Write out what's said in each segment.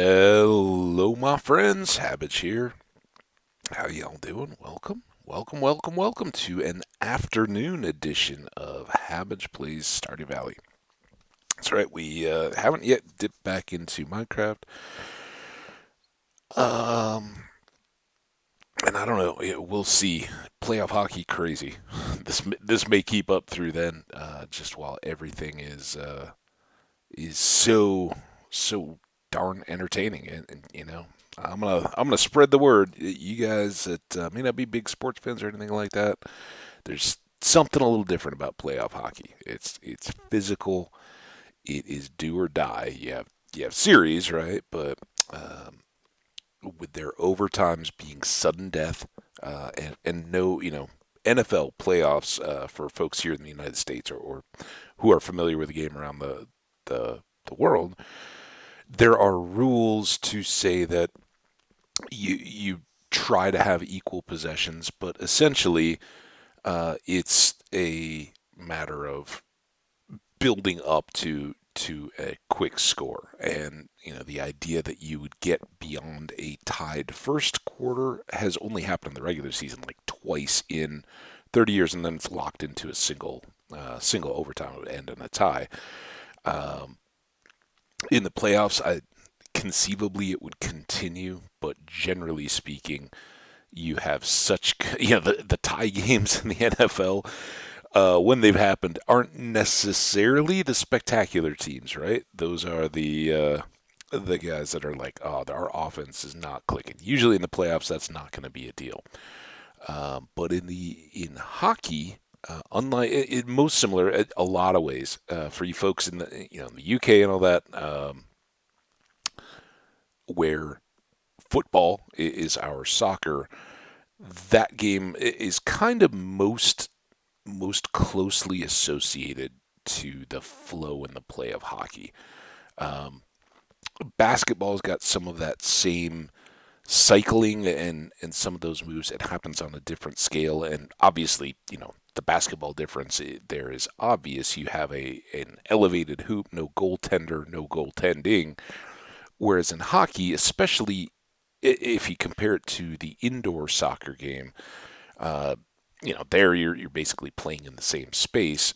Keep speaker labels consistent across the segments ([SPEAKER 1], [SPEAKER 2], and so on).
[SPEAKER 1] Hello, my friends. Habits here. How y'all doing? Welcome to an afternoon edition of Habits Plays Stardew Valley. That's right. We haven't yet dipped back into Minecraft. Um, and I don't know. We'll see. Playoff hockey crazy. This may keep up through then. Just while everything is so darn entertaining, and I'm gonna spread the word. You guys that may not be big sports fans or anything like that, there's something a little different about playoff hockey. It's physical. It is do or die. You have series, right? But um, with their overtimes being sudden death, and no, NFL playoffs for folks here in the United States, or who are familiar with the game around the world, there are rules to say that you try to have equal possessions, but essentially it's a matter of building up to a quick score. And the idea that you would get beyond a tied first quarter has only happened in the regular season like twice in 30 years, and then it's locked into a single overtime. It would end in a tie. Um, in the playoffs, conceivably it would continue, but generally speaking, you have such the tie games in the NFL when they've happened aren't necessarily the spectacular teams, right? Those are the guys that are like, oh, our offense is not clicking. Usually in the playoffs, that's not going to be a deal. But in hockey, unlike most similar, a lot of ways for you folks in the UK and all that, where football is our soccer. That game is kind of most closely associated to the flow and the play of hockey. Um, Basketball's got some of that same cycling and some of those moves. It happens on a different scale, and obviously, the basketball difference there is obvious. You have an elevated hoop, no goaltender, no goaltending. Whereas in hockey, especially if you compare it to the indoor soccer game, uh, there you're basically playing in the same space.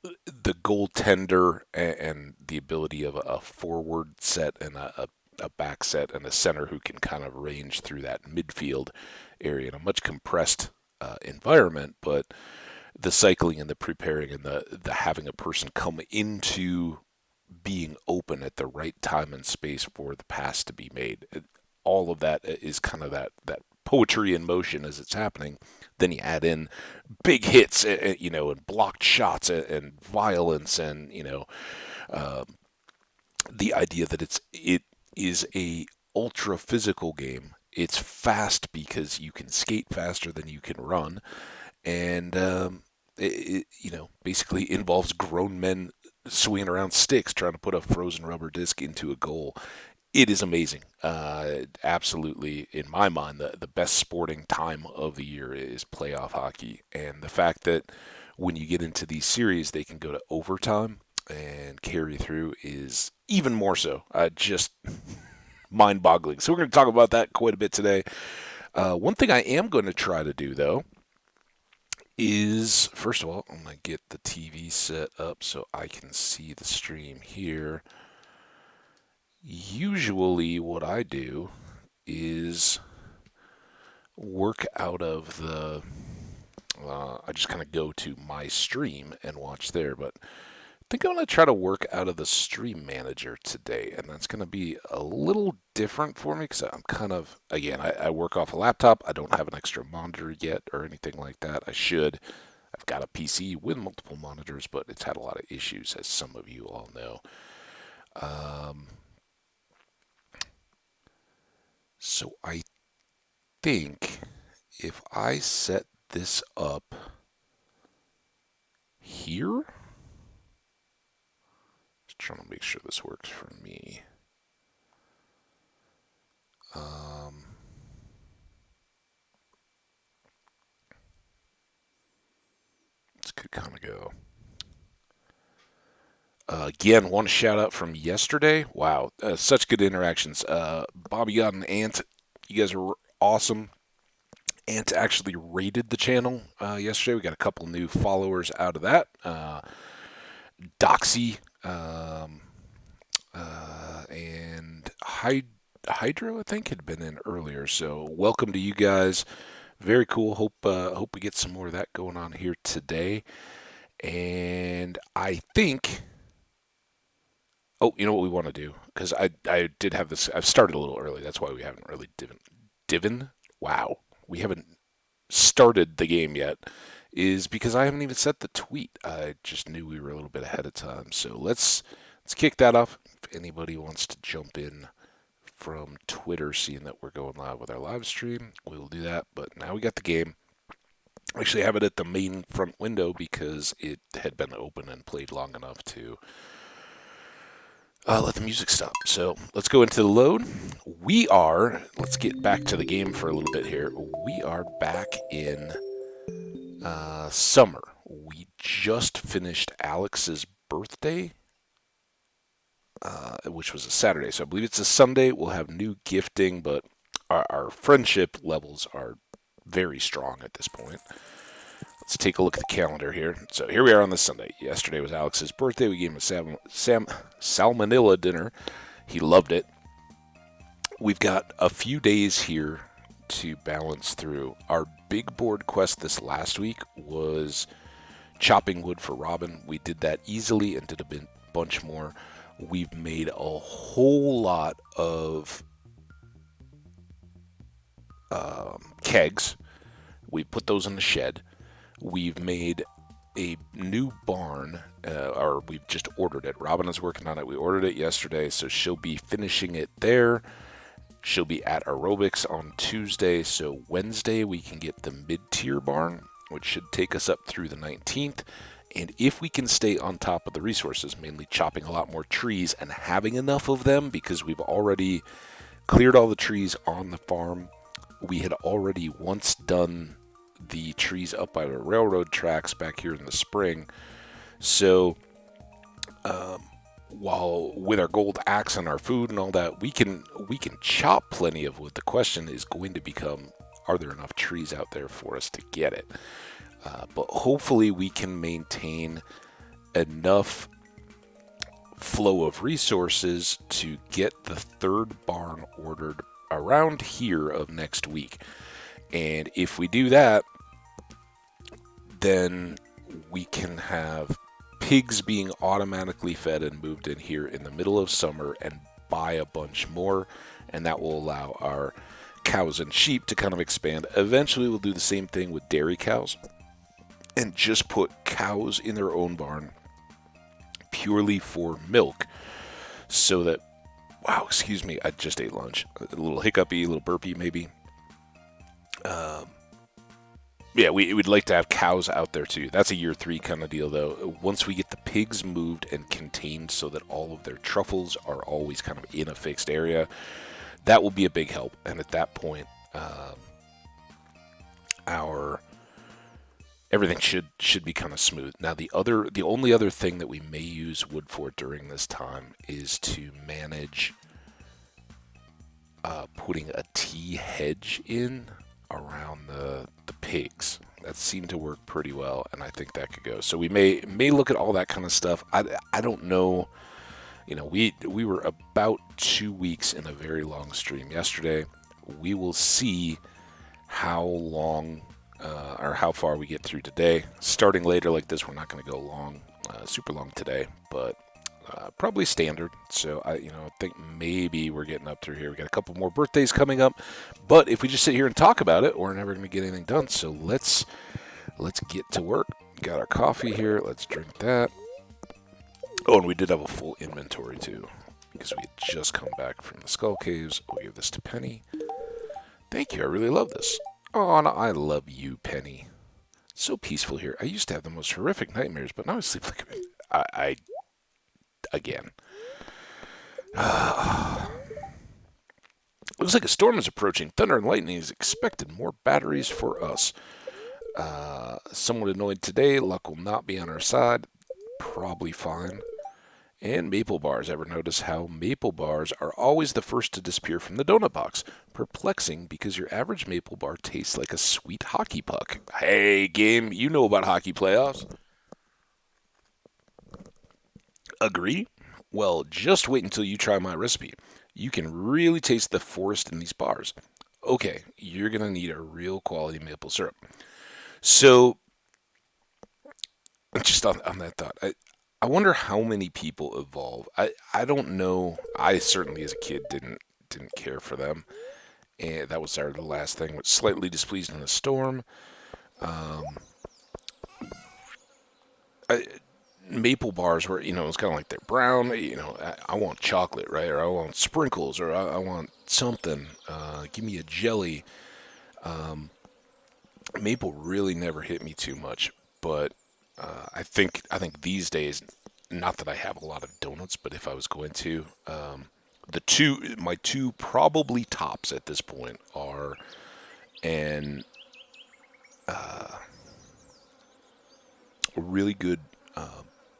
[SPEAKER 1] The goaltender and the ability of a forward set and a back set and a center who can kind of range through that midfield area in a much compressed environment, but the cycling and the preparing and the having a person come into being open at the right time and space for the pass to be made. All of that is kind of that poetry in motion as it's happening. Then you add in big hits, and blocked shots and violence, and uh, the idea that it is a ultra physical game. It's fast because you can skate faster than you can run, and basically involves grown men swinging around sticks trying to put a frozen rubber disc into a goal. It is amazing. Absolutely, in my mind, the best sporting time of the year is playoff hockey. And the fact that when you get into these series, they can go to overtime and carry through is even more so. Just mind boggling. So, we're going to talk about that quite a bit today. One thing I am going to try to do, though, is first of all, I'm going to get the TV set up so I can see the stream here. Usually, what I do is work out of I just kind of go to my stream and watch there, but I think I'm going to try to work out of the stream manager today, and that's going to be a little different for me because I'm kind of, again, I work off a laptop. I don't have an extra monitor yet or anything like that. I should. I've got a PC with multiple monitors, but it's had a lot of issues, as some of you all know. Um, so I think if I set this up here, just trying to make sure this works for me. Um, this could kind of go. Again, one shout out from yesterday. Wow, such good interactions. Bobby got an ant. You guys are awesome. Ant actually rated the channel yesterday. We got a couple new followers out of that. Doxy and Hydro, I think, had been in earlier. So welcome to you guys. Very cool. Hope we get some more of that going on here today. And I think. Oh, you know what we want to do? Because I did have this. I've started a little early. That's why we haven't really divin. Wow, we haven't started the game yet. Is because I haven't even set the tweet. I just knew we were a little bit ahead of time. So let's kick that off. If anybody wants to jump in from Twitter, seeing that we're going live with our live stream, we will do that. But now we got the game. I actually have it at the main front window because it had been open and played long enough to let the music stop. So let's go into the load. Let's get back to the game for a little bit here. We are back in summer. We just finished Alex's birthday, which was a Saturday. So I believe it's a Sunday. We'll have new gifting, but our friendship levels are very strong at this point. Let's take a look at the calendar here. So here we are on this Sunday. Yesterday was Alex's birthday. We gave him a salmonella dinner. He loved it. We've got a few days here to balance through. Our big board quest this last week was chopping wood for Robin. We did that easily and did a bunch more. We've made a whole lot of kegs. We put those in the shed. We've made a new barn, or we've just ordered it. Robin is working on it. We ordered it yesterday, so she'll be finishing it there. She'll be at aerobics on Tuesday, so Wednesday we can get the mid-tier barn, which should take us up through the 19th. And if we can stay on top of the resources, mainly chopping a lot more trees and having enough of them, because we've already cleared all the trees on the farm. We had already once done the trees up by the railroad tracks back here in the spring. So while with our gold axe and our food and all that, we can chop plenty of wood. The question is going to become, are there enough trees out there for us to get it? But hopefully we can maintain enough flow of resources to get the third barn ordered around here of next week. And if we do that, then we can have pigs being automatically fed and moved in here in the middle of summer and buy a bunch more. And that will allow our cows and sheep to kind of expand. Eventually, we'll do the same thing with dairy cows and just put cows in their own barn purely for milk. So that, wow, excuse me, I just ate lunch. A little hiccupy, a little burpy maybe. Yeah, we'd like to have cows out there too. That's a year 3 kind of deal though. Once we get the pigs moved and contained so that all of their truffles are always kind of in a fixed area, that will be a big help. And at that point, everything should be kind of smooth. Now the only other thing that we may use wood for during this time is to manage putting a T-hedge in around the pigs. That seemed to work pretty well, and I think that could go. So we may look at all that kind of stuff. I don't know. You know, we were about 2 weeks in a very long stream yesterday. We will see how long or how far we get through today. Starting later like this, we're not going to go long, super long today, but probably standard. So I think maybe we're getting up through here. We got a couple more birthdays coming up, but if we just sit here and talk about it, we're never going to get anything done. So let's get to work. Got our coffee here. Let's drink that. Oh, and we did have a full inventory too, because we had just come back from the Skull Caves. We'll give this to Penny. Thank you. I really love this. Oh, and I love you, Penny. It's so peaceful here. I used to have the most horrific nightmares, but now I sleep like I again. Looks like a storm is approaching. Thunder and lightning is expected. More batteries for us. Somewhat annoyed today. Luck will not be on our side. Probably fine. And maple bars. Ever notice how maple bars are always the first to disappear from the donut box? Perplexing because your average maple bar tastes like a sweet hockey puck. Hey, game, you know about hockey playoffs. Agree? Well, just wait until you try my recipe. You can really taste the forest in these bars. Okay, you're going to need a real quality maple syrup. So, just on that thought, I wonder how many people evolve. I don't know. I certainly, as a kid, didn't care for them, and that was our last thing. Was slightly displeased in a storm. Um, I, maple bars were, it's kind of like they're brown. I want chocolate, right? Or I want sprinkles, or I want something. Give me a jelly. Um, Maple really never hit me too much, but I think these days, not that I have a lot of donuts, but if I was going to, my two probably tops at this point are an a really good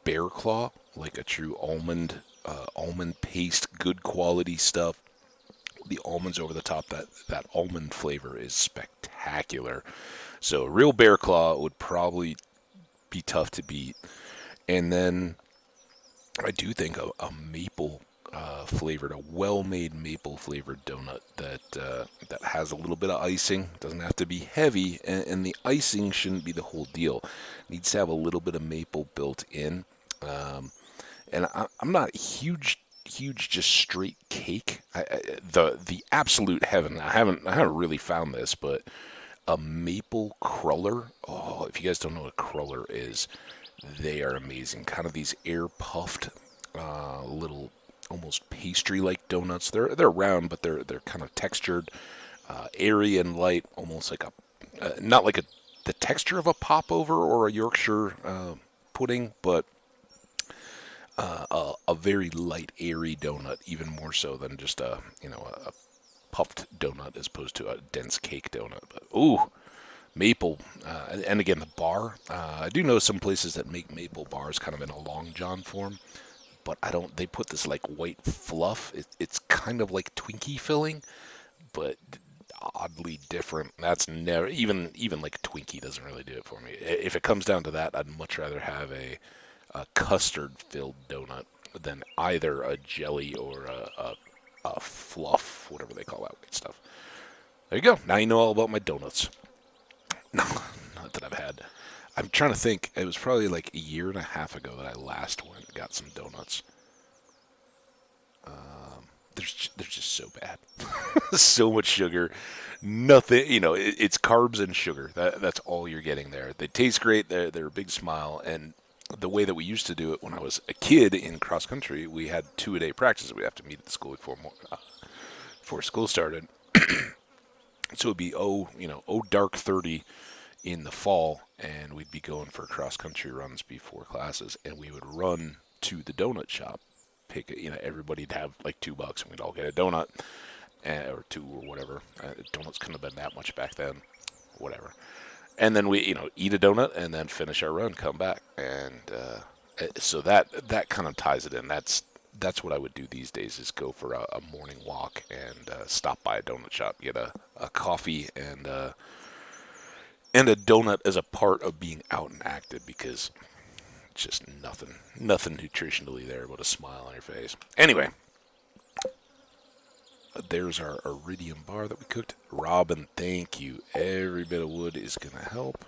[SPEAKER 1] bear claw, like a true almond paste, good quality stuff. The almonds over the top, that almond flavor is spectacular. So a real bear claw would probably be tough to beat. And then I do think a maple flavored, a well-made maple flavored donut that has a little bit of icing. Doesn't have to be heavy, and the icing shouldn't be the whole deal. Needs to have a little bit of maple built in. Um, and I'm not huge just straight cake. The absolute heaven. I haven't really found this, but a maple cruller. Oh, if you guys don't know what a cruller is, they are amazing. Kind of these air puffed little almost pastry like donuts. They're round, but they're kind of textured, airy and light, almost like a not like the texture of a popover or a Yorkshire pudding, but a very light, airy donut, even more so than just a puffed donut as opposed to a dense cake donut. But ooh, maple, and again the bar. I do know some places that make maple bars kind of in a long john form, but I don't. They put this like white fluff. It's kind of like Twinkie filling, but oddly different. That's never even like Twinkie doesn't really do it for me. If it comes down to that, I'd much rather have a custard filled donut than either a jelly or a fluff, whatever they call that stuff. There you go. Now you know all about my donuts. No, not that I've had. I'm trying to think. It was probably like a year and a half ago that I last went and got some donuts. They're just so bad. So much sugar. Nothing. It's carbs and sugar. That's all you're getting there. They taste great. They're a big smile. And the way that we used to do it when I was a kid in cross country, we had 2 a day practice. We have to meet at the school before school started. So it'd be dark 30 in the fall, and we'd be going for cross country runs before classes, and we would run to the donut shop. Everybody'd have like $2, and we'd all get a donut, or two or whatever. Donuts couldn't have been that much back then, whatever. And then we, eat a donut and then finish our run, come back, and so that kind of ties it in. That's what I would do these days is go for a morning walk and stop by a donut shop, get a coffee and a donut as a part of being out and active because just nothing nutritionally there but a smile on your face. Anyway, there's our iridium bar that we cooked. Robin, thank you. Every bit of wood is going to help.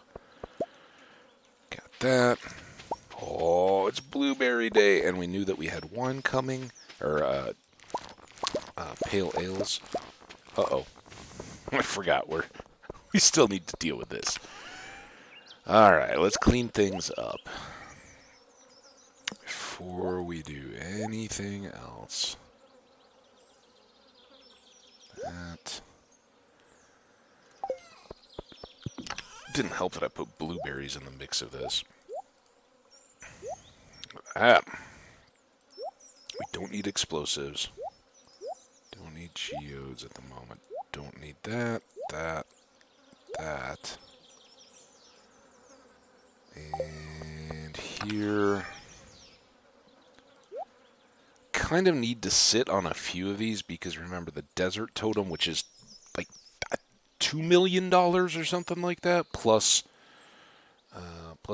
[SPEAKER 1] Got that. Oh, it's blueberry day, and we knew that we had wine coming, or pale ales. Uh-oh. I forgot we still need to deal with this. All right, let's clean things up before we do anything else. That didn't help that I put blueberries in the mix of this. We don't need explosives. Don't need geodes at the moment. Don't need that. And here. kind of need to sit on a few of these because remember the desert totem, which is like $2 million or something like that, plus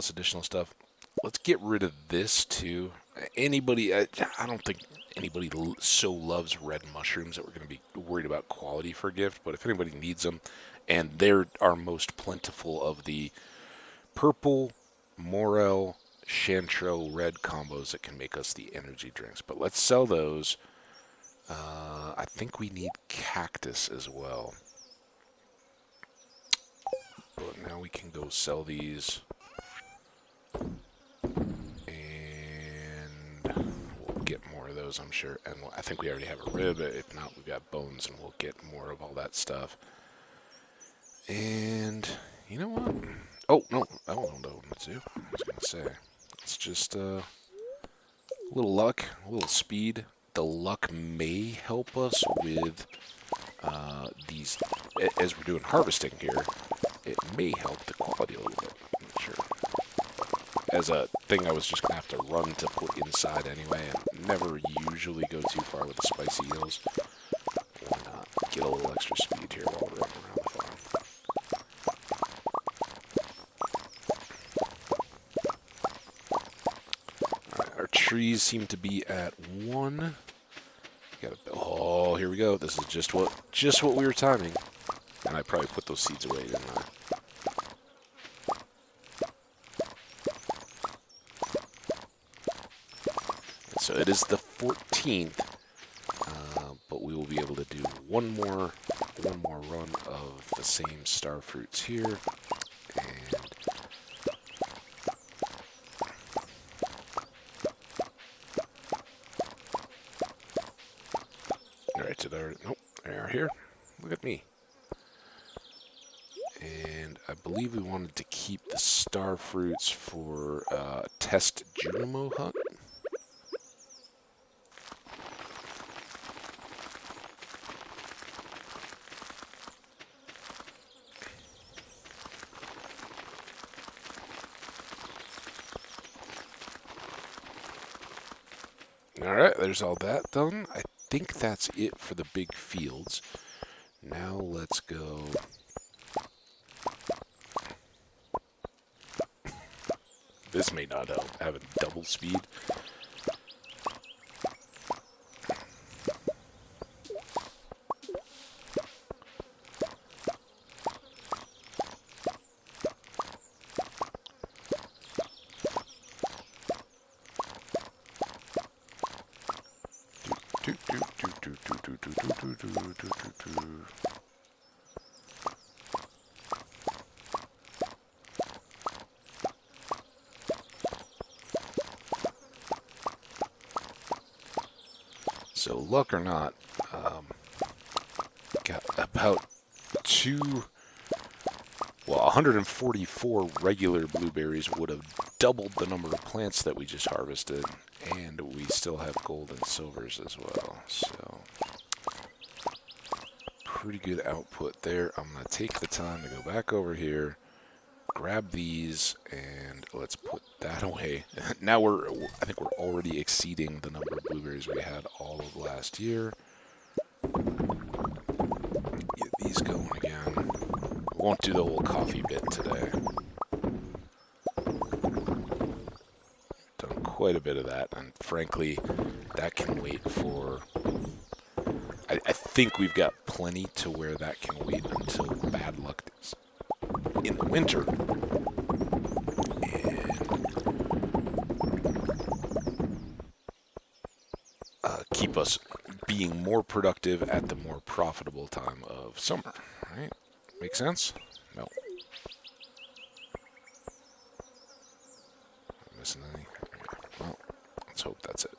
[SPEAKER 1] additional stuff. Let's get rid of this too. I don't think anybody so loves red mushrooms that we're going to be worried about quality for a gift. But if anybody needs them, and they're our most plentiful of the purple, morel, chanterelle, red combos that can make us the energy drinks. But let's sell those. I think we need cactus as well. But now we can go sell these. And we'll get more of those, I'm sure. And I think we already have a rib. If not, we've got bones, and we'll get more of all that stuff. And you know what? Oh, no. I don't know what to do. I was going to say. It's just a little luck, a little speed. The luck may help us with these, as we're doing harvesting here, it may help the quality a little bit. I'm not sure. As a thing I was just going to have to run to put inside anyway, and never usually go too far with the spicy eels. Why not get a little extra speed here while we're running around the farm. Alright, our trees seem to be at 1. Oh, here we go. This is just what we were timing. And I probably put those seeds away, didn't I? So it is the 14th, but we will be able to do one more run of the same star fruits here, and all right, nope, they are here. Look at me. And I believe we wanted to keep the star fruits for test Junimo hunt. Alright, there's all that done. I think that's it for the big fields. Now let's go. This may not help, having double speed. So luck or not, got about 144 regular blueberries would have doubled the number of plants that we just harvested, and we still have gold and silvers as well. So pretty good output there. I'm gonna take the time to go back over here, grab these, and let's put that away. Now I think we're already exceeding the number of blueberries we had all of last year. Get these going again. Won't do the whole coffee bit today. Done quite a bit of that, and frankly, that can wait for... I think we've got plenty to where that can wait until bad luck in the winter. Keep us being more productive at the more profitable time of summer, right? Make sense? No. Am I missing anything? Well, let's hope that's it.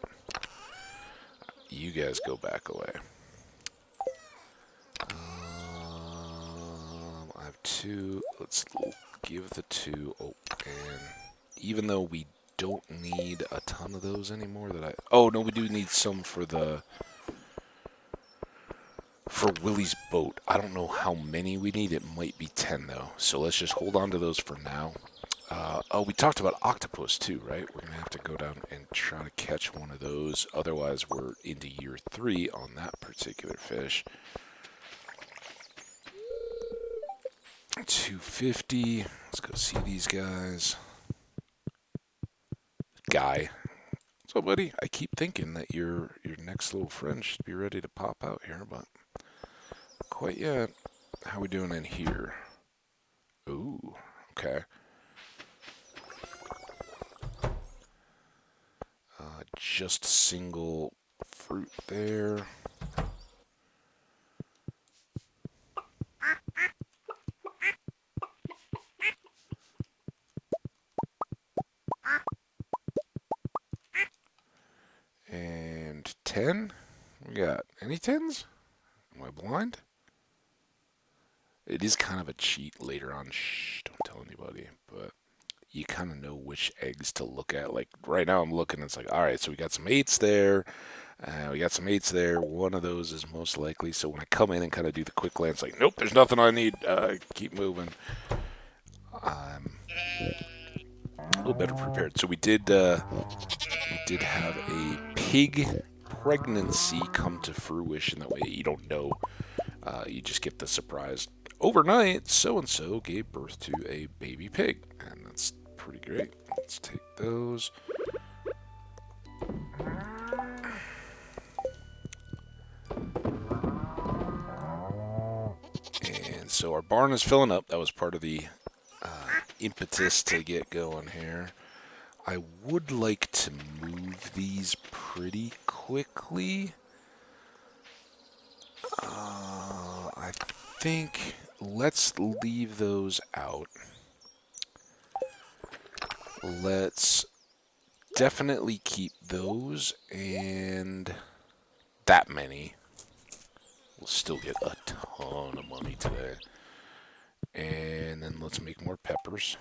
[SPEAKER 1] You guys go back away. I have 2. Let's give the 2. Oh, and even though we don't need a ton of those anymore oh no, we do need some for Willie's boat. I don't know how many we need. It might be 10 though, so let's just hold on to those for now. Oh, we talked about octopus too, right? We're gonna have to go down and try to catch one of those. Otherwise, we're into year 3 on that particular fish. 250. Let's go see these guys. Guy. So, buddy, I keep thinking that your next little friend should be ready to pop out here, but quite yet. How we doing in here? Ooh, okay. Just single fruit there. And 10. We got any 10s? Am I blind? It is kind of a cheat later on. Shh, don't tell anybody. But you kind of know which eggs to look at. Like right now, I'm looking. It's like, all right, so we got some 8s there. We got some 8s there. One of those is most likely. So when I come in and kind of do the quick glance, like, nope, there's nothing I need. Keep moving. I'm a little better prepared. So we did have a pig pregnancy come to fruition. That way you don't know. You just get the surprise. Overnight, so-and-so gave birth to a baby pig. And that's pretty great. Let's take those. And so our barn is filling up. That was part of the impetus to get going here. I would like to move these pretty quickly. I think let's leave those out. Let's definitely keep those, and that many. We'll still get a ton of money today. And then let's make more peppers.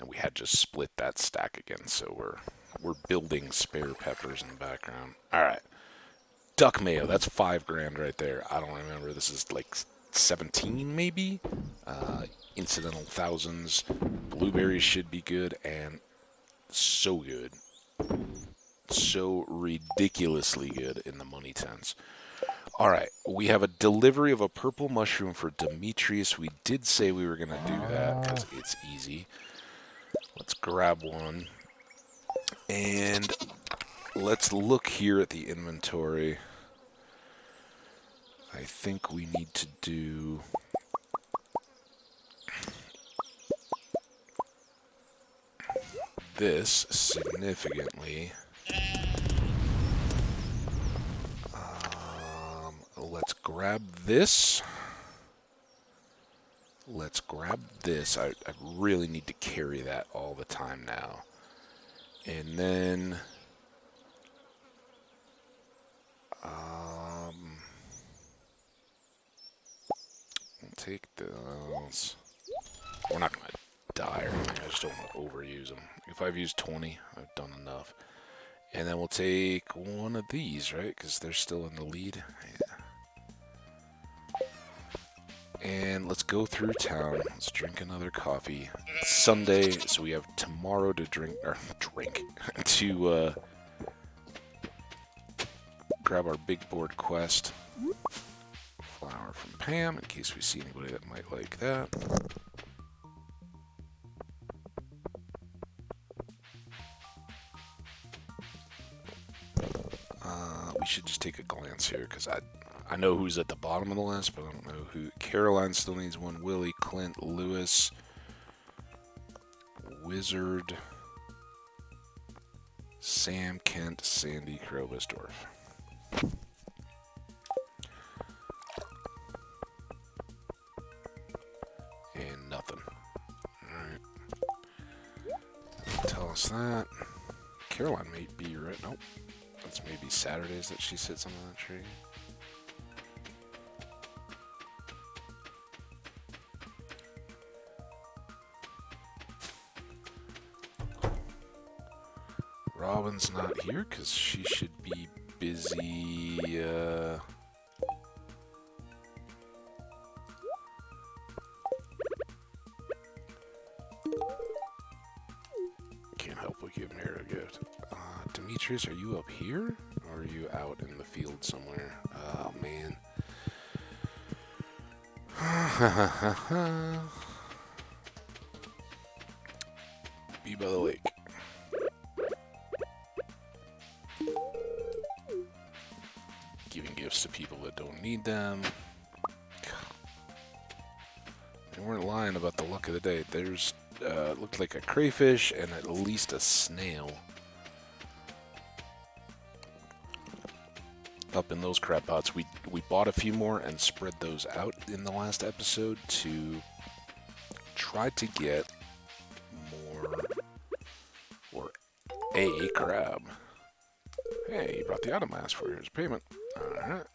[SPEAKER 1] And we had just split that stack again, so we're building spare peppers in the background. All right. Duck mayo, that's 5 grand right there. I don't remember. This is like 17 maybe. Incidental thousands. Blueberries should be good, and so good. So ridiculously good in the money tens. All right, we have a delivery of a purple mushroom for Demetrius. We did say we were going to do that because it's easy. Let's grab one. And let's look here at the inventory. I think we need to do this significantly. Let's grab this. Let's grab this. I really need to carry that all the time now. And then we'll take those. We're not going to die or anything. I just don't want to overuse them. If I've used 20, I've done enough. And then we'll take one of these, right? Because they're still in the lead. Yeah. And let's go through town. Let's drink another coffee. It's Sunday, so we have tomorrow to drink, to grab our big board quest. Flower from Pam, in case we see anybody that might like that. We should just take a glance here, because I know who's at the bottom of the list, but I don't know who. Caroline still needs one. Willie, Clint, Lewis, Wizard, Sam, Kent, Sandy, Krobesdorf. And nothing. Alright. Tell us that. Caroline may be right. Nope. That's maybe Saturdays that she sits on that tree. Robin's not here because she should be busy. Demetrius, are you up here? Or are you out in the field somewhere? Oh, man. Be by the lake. Giving gifts to people that don't need them. They weren't lying about the luck of the day. There's, looked like a crayfish and at least a snail up in those crab pots. We bought a few more and spread those out in the last episode to try to get more, or a crab. Hey, you brought the item I asked for. Here's payment. Alright.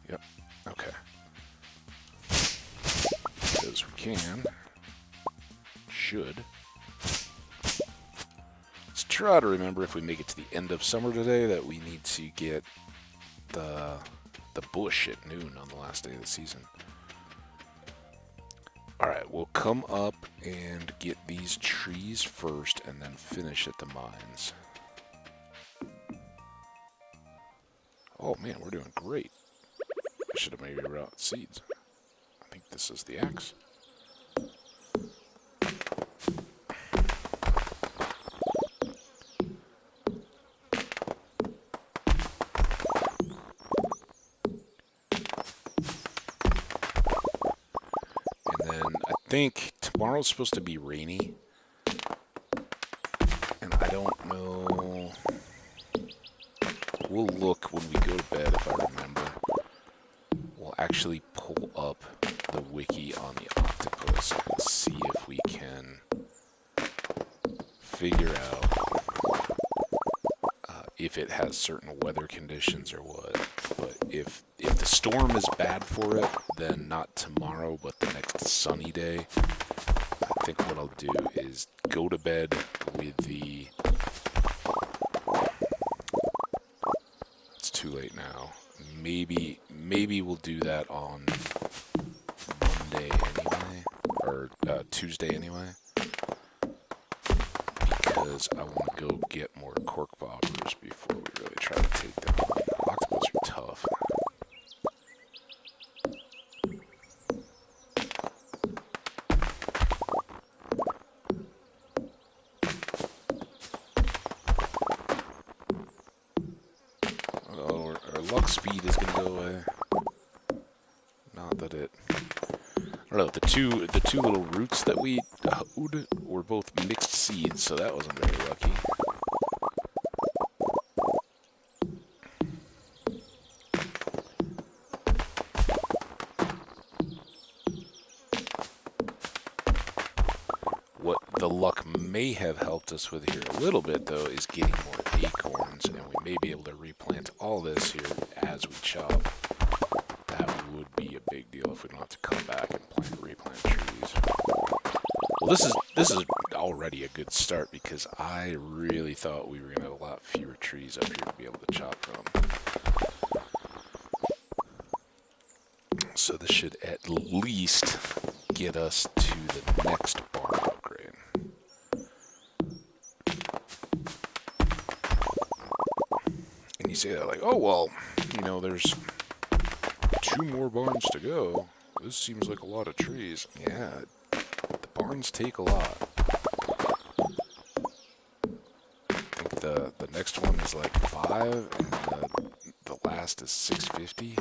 [SPEAKER 1] Yep. Okay. Because we can. Should. Let's try to remember if we make it to the end of summer today that we need to get the bush at noon on the last day of the season. Alright, we'll come up and get these trees first and then finish at the mines. Oh man, we're doing great. I should have maybe brought seeds. I think this is the axe. I think tomorrow's supposed to be rainy, and I don't know. We'll look when we go to bed if I remember. We'll actually pull up the wiki on the octopus and see if we can figure out if it has certain weather conditions or what. But if the storm is bad for it, then not tomorrow, but the next sunny day. I think what I'll do is go to bed with the... It's too late now. Maybe we'll do that on Monday anyway, or Tuesday anyway. Because I want to go get more cork bobbers before we really try to take them on. Octopus are tough. Oh, our luck speed is going to go away. Not that it... I don't know, the two little roots that we hoed were both mixed seeds, so that wasn't very lucky. What the luck may have helped us with here a little bit, though, is getting more acorns, and we may be able to replant all this here as we chop. That would be a big deal if we don't have to come back and replant trees. Well, this is already a good start because I really thought we were going to have a lot fewer trees up here to be able to chop from. So this should at least get us to the next barn upgrade. And you say that like, oh, well, you know, there's 2 more barns to go. This seems like a lot of trees. Yeah, the barns take a lot. I think the next one is like 5, and the last is 650.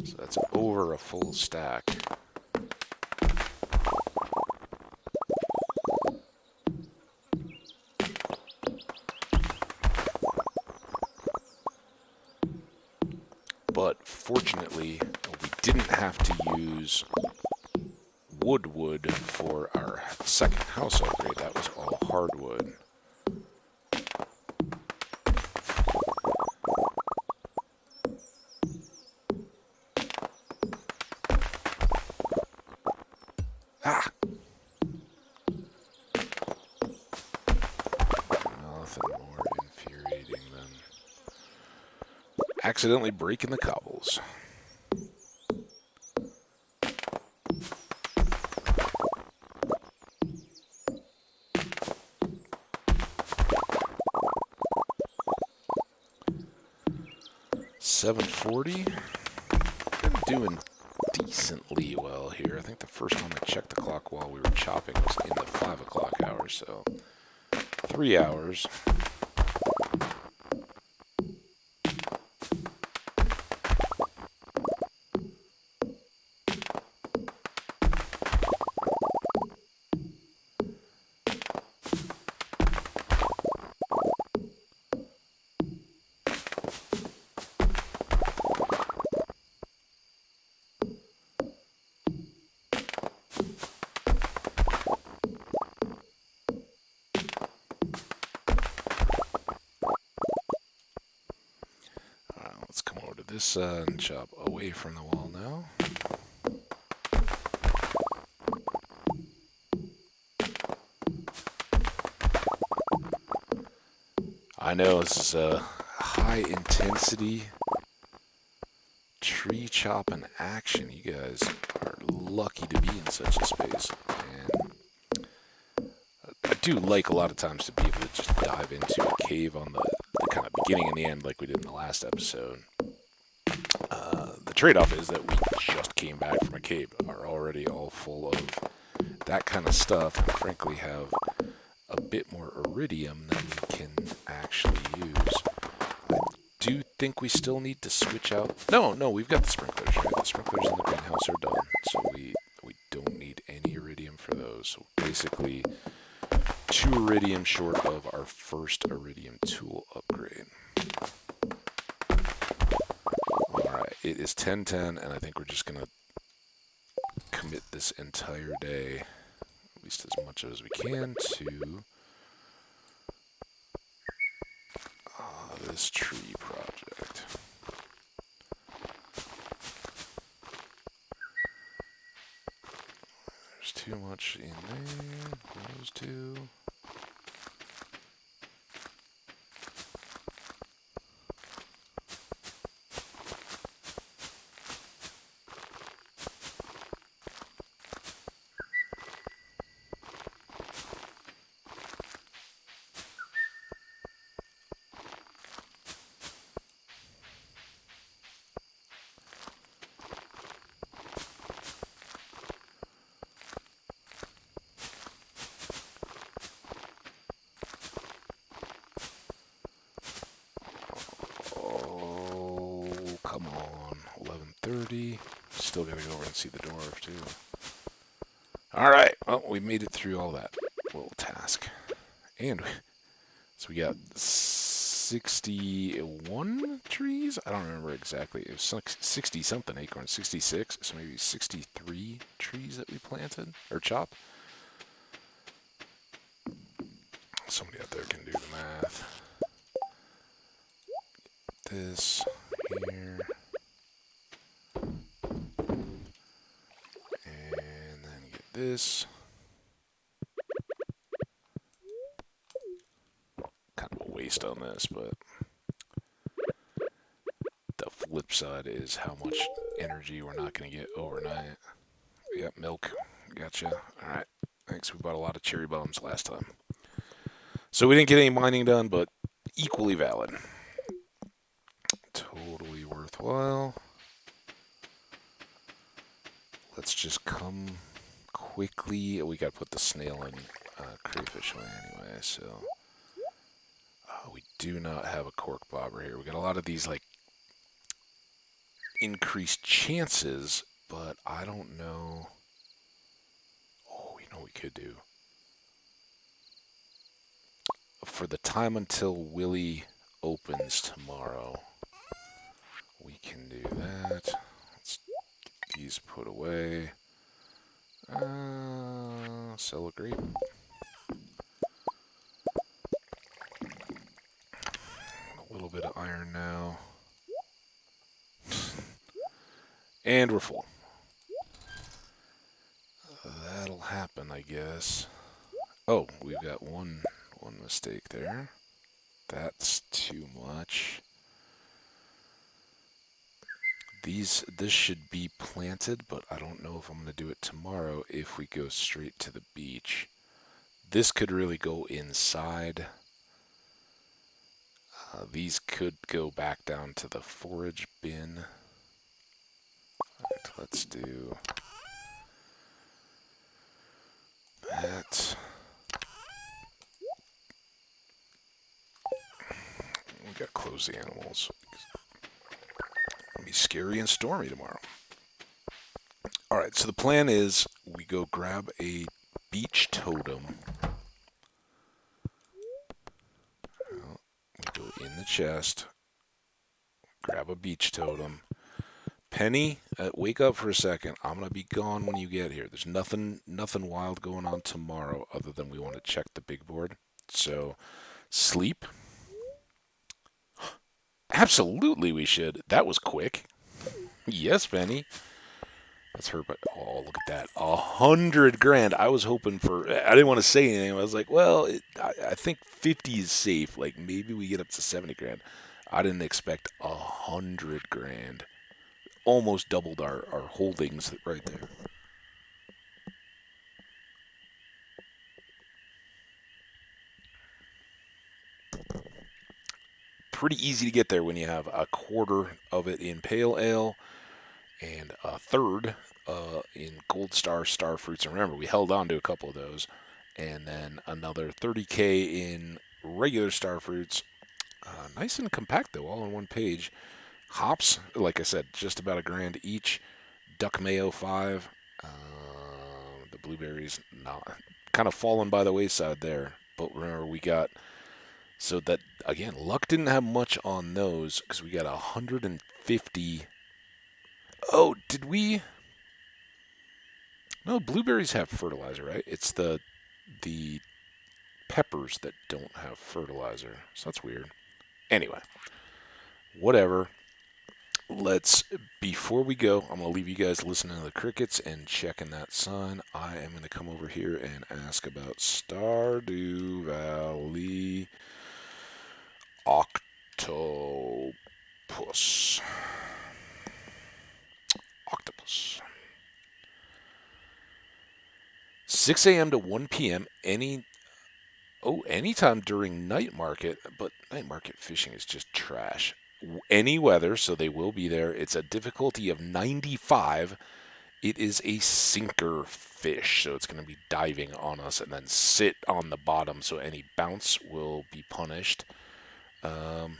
[SPEAKER 1] So that's over a full stack. But fortunately, we didn't have to use wood for our second house upgrade. That was all hardwood. Ah! Nothing more infuriating than accidentally breaking the cobbles. 7:40. Been doing decently well here. I think the first time I checked the clock while we were chopping was in the 5 o'clock hour, so 3 hours. Let's come over to this side and chop away from the wall now. I know this is a high intensity tree chopping action. You guys are lucky to be in such a space. And I do like a lot of times to be able to just dive into a cave on the kind of beginning and the end like we did in the last episode. The trade-off is that we just came back from a cave, are already all full of that kind of stuff, and frankly have a bit more iridium than we can actually use. I do think we still need to switch out. No, we've got the sprinklers, right? The sprinklers in the greenhouse are done, so we don't need any iridium for those. So basically, 2 iridium short of our first iridium tool upgrade. Alright, it is 10:10, and I think we're just going to commit this entire day, at least as much as we can, to this tree project. There's too much in there. Those two. Come on, 11:30. Still gotta go over and see the dwarf too. Alright, well, we made it through all that little task. And so we got 61 trees? I don't remember exactly. It was 60 something acorns, 66, so maybe 63 trees that we planted, or chopped. Somebody out there can do the math. This here. And then get this. Kind of a waste on this, but the flip side is how much energy we're not going to get overnight. Yep, milk. Gotcha. Alright. Thanks. We bought a lot of cherry bombs last time. So we didn't get any mining done, but equally valid. Totally worthwhile. Let's just come quickly. We got to put the snail in crayfish away anyway, so. We do not have a cork bobber here. We got a lot of these, like, increased chances, but I don't know. Oh, you know what we could do? For the time until Willie opens tomorrow, we can do that. Let's get these put away. Sell a grape. A little bit of iron now. And we're full. That'll happen, I guess. Oh, we've got one mistake there. That's too much. This should be planted, but I don't know if I'm going to do it tomorrow if we go straight to the beach. This could really go inside. These could go back down to the forage bin. Alright, let's do that. We gotta close the animals. It'll be scary and stormy tomorrow. Alright, so the plan is we go grab a beach totem. We go in the chest, grab a beach totem. Penny, wake up for a second. I'm gonna be gone when you get here. There's nothing wild going on tomorrow other than we want to check the big board. So, sleep. Absolutely, we should. That was quick. Yes, Penny. That's her, but oh, look at that, 100 grand. I was hoping for. I didn't want to say anything. I was like, well, I think 50 is safe. Like maybe we get up to 70 grand. I didn't expect 100 grand. Almost doubled our holdings right there. Pretty easy to get there when you have a quarter of it in pale ale and a third in gold star fruits. And remember, we held on to a couple of those, and then another 30K in regular star fruits. Nice and compact though, all on one page. Hops, like I said, just about a grand each. Duck mayo 5. The blueberries not kind of fallen by the wayside there. But remember, we got. So that, again, luck didn't have much on those because we got 150. Oh, did we? No, blueberries have fertilizer, right? It's the peppers that don't have fertilizer. So that's weird. Anyway, whatever. Before we go, I'm going to leave you guys listening to the crickets and checking that sign. I am going to come over here and ask about Stardew Valley Octopus. 6 a.m. to 1 p.m. Anytime during night market, but night market fishing is just trash. Any weather, so they will be there. It's a difficulty of 95. It is a sinker fish, so it's going to be diving on us and then sit on the bottom, so any bounce will be punished. And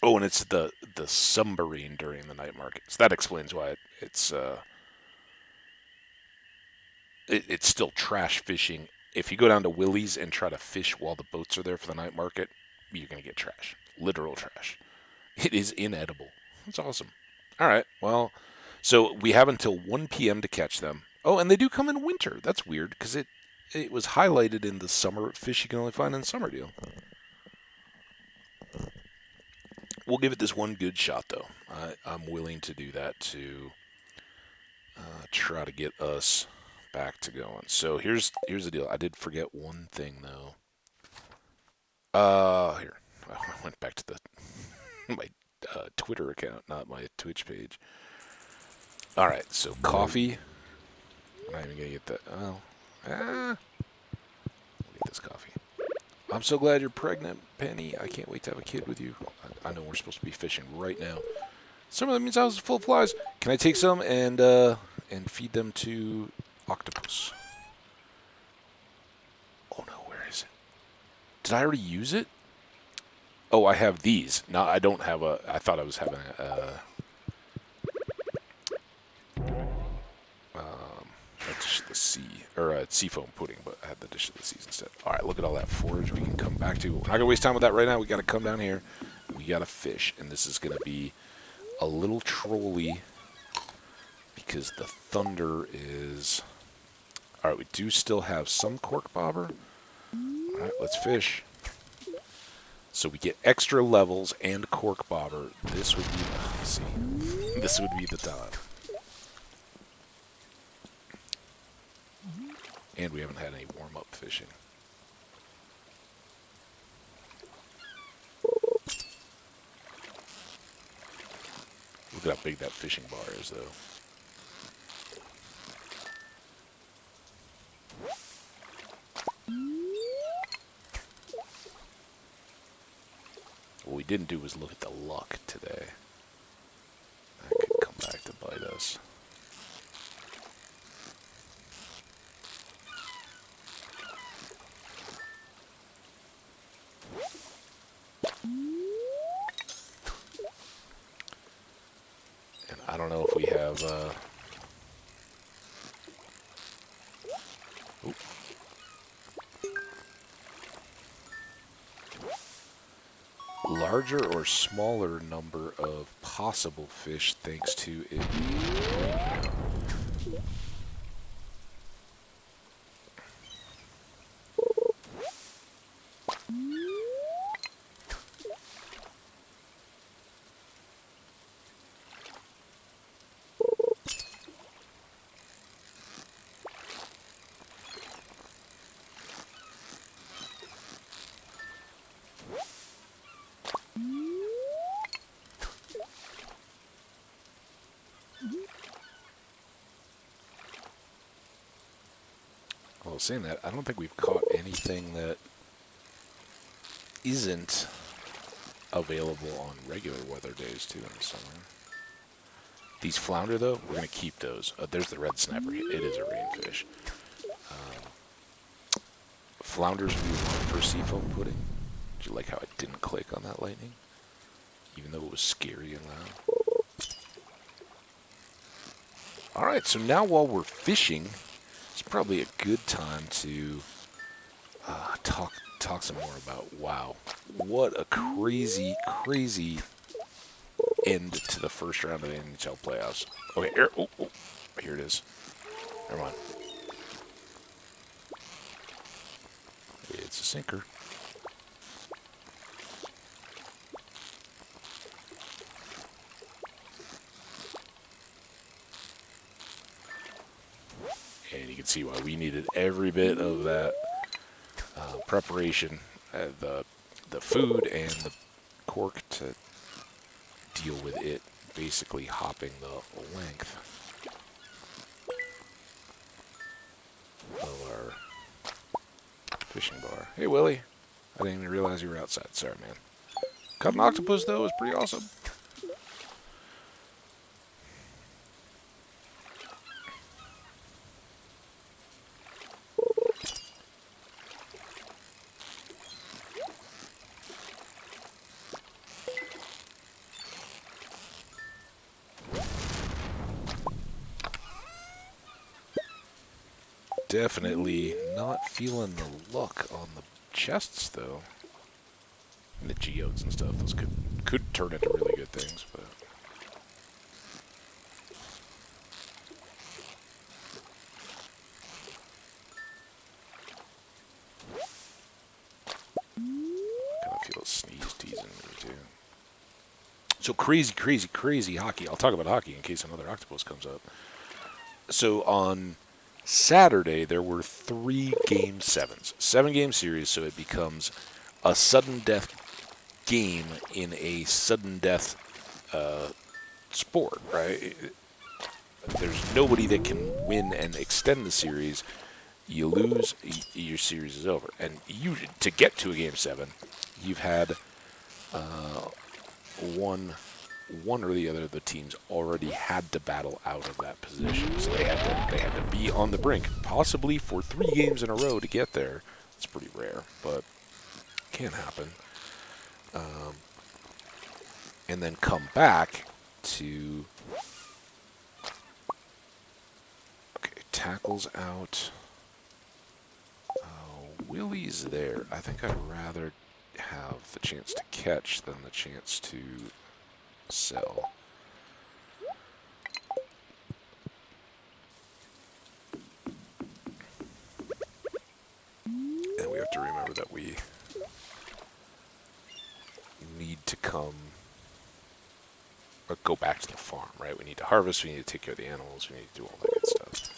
[SPEAKER 1] it's the submarine during the night market. So that explains why it's still trash fishing. If you go down to Willie's and try to fish while the boats are there for the night market, you're going to get trash. Literal trash. It is inedible. It's awesome. All right, well, so we have until 1 p.m. to catch them. Oh, and they do come in winter. That's weird because it was highlighted in the summer fish you can only find in the summer deal. We'll give it this one good shot, though. I'm willing to do that to try to get us back to going. So here's the deal. I did forget one thing, though. Here. I went back to my Twitter account, not my Twitch page. All right, so coffee. I'm not even gonna get that. Oh, I'll get this coffee. I'm so glad you're pregnant, Penny. I can't wait to have a kid with you. I know we're supposed to be fishing right now. Some of them means I was full of flies. Can I take some and feed them to octopus? Oh no, where is it? Did I already use it? Oh, I have these. No, I don't have a. I thought I was having a dish of the sea, or a seafoam pudding, but I had the dish of the seas instead. All right, look at all that forage we can come back to. We're not gonna waste time with that right now. We got to come down here. We got to fish, and this is gonna be a little trolly because the thunder is. All right, we do still have some cork bobber. All right, let's fish. So we get extra levels and cork bobber. This would be, let's see, this would be the time. And we haven't had any warm-up fishing. Look at how big that fishing bar is, though. What we didn't do was look at the luck today. That could come back to bite us. And I don't know if we have... larger or smaller number of possible fish thanks to it being well, saying that, I don't think we've caught anything that isn't available on regular weather days, too, in the summer. These flounder, though, we're going to keep those. There's the red snapper. It is a rainfish. Flounders we want for seafoam pudding. Did you like how I didn't click on that lightning? Even though it was scary and loud. Alright, so now while we're fishing, it's probably a good time to talk some more about, wow, what a crazy, crazy end to the first round of the NHL playoffs. Okay, here it is. Never mind. It's a sinker. And you can see why we needed every bit of that preparation, the food and the cork to deal with it basically hopping the length of our fishing bar. Hey, Willie. I didn't even realize you were outside. Sorry, man. Caught an octopus, though. It was pretty awesome. Definitely not feeling the luck on the chests, though. And the geodes and stuff. Those could turn into really good things, but... I kind of feel a sneeze teasing me, too. So crazy, crazy, crazy hockey. I'll talk about hockey in case another octopus comes up. So on Saturday, there were 3 Game 7s. 7-game series, so it becomes a sudden death game in a sudden death sport, right? There's nobody that can win and extend the series. You lose, your series is over. And to get to a Game 7, you've had one or the other of the teams already had to battle out of that position. So they had to be on the brink, possibly for 3 games in a row to get there. It's pretty rare, but can happen. And then come back to... Okay, tackle's out. Willie's there. I think I'd rather have the chance to catch than the chance to sell. And we have to remember that we need to go back to the farm, right? We need to harvest, we need to take care of the animals, we need to do all that good stuff.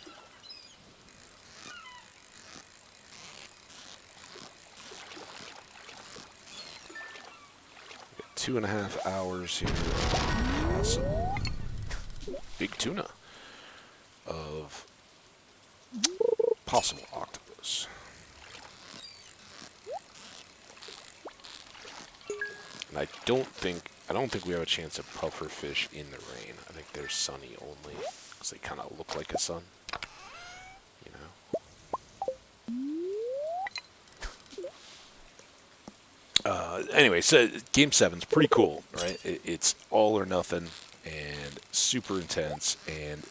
[SPEAKER 1] We got 2.5 hours here of possible big tuna of possible octopus. I don't think we have a chance of pufferfish in the rain. I think they're sunny only because they kind of look like a sun. You know. Anyway, so Game 7's pretty cool, right? It's all or nothing and super intense. And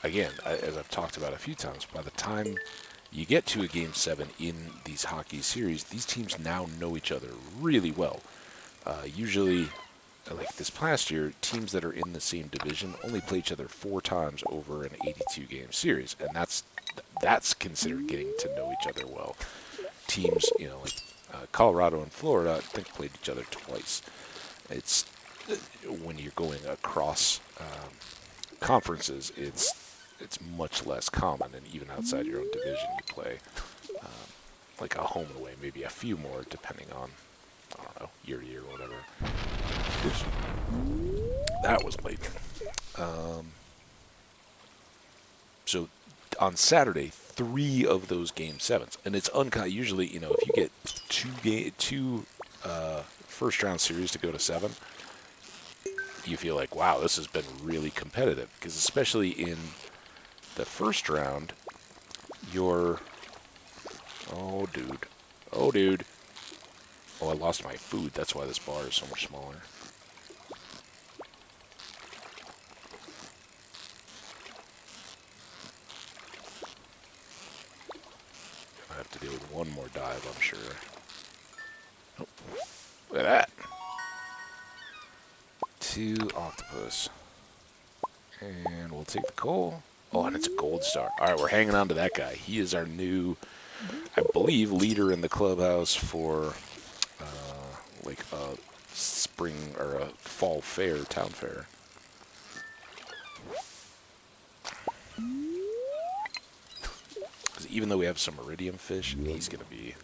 [SPEAKER 1] again, as I've talked about a few times, by the time you get to a Game 7 in these hockey series, these teams now know each other really well. Usually, like this past year, teams that are in the same division only play each other 4 times over an 82-game series, and that's considered getting to know each other well. Teams, like Colorado and Florida, I think played each other twice. It's when you're going across conferences, it's much less common, and even outside your own division, you play like a home and away, maybe a few more, depending on, I don't know, year to year or whatever. Oops. That was blatant. So on Saturday, 3 of those Game 7s, and it's usually, if you get two first round series to go to 7, you feel like, wow, this has been really competitive, because especially in the first round, you're, oh dude, oh, I lost my food, that's why this bar is so much smaller. I have to deal with one more dive, I'm sure. Oh, look at that. 2 octopus. And we'll take the coal. Oh, and it's a gold star. All right, we're hanging on to that guy. He is our new, I believe, leader in the clubhouse for like a spring or a fall fair, town fair. Because even though we have some iridium fish, he's going to be,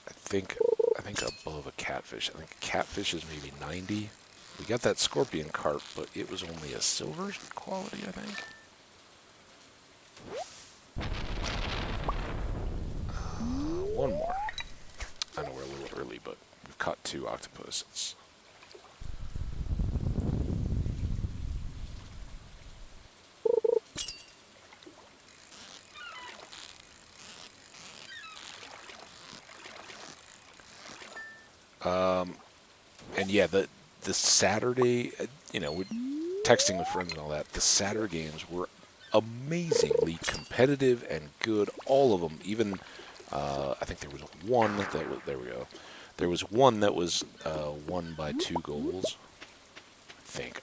[SPEAKER 1] I think above a catfish. I think a catfish is maybe 90. We got that scorpion carp, but it was only a silver quality, I think. One more. I know we're a little early, but we've caught 2 octopuses. And yeah, the Saturday, we're texting with friends and all that. The Saturday games were amazingly competitive and good, all of them. Even I think there was one that was, there we go. There was one that was won by 2 goals.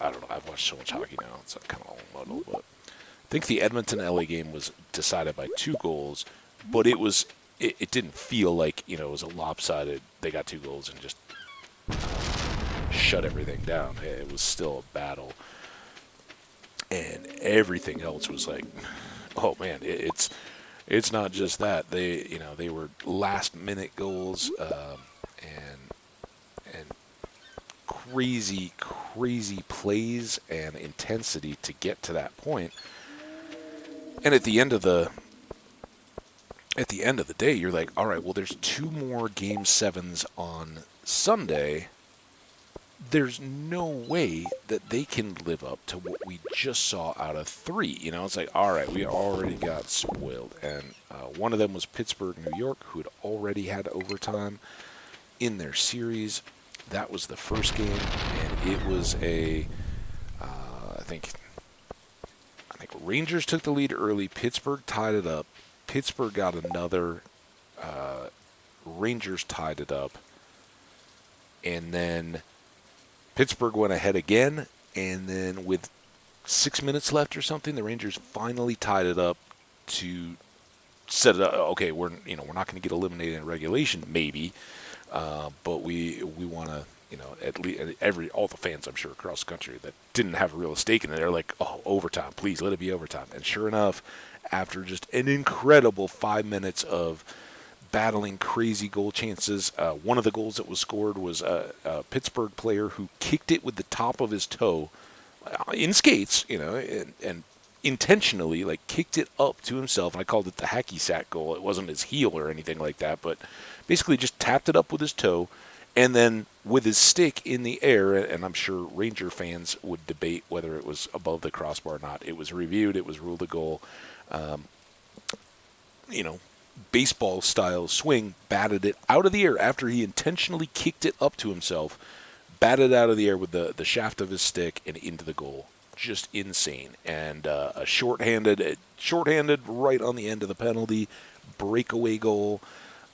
[SPEAKER 1] I don't know. I've watched so much hockey now; it's kind of all muddled. But I think the Edmonton LA game was decided by 2 goals, but it didn't feel like it was a lopsided. They got 2 goals and just shut everything down. It was still a battle, and everything else was like, oh man, it's not just that. They were last minute goals and crazy plays and intensity to get to that point. And at the end of the day, you're like, all right, well, there's 2 more Game 7s on Sunday. There's no way that they can live up to what we just saw out of 3. It's like, all right, we already got spoiled. And one of them was Pittsburgh, New York, who had already had overtime in their series. That was the first game, and it was I think Rangers took the lead early. Pittsburgh tied it up. Pittsburgh got another. Rangers tied it up. And then Pittsburgh went ahead again, and then with 6 minutes left or something, the Rangers finally tied it up to set it up. Okay, we're not going to get eliminated in regulation, maybe, but we want to, at least all the fans, I'm sure, across the country that didn't have a real stake in it, they're like, oh, overtime, please let it be overtime. And sure enough, after just an incredible 5 minutes of battling crazy goal chances. One of the goals that was scored was a Pittsburgh player who kicked it with the top of his toe in skates, and intentionally like kicked it up to himself, and I called it the hacky sack goal. It wasn't his heel or anything like that, but basically just tapped it up with his toe, and then with his stick in the air. And I'm sure Ranger fans would debate whether it was above the crossbar or not. It was reviewed. It was ruled a goal. Um, you know, Baseball style swing, batted it out of the air after he intentionally kicked it up to himself, batted out of the air with the shaft of his stick and into the goal. Just insane. And a shorthanded right on the end of the penalty, breakaway goal.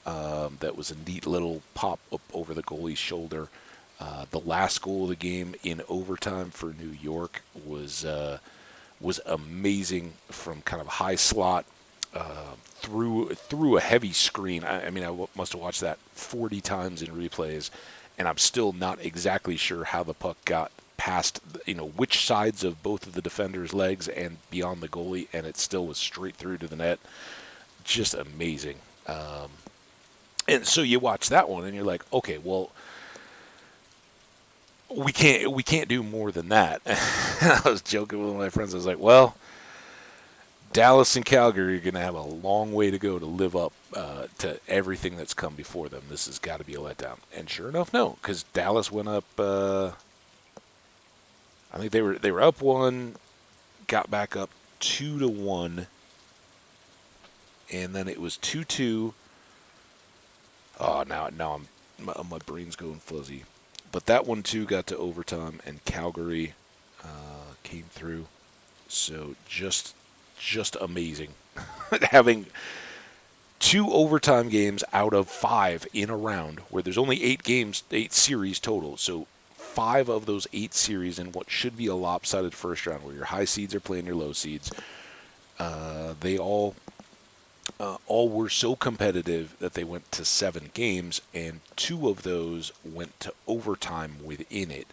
[SPEAKER 1] That was a neat little pop up over the goalie's shoulder. The last goal of the game in overtime for New York was amazing from kind of high slot through a heavy screen. I mean, must have watched that 40 times in replays, and I'm still not exactly sure how the puck got past, which sides of both of the defenders' legs and beyond the goalie, and it still was straight through to the net. Just amazing. And so you watch that one, and you're like, okay, well, we can't do more than that. I was joking with one of my friends. I was like, well, Dallas and Calgary are going to have a long way to go to live up to everything that's come before them. This has got to be a letdown. And sure enough, no, because Dallas went up. I think they were up one, got back up 2-1, and then it was 2-2. Oh, now my brain's going fuzzy. But that one too got to overtime, and Calgary came through. So just amazing. Having 2 overtime games out of 5 in a round where there's only 8 series total. So 5 of those 8 series in what should be a lopsided first round where your high seeds are playing your low seeds. They all were so competitive that they went to 7 games, and 2 of those went to overtime within it.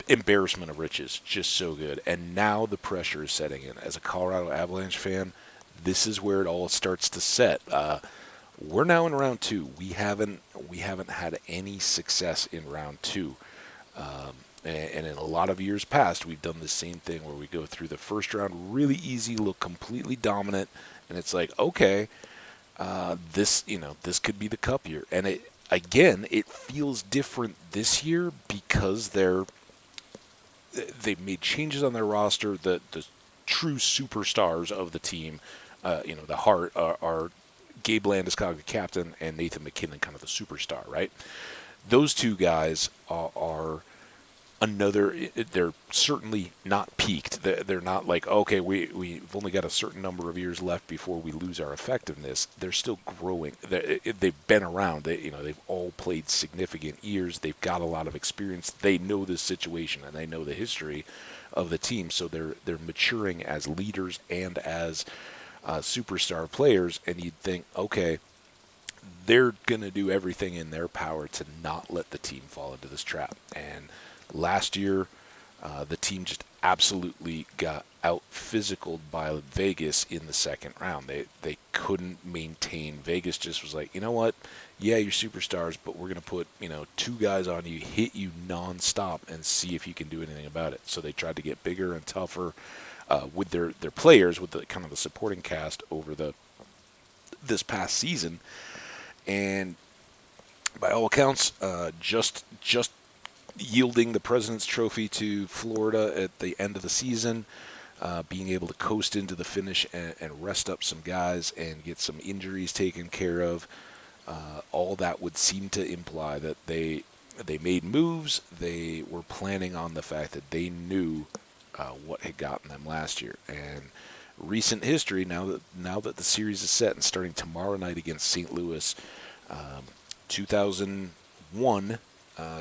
[SPEAKER 1] Embarrassment of riches, just so good. And now the pressure is setting in. As a Colorado Avalanche fan, this is where it all starts to set. We're now in round 2. We haven't had any success in round 2. And in a lot of years past, we've done the same thing where we go through the first round really easy, look completely dominant, and it's like, okay, this could be the cup year. And it feels different this year because they've made changes on their roster. The true superstars of the team, the heart are Gabe Landeskog, the captain, and Nathan McKinnon, kind of the superstar, right? Those 2 guys are they're certainly not peaked. They're not like, okay, we've only got a certain number of years left before we lose our effectiveness. They're still growing. They've been around. They've all played significant years. They've got a lot of experience. They know this situation and they know the history of the team. So they're maturing as leaders and as superstar players. And you'd think, okay, they're going to do everything in their power to not let the team fall into this trap. And last year, the team just absolutely got out-physicaled by Vegas in the second round. They couldn't maintain. Vegas just was like, you know what? Yeah, you're superstars, but we're going to put 2 guys on you, hit you nonstop, and see if you can do anything about it. So they tried to get bigger and tougher with their players, with the kind of the supporting cast over this past season, and by all accounts, just yielding the President's Trophy to Florida at the end of the season, being able to coast into the finish and rest up some guys and get some injuries taken care of. All that would seem to imply that they made moves. They were planning on the fact that they knew what had gotten them last year. And recent history, now that the series is set and starting tomorrow night against St. Louis, 2001,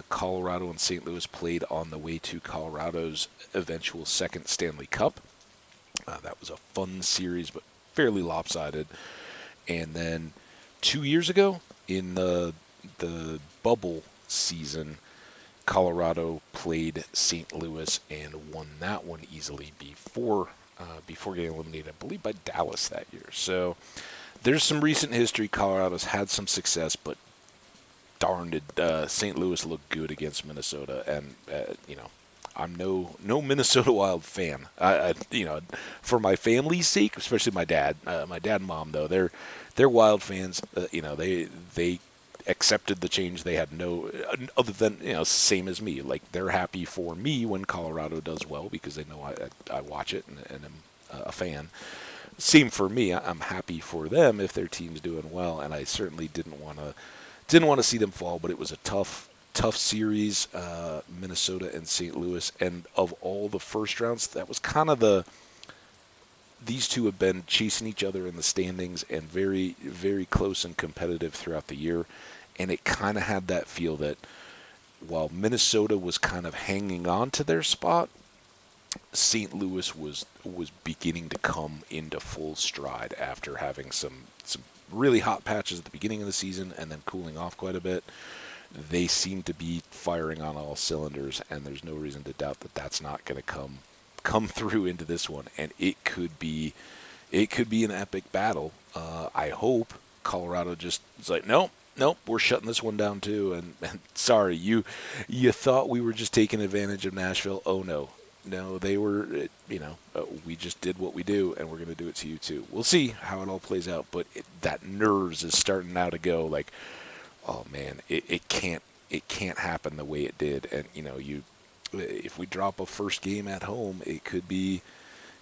[SPEAKER 1] Colorado and St. Louis played on the way to Colorado's eventual second Stanley Cup. That was a fun series, but fairly lopsided. And then 2 years ago, in the bubble season, Colorado played St. Louis and won that one easily before getting eliminated, I believe, by Dallas that year. So there's some recent history. Colorado's had some success, but darn did St. Louis look good against Minnesota. And, I'm no Minnesota Wild fan. For my family's sake, especially my dad and mom though, they're Wild fans. They accepted the change. They had no other than same as me. Like they're happy for me when Colorado does well because they know I watch it and am a fan. Same for me. I'm happy for them if their team's doing well, and I certainly didn't want to see them fall. But it was a tough series, Minnesota and St. Louis, and of all the first rounds, that was kind of these two have been chasing each other in the standings and very, very close and competitive throughout the year. And it kind of had that feel that while Minnesota was kind of hanging on to their spot, St. Louis was beginning to come into full stride after having some really hot patches at the beginning of the season and then cooling off quite a bit. They seem to be firing on all cylinders, and there's no reason to doubt that that's not going to come through into this one, and it could be an epic battle. I hope Colorado just is like, nope, we're shutting this one down too. And sorry, you thought we were just taking advantage of Nashville. Oh no, they were. We just did what we do, and we're going to do it to you too. We'll see how it all plays out, but that nerves is starting now to go. Like, oh man, it can't happen the way it did, and if we drop a first game at home, it could be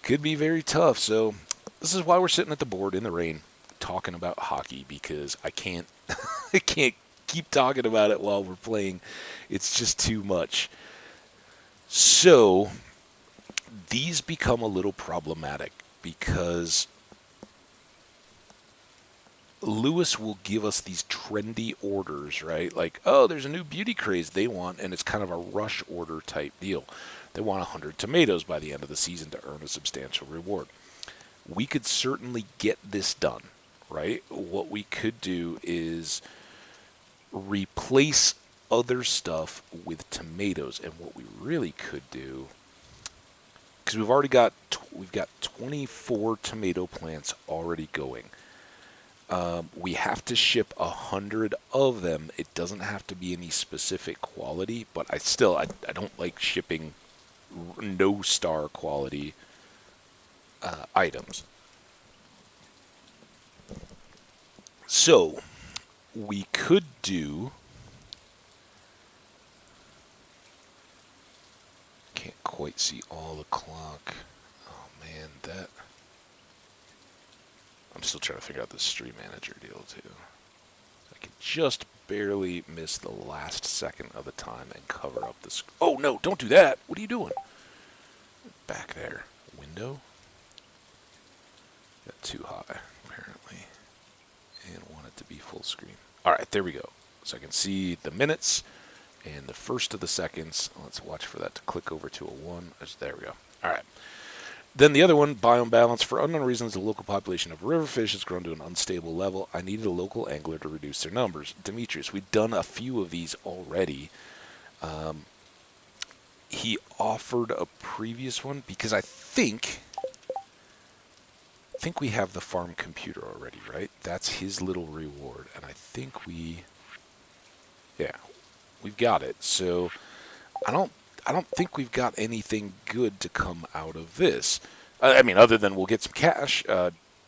[SPEAKER 1] very tough. So this is why we're sitting at the board in the rain talking about hockey, because I can't I can't keep talking about it while we're playing. It's just too much. So these become a little problematic because Lewis will give us these trendy orders, right? Like, oh, there's a new beauty craze they want, and it's kind of a rush order type deal. They want 100 tomatoes by the end of the season to earn a substantial reward. We could certainly get this done, right? What we could do is replace other stuff with tomatoes, and what we really could do, because we've got 24 tomato plants already going. We have to ship 100 of them. It doesn't have to be any specific quality, but I don't like shipping no star quality items. So we could do. Can't quite see all the clock. Oh man, that. I'm still trying to figure out this stream manager deal too. I can just barely miss the last second of the time and cover up this. Oh no, don't do that. What are you doing? Back there. Window. Got too high, apparently. And want it to be full screen. Alright, there we go. So I can see the minutes and the first of the seconds. Let's watch for that to click over to a 1. There we go. Alright. Then the other one, Biome Balance. For unknown reasons, the local population of riverfish has grown to an unstable level. I needed a local angler to reduce their numbers. Demetrius, we've done a few of these already. He offered a previous one because I think we have the farm computer already, right? That's his little reward, and I think we've got it. So I don't think we've got anything good to come out of this. I mean, other than we'll get some cash.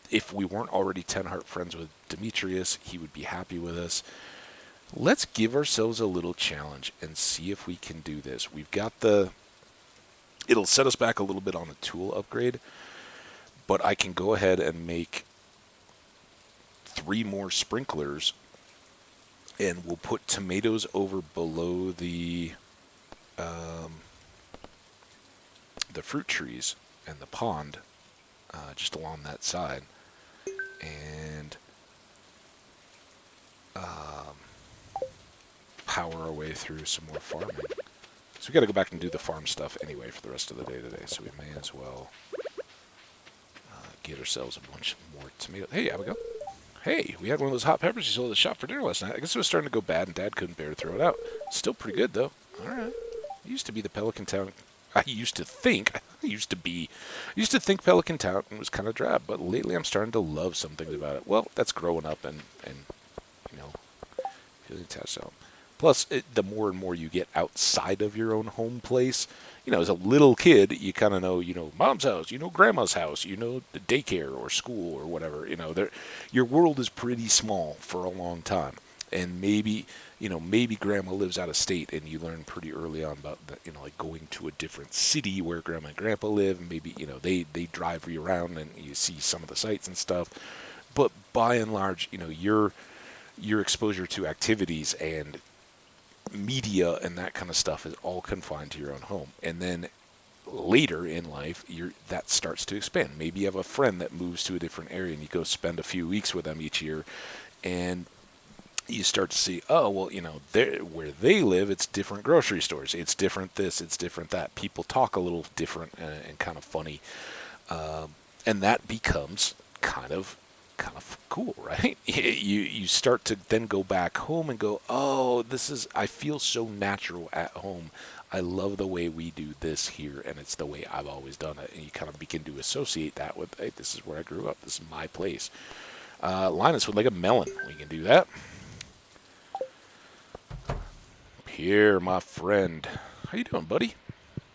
[SPEAKER 1] If we weren't already 10 heart friends with Demetrius, he would be happy with us. Let's give ourselves a little challenge and see if we can do this. We've got it'll set us back a little bit on the tool upgrade, but I can go ahead and make 3 more sprinklers, and we'll put tomatoes over below the fruit trees and the pond, just along that side, and power our way through some more farming. So we got to go back and do the farm stuff anyway for the rest of the day today, so we may as well get ourselves a bunch more tomatoes. Hey, Abigail. Hey, we had one of those hot peppers you sold at the shop for dinner last night. I guess it was starting to go bad, and Dad couldn't bear to throw it out. Still pretty good, though. All right. It used to be the Pelican Town. I used to think Pelican Town was kind of drab, but lately I'm starting to love some things about it. Well, that's growing up and feeling attached to it. Plus, the more and more you get outside of your own home place, as a little kid, you kind of know, mom's house, grandma's house, the daycare or school or whatever. Your world is pretty small for a long time. And maybe grandma lives out of state, and you learn pretty early on about like going to a different city where grandma and grandpa live, and maybe, they drive you around and you see some of the sights and stuff. But by and large, your exposure to activities and media and that kind of stuff is all confined to your own home. And then later in life, that starts to expand. Maybe you have a friend that moves to a different area and you go spend a few weeks with them each year, and you start to see, oh, well, where they live, it's different grocery stores. It's different this, it's different that. People talk a little different and kind of funny. And that becomes kind of cool, right? You start to then go back home and go, oh, I feel so natural at home. I love the way we do this here, and it's the way I've always done it. And you kind of begin to associate that with, hey, this is where I grew up. This is my place. Linus would like a melon. We can do that. Pierre, my friend. How you doing, buddy?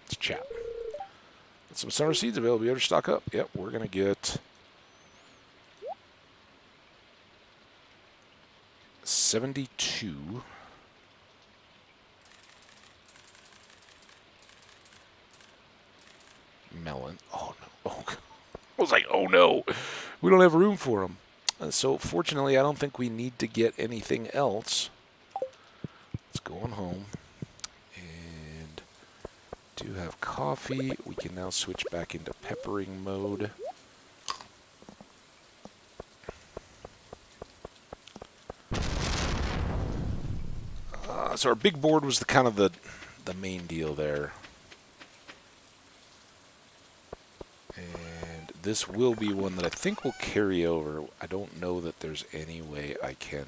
[SPEAKER 1] Let's chat. Some summer seeds available. You ever stock up? Yep, we're going to get 72 melon. Oh, no. Oh, I was like, oh, no. We don't have room for them. So, fortunately, I don't think we need to get anything else. Let's go on home. And do have coffee. We can now switch back into peppering mode. So our big board was the main deal there. And this will be one that I think will carry over. I don't know that there's any way I can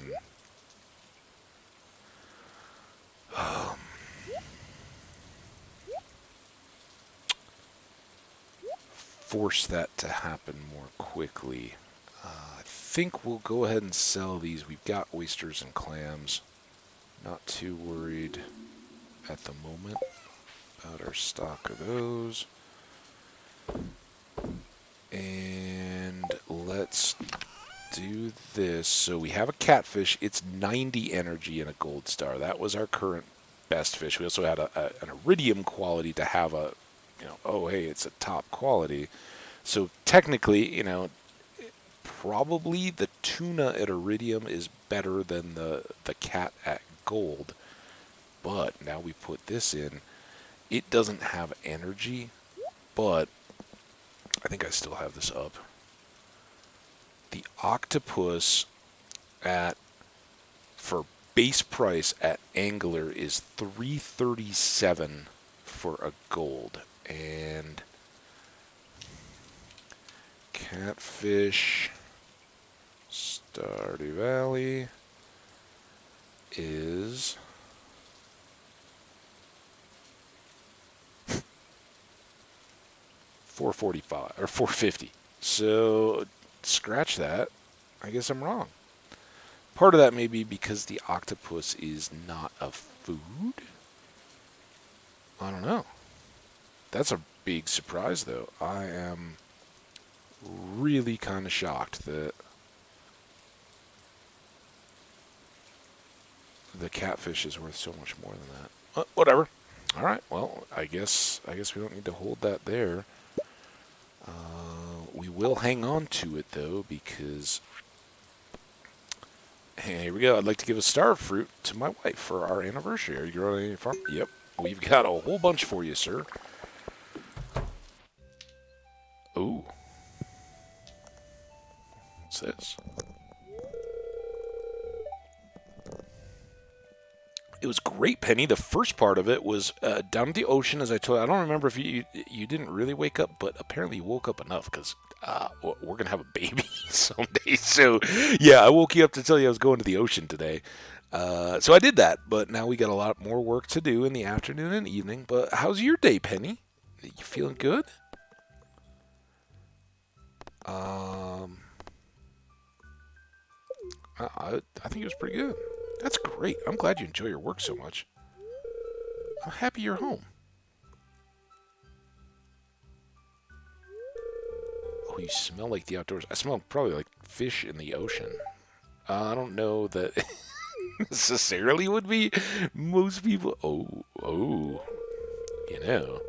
[SPEAKER 1] force that to happen more quickly. I think we'll go ahead and sell these. We've got oysters and clams. Not too worried at the moment about our stock of those. And let's do this. So we have a catfish. It's 90 energy and a gold star. That was our current best fish. We also had an iridium quality to have oh, hey, it's a top quality. So technically, probably the tuna at iridium is better than the cat at gold. But now we put this in. It doesn't have energy, but I think I still have this up. The octopus for base price at angler is 337 for a gold. And catfish Stardew Valley is $445 or $450. So scratch that. I guess I'm wrong. Part of that may be because the octopus is not a food. I don't know. That's a big surprise, though. I am really kind of shocked that the catfish is worth so much more than that. Whatever. All right. Well, I guess we don't need to hold that there. We will hang on to it, though, because here we go. I'd like to give a star of fruit to my wife for our anniversary. Are you growing any farm? Yep. We've got a whole bunch for you, sir. Ooh. What's this? It was great, Penny. The first part of it was down at the ocean, as I told you. I don't remember if you didn't really wake up, but apparently you woke up enough because we're going to have a baby someday. So, yeah, I woke you up to tell you I was going to the ocean today. So I did that, but now we got a lot more work to do in the afternoon and evening. But how's your day, Penny? You feeling good? I think it was pretty good. That's great. I'm glad you enjoy your work so much. I'm happy you're home. Oh, you smell like the outdoors. I smell probably like fish in the ocean. I don't know that necessarily would be most people. Oh, you know,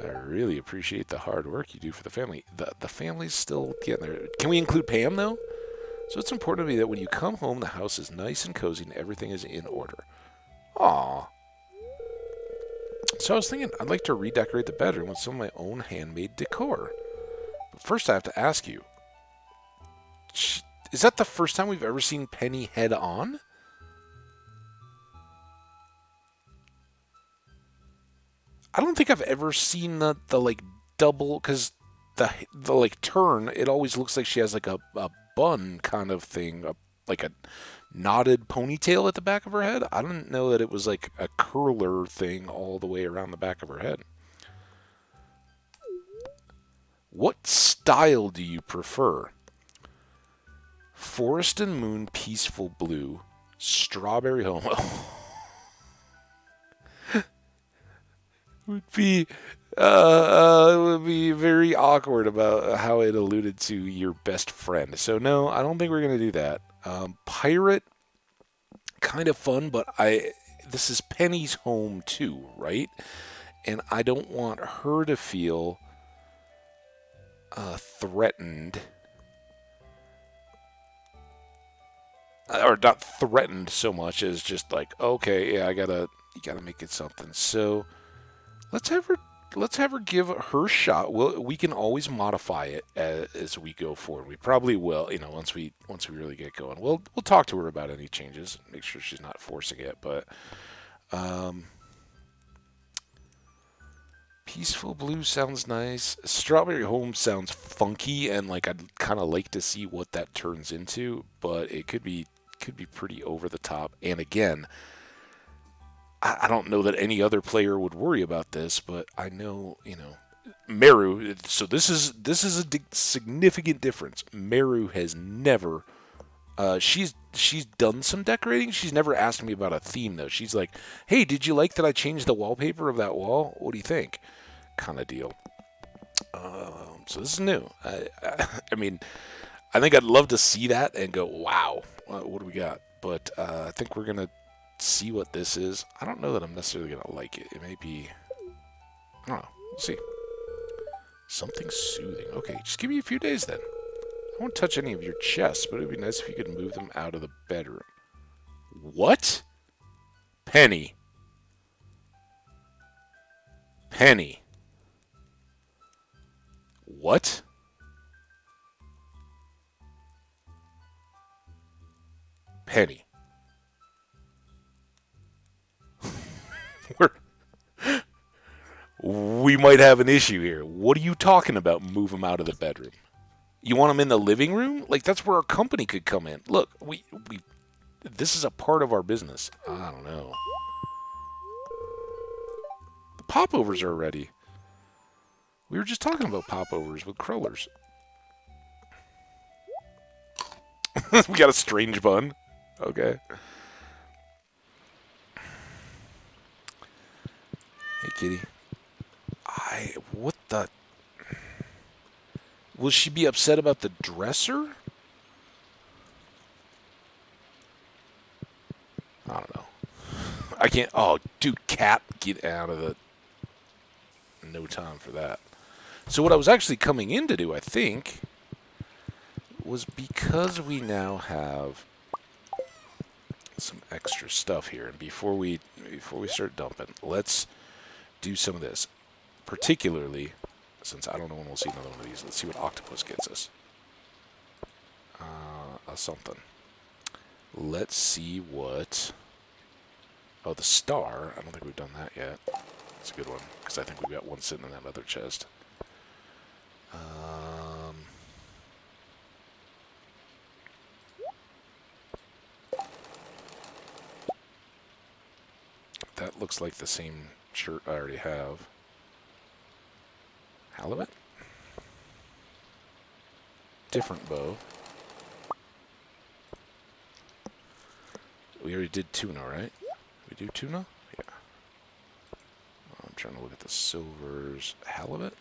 [SPEAKER 1] I really appreciate the hard work you do for the family. The family's still getting there. Can we include Pam though? So it's important to me that when you come home, the house is nice and cozy and everything is in order. Aw. So I was thinking I'd like to redecorate the bedroom with some of my own handmade decor. But first I have to ask you, is that the first time we've ever seen Penny head on? I don't think I've ever seen the like double, because the like turn, it always looks like she has like a bun kind of thing, like a knotted ponytail at the back of her head. I didn't know that it was like a curler thing all the way around the back of her head. What style do you prefer? Forest and Moon Peaceful Blue, Strawberry Home. would be it would be very awkward about how it alluded to your best friend. So no, I don't think we're gonna do that. Pirate, kind of fun, but this is Penny's home too, right? And I don't want her to feel threatened, or not threatened so much as just like, okay, yeah, you gotta make it something. So let's have her. Let's have her give her shot. We can always modify it as we go forward. We probably will, once we really get going. We'll talk to her about any changes. Make sure she's not forcing it. But Peaceful Blue sounds nice. Strawberry Home sounds funky, and like I'd kind of like to see what that turns into. But it could be pretty over the top. And again, I don't know that any other player would worry about this, but I know, Meru. So this is a significant difference. Meru has never. She's done some decorating. She's never asked me about a theme though. She's like, "Hey, did you like that I changed the wallpaper of that wall? What do you think?" Kind of deal. So this is new. I mean, I think I'd love to see that and go, "Wow, what do we got?" But I think we're gonna see what this is. I don't know that I'm necessarily gonna like it. It may be. I don't know. We'll see. Something soothing. Okay, just give me a few days then. I won't touch any of your chests, but it'd be nice if you could move them out of the bedroom. What? Penny. Penny. What? Penny. We might have an issue here. What are you talking about? Move them out of the bedroom. You want them in the living room? Like that's where our company could come in. Look, we this is a part of our business. I don't know. The popovers are ready. We were just talking about popovers with crawlers. We got a strange bun. Okay. Hey, kitty. What the? Will she be upset about the dresser? I don't know. I can't. Oh, dude, cat, get out of the. No time for that. So what I was actually coming in to do, I think, was because we now have some extra stuff here, and before we start dumping, let's do some of this. Particularly, since I don't know when we'll see another one of these. Let's see what Octopus gets us. Something. Let's see what. Oh, the star. I don't think we've done that yet. That's a good one, because I think we've got one sitting in that other chest. That looks like the same shirt I already have. Halibut? Different bow. We already did tuna, right? We do tuna? Yeah. I'm trying to look at the silvers. Halibut?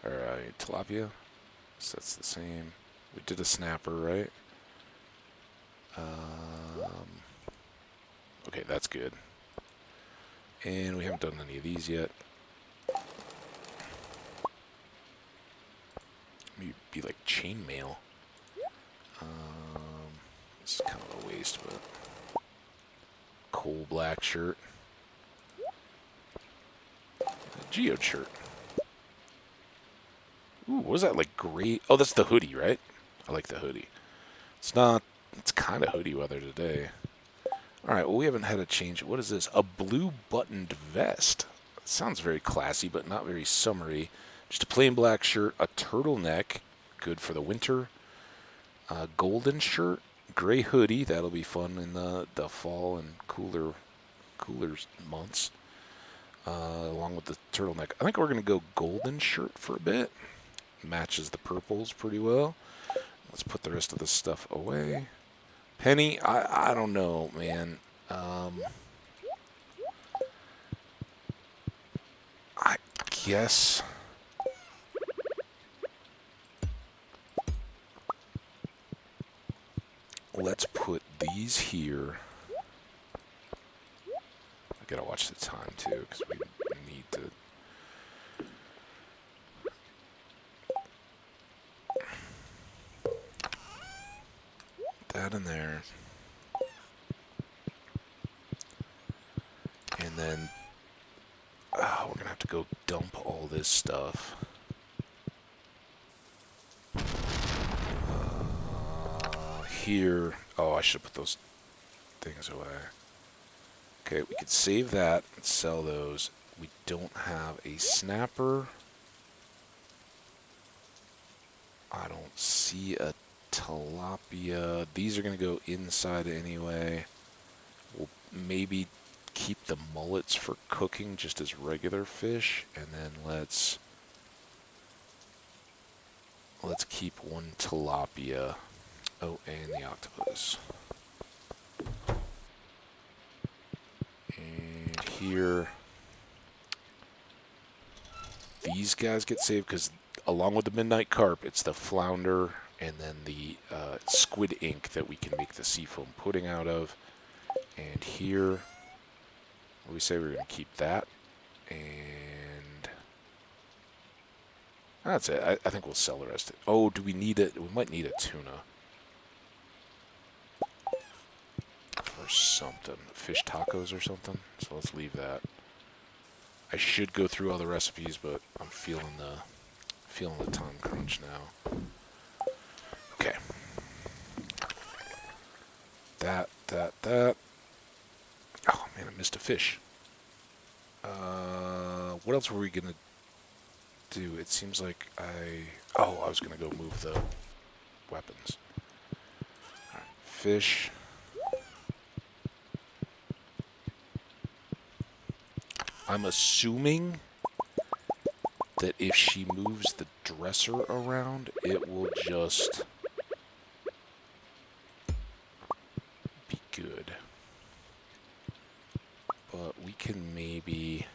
[SPEAKER 1] Or tilapia? So that's the same. We did a snapper, right? Okay, that's good. And we haven't done any of these yet. Maybe be like chainmail. This is kind of a waste, but coal black shirt. A geode shirt. Ooh, what was that, like gray? Oh, that's the hoodie, right? I like the hoodie. It's not, it's kind of hoodie weather today. Alright, well, we haven't had a change. What is this? A blue buttoned vest. Sounds very classy, but not very summery. Just a plain black shirt, a turtleneck, good for the winter. A golden shirt, gray hoodie. That'll be fun in the fall and cooler months. Along with the turtleneck. I think we're going to go golden shirt for a bit. Matches the purples pretty well. Let's put the rest of this stuff away. Penny, I don't know, man. I guess let's put these here. I gotta watch the time too, because we need to. That in there. And then we're going to have to go dump all this stuff. Here. Oh, I should have put those things away. Okay, we could save that and sell those. We don't have a snapper. I don't see a tilapia. These are going to go inside anyway. We'll maybe keep the mullets for cooking just as regular fish, and then let's keep one tilapia. Oh, and the octopus. And here, these guys get saved because along with the midnight carp, it's the flounder and then the squid ink that we can make the seafoam pudding out of. And here, we say we're going to keep that. And that's it. I think we'll sell the rest. Oh, do we need it? We might need a tuna. Or something. Fish tacos or something. So let's leave that. I should go through all the recipes, but I'm feeling the time crunch now. Okay. That. Oh man, I missed a fish. What else were we gonna do? It seems like I was gonna go move the weapons. All right, fish. I'm assuming that if she moves the dresser around, it will just be good. But we can maybe...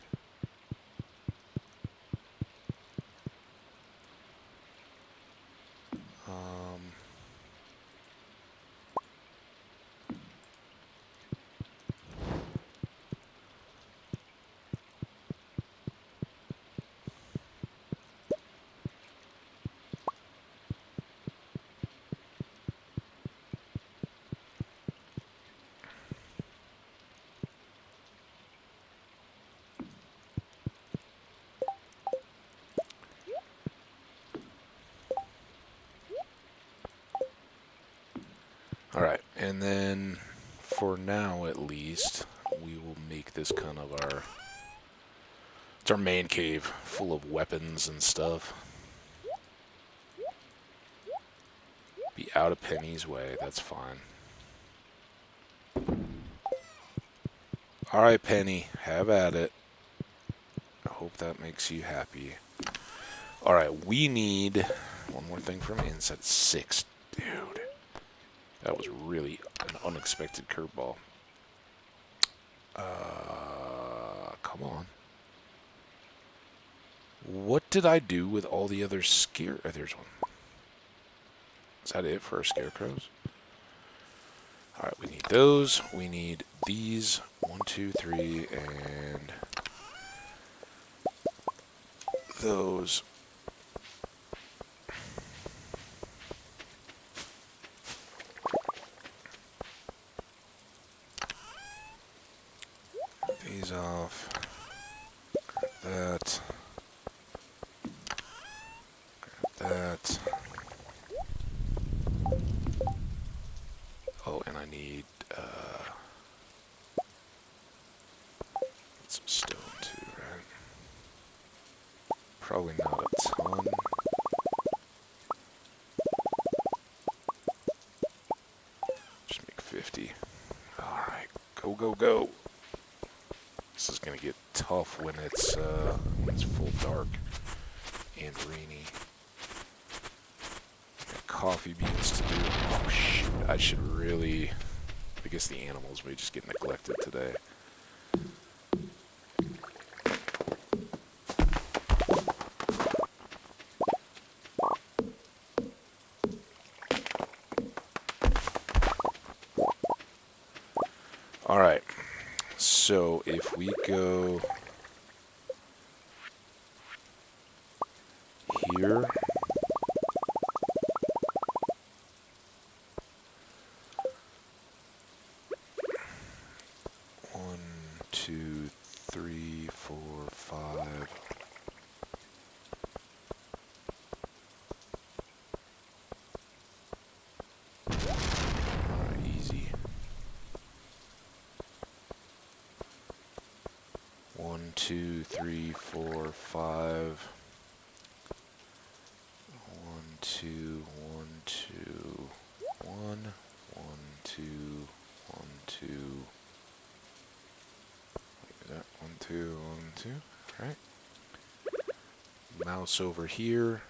[SPEAKER 1] Alright, and then for now at least, we will make this kind of it's our man cave, full of weapons and stuff. Be out of Penny's way, that's fine. Alright, Penny, have at it. I hope that makes you happy. Alright, we need one more thing from inside. 6. Dude. That was really an unexpected curveball. Come on. What did I do with all the other scare... Oh, there's one. Is that it for our scarecrows? Alright, we need those. We need these. 1, 2, 3, and... those. These off. Grab that. Grab that. Oh, and I need some stone too, right? Probably not a ton. Just make 50. Alright, go, go, go. This is gonna get tough when it's full dark and rainy. Got coffee beans to do. Oh shoot, I should really... I guess the animals may just get neglected today. Alright, so if we go here, one, two, three, four, five. Alright, easy. 1, 2, 3, 4, 5. 1, 2, 1, 2, 1, 1, 2, 1, 2. Is that 1, 2, 1, 2? Right. Mouse over here.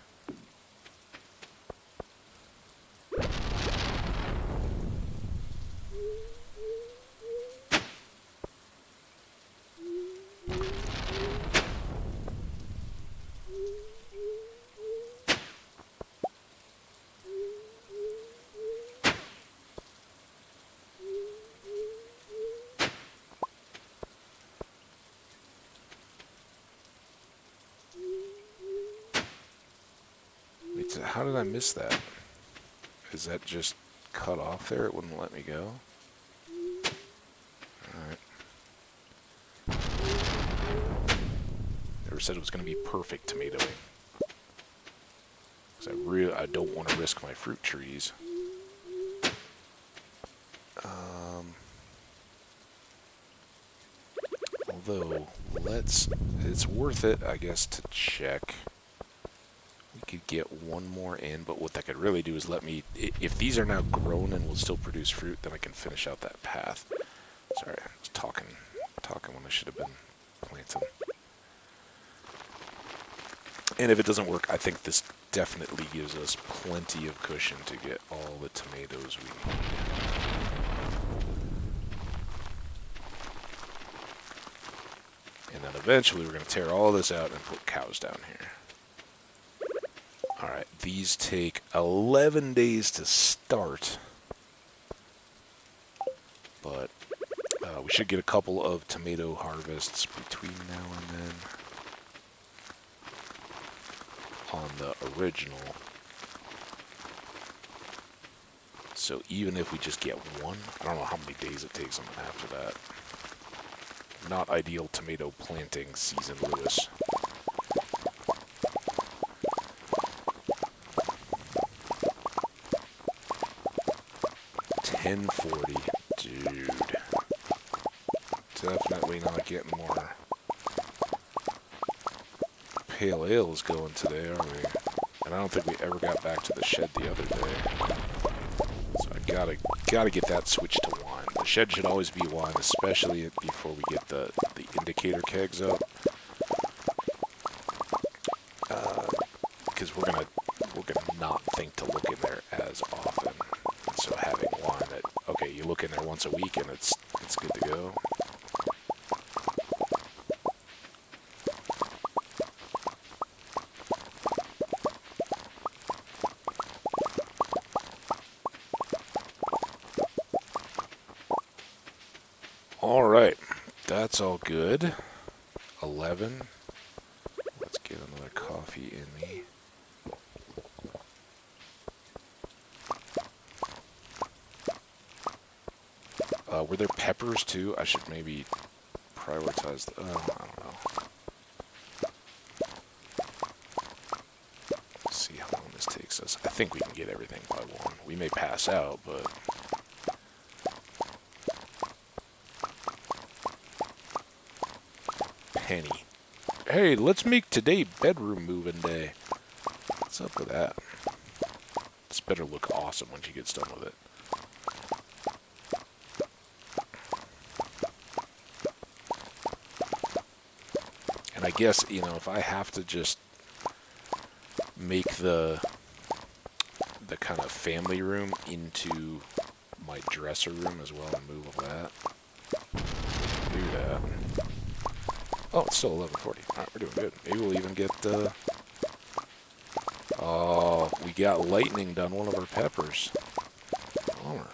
[SPEAKER 1] How did I miss that? Is that just cut off there? It wouldn't let me go? Alright. Never said it was going to be perfect tomatoing. Because I don't want to risk my fruit trees. Although, it's worth it, I guess, to check. We could get one more in, but what that could really do is let me, if these are now grown and will still produce fruit, then I can finish out that path. Sorry, I was talking when I should have been planting. And if it doesn't work, I think this definitely gives us plenty of cushion to get all the tomatoes we need. And then eventually we're going to tear all this out and put cows down here. Alright, these take 11 days to start. But we should get a couple of tomato harvests between now and then. On the original. So even if we just get one, I don't know how many days it takes them after that. Not ideal tomato planting season, Lewis. $10.40, dude. Definitely not getting more pale ales going today, are we? And I don't think we ever got back to the shed the other day. So I gotta get that switched to wine. The shed should always be wine, especially before we get the indicator kegs up. Because we're gonna not think to look in there as often. And so having wine you look in there once a week and it's good to go. All right, that's all good. 11. Let's get another coffee in me. Were there peppers too? I should maybe prioritize. I don't know. Let's see how long this takes us. I think we can get everything by 1. We may pass out, but. Penny. Hey, let's make today bedroom moving day. What's up with that? This better look awesome when she gets done with it. And I guess, you know, if I have to just make the kind of family room into my dresser room as well and move all that, do that. Oh, it's still 11:40. Alright, we're doing good. Maybe we'll even get, oh, we got lightning done one of our peppers. Bummer.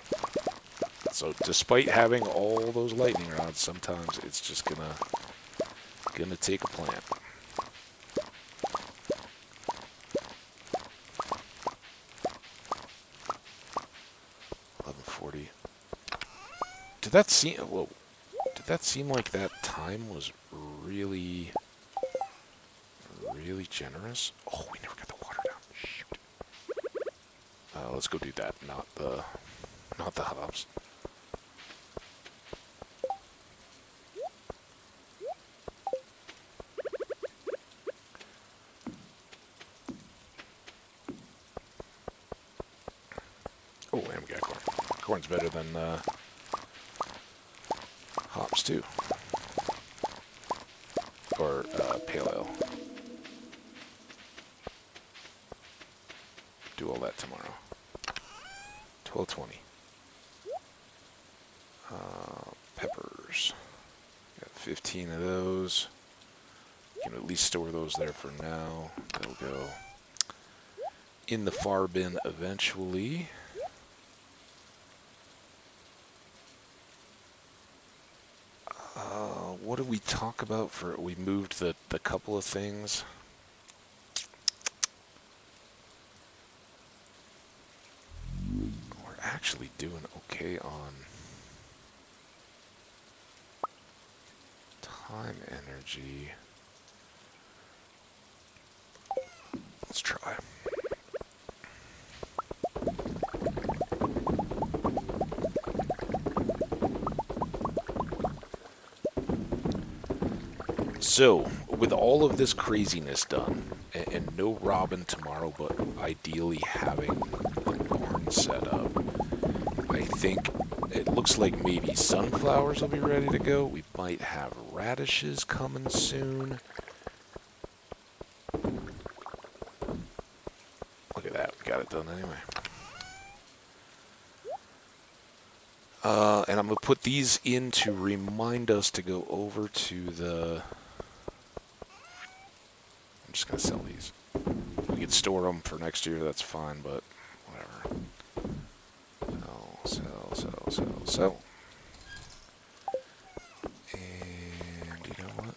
[SPEAKER 1] So, despite having all those lightning rods, sometimes it's just gonna take a plant. Did that seem... Whoa. Did that seem like that time was really... really generous? Oh, we never got the water down. Shoot. Let's go do that, not the hops. Oh, and we got corn. Corn's better than hops too, or pale ale. Do all that tomorrow. 12:20. Peppers. Got 15 of those. You can at least store those there for now. They'll go in the far bin eventually. What did we talk about for... We moved the couple of things. We're actually doing okay on time energy. Let's try. So, with all of this craziness done, and no Robin tomorrow, but ideally having the barn set up, I think it looks like maybe sunflowers will be ready to go. We might have radishes coming soon. Look at that, we got it done anyway. And I'm going to put these in to remind us to go over to the... I'm just going to sell these. We could store them for next year, that's fine, but whatever. Sell. And you know what?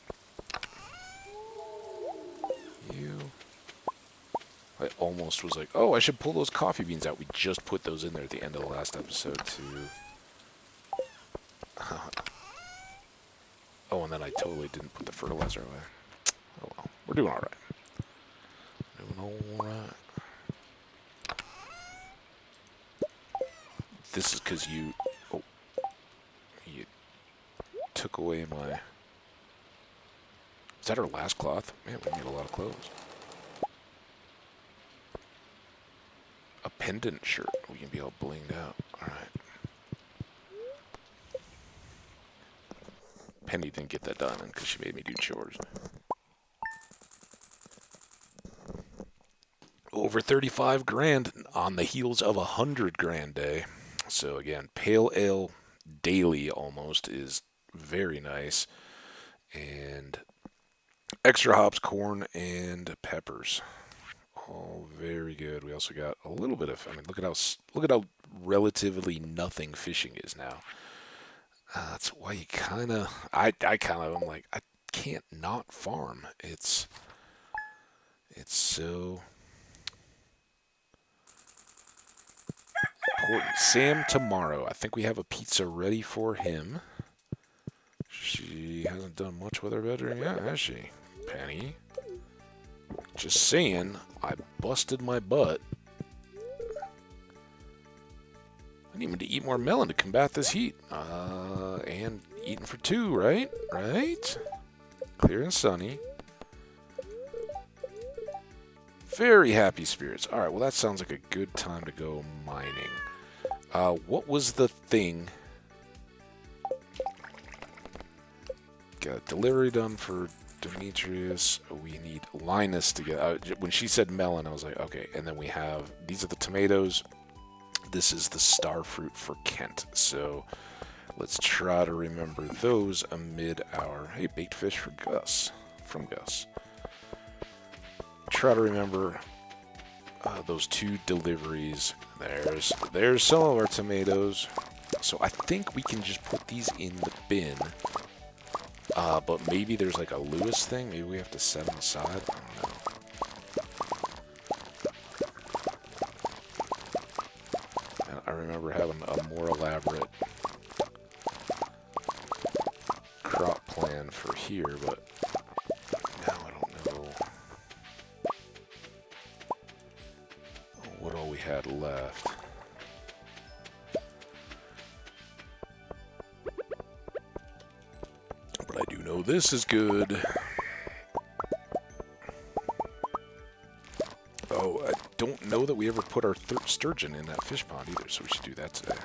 [SPEAKER 1] I almost was like, oh, I should pull those coffee beans out. We just put those in there at the end of the last episode to... Oh, and then I totally didn't put the fertilizer away. Oh well, we're doing alright. This is because you took away my... Is that our last cloth? Man, we made a lot of clothes. A pendant shirt. We can be all blinged out. Alright. Penny didn't get that done because she made me do chores. Over 35 grand on the heels of 100 grand day. So again, pale ale daily almost is very nice. And extra hops, corn, and peppers. All very good. We also got a little bit of. I mean, look at how relatively nothing fishing is now. That's why you kind of. I kind of. I'm like I can't not farm. It's so important. Sam tomorrow. I think we have a pizza ready for him. She hasn't done much with her bedroom yet, has she? Penny. Just saying, I busted my butt. I need to eat more melon to combat this heat. And eating for two, right? Right? Clear and sunny. Very happy spirits. Alright, well that sounds like a good time to go mining. What was the thing? Got delivery done for Demetrius. We need Linus to get... when she said melon, I was like, okay. And then we have... These are the tomatoes. This is the star fruit for Kent. So let's try to remember those amid our... Hey, baked fish for Gus. From Gus. Try to remember those two deliveries. There's some of our tomatoes. So I think we can just put these in the bin. But maybe there's like a Lewis thing. Maybe we have to set them aside. I don't know. And I remember having a more elaborate crop plan for here, but now I don't know what all we had left. But I do know this is good. Oh, I don't know that we ever put our sturgeon in that fish pond either, so we should do that today.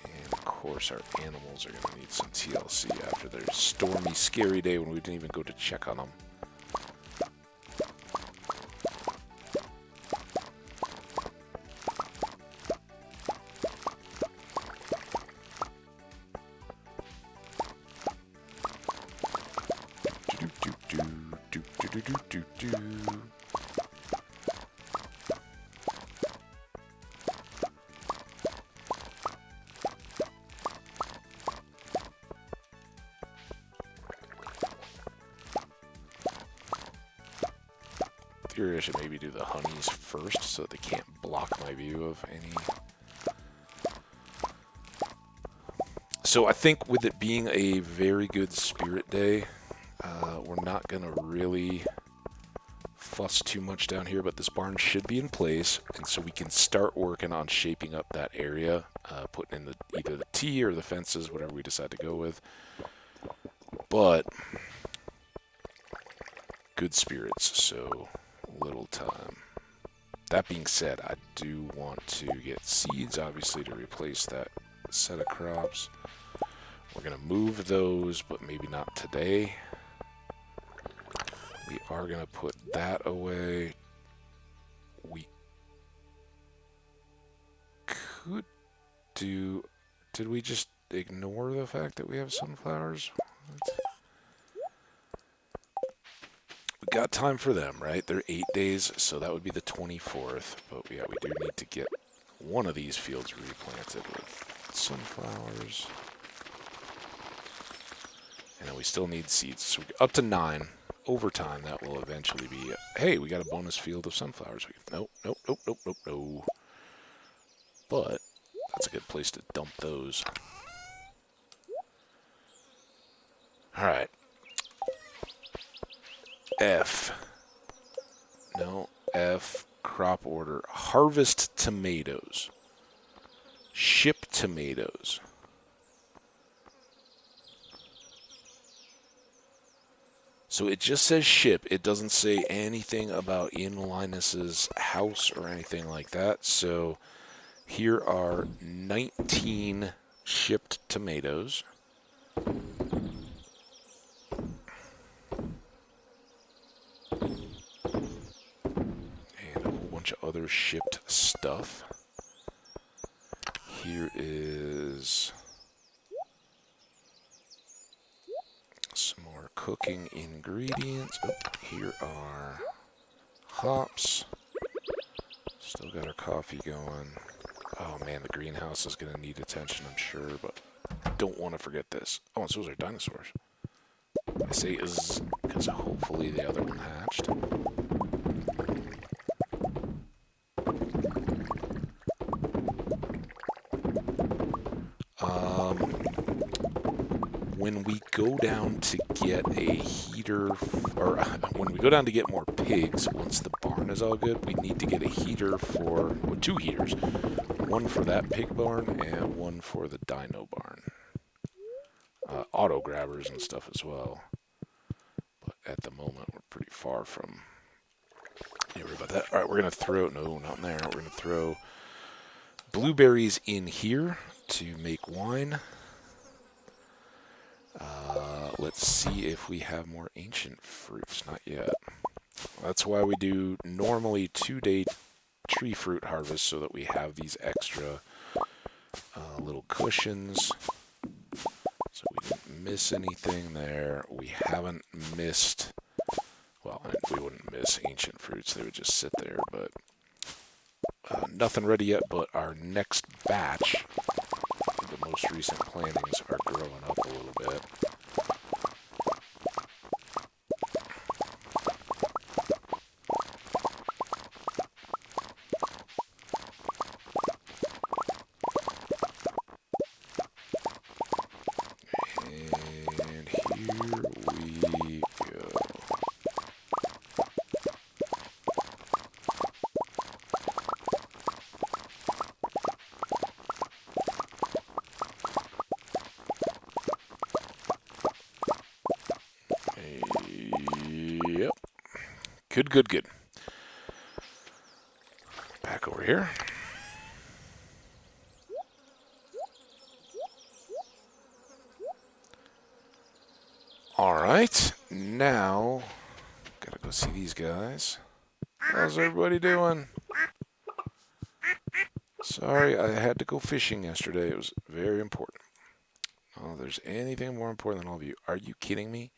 [SPEAKER 1] And of course our animals are going to need some TLC after their stormy, scary day when we didn't even go to check on them. I should maybe do the honeys first so they can't block my view of any. So I think with it being a very good spirit day, we're not going to really fuss too much down here, but this barn should be in place, and so we can start working on shaping up that area, putting in either the T or the fences, whatever we decide to go with. But good spirits, so little time. That being said, I do want to get seeds, obviously, to replace that set of crops. We're going to move those, but maybe not today. We are going to put that away. We could do... Did we just ignore the fact that we have sunflowers? We got time for them, right? They're 8 days, so that would be the 24th. But yeah, we do need to get one of these fields replanted with sunflowers. And then we still need seeds. So up to 9. Over time, that will eventually be... Hey, we got a bonus field of sunflowers. Nope. But that's a good place to dump those. Alright. F, crop order. Harvest tomatoes. Ship tomatoes. So it just says ship. It doesn't say anything about in Linus's house or anything like that. So here are 19 shipped tomatoes. bunch of other shipped stuff. Here is some more cooking ingredients. Oh, here are hops. Still got our coffee going. Oh man, the greenhouse is going to need attention, I'm sure, but don't want to forget this. Oh, and so are dinosaurs. I say is because hopefully the other one hatched. When we go down to get a heater, or when we go down to get more pigs, once the barn is all good, we need to get a heater for, well, 2 heaters. One for that pig barn and one for the dino barn. Auto grabbers and stuff as well. But at the moment, we're pretty far from. Yeah, worry about that. All right, we're going to throw, no, not in there. We're going to throw blueberries in here to make wine. Let's see if we have more ancient fruits. Not yet. That's why we do normally 2-day tree fruit harvest, so that we have these extra little cushions. So we didn't miss anything there. We haven't missed, well, we wouldn't miss ancient fruits. They would just sit there, but nothing ready yet, but our next batch, the most recent plantings, are growing up a little bit. Yep. Good. Back over here. Alright, now, gotta go see these guys. How's everybody doing? Sorry, I had to go fishing yesterday. It was very important. Oh, there's anything more important than all of you. Are you kidding me?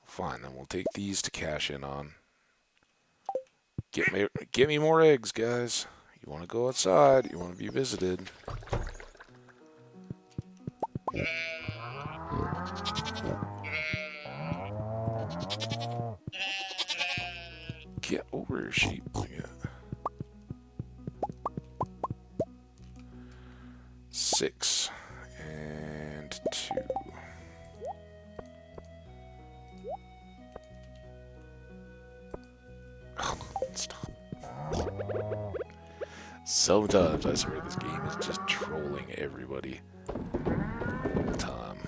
[SPEAKER 1] Fine, then we'll take these to cash in on. Get me more eggs, guys. You want to go outside. You want to be visited. Get over here, sheep. Yeah. 6 and 2. Stop. Sometimes I swear this game is just trolling everybody all the time.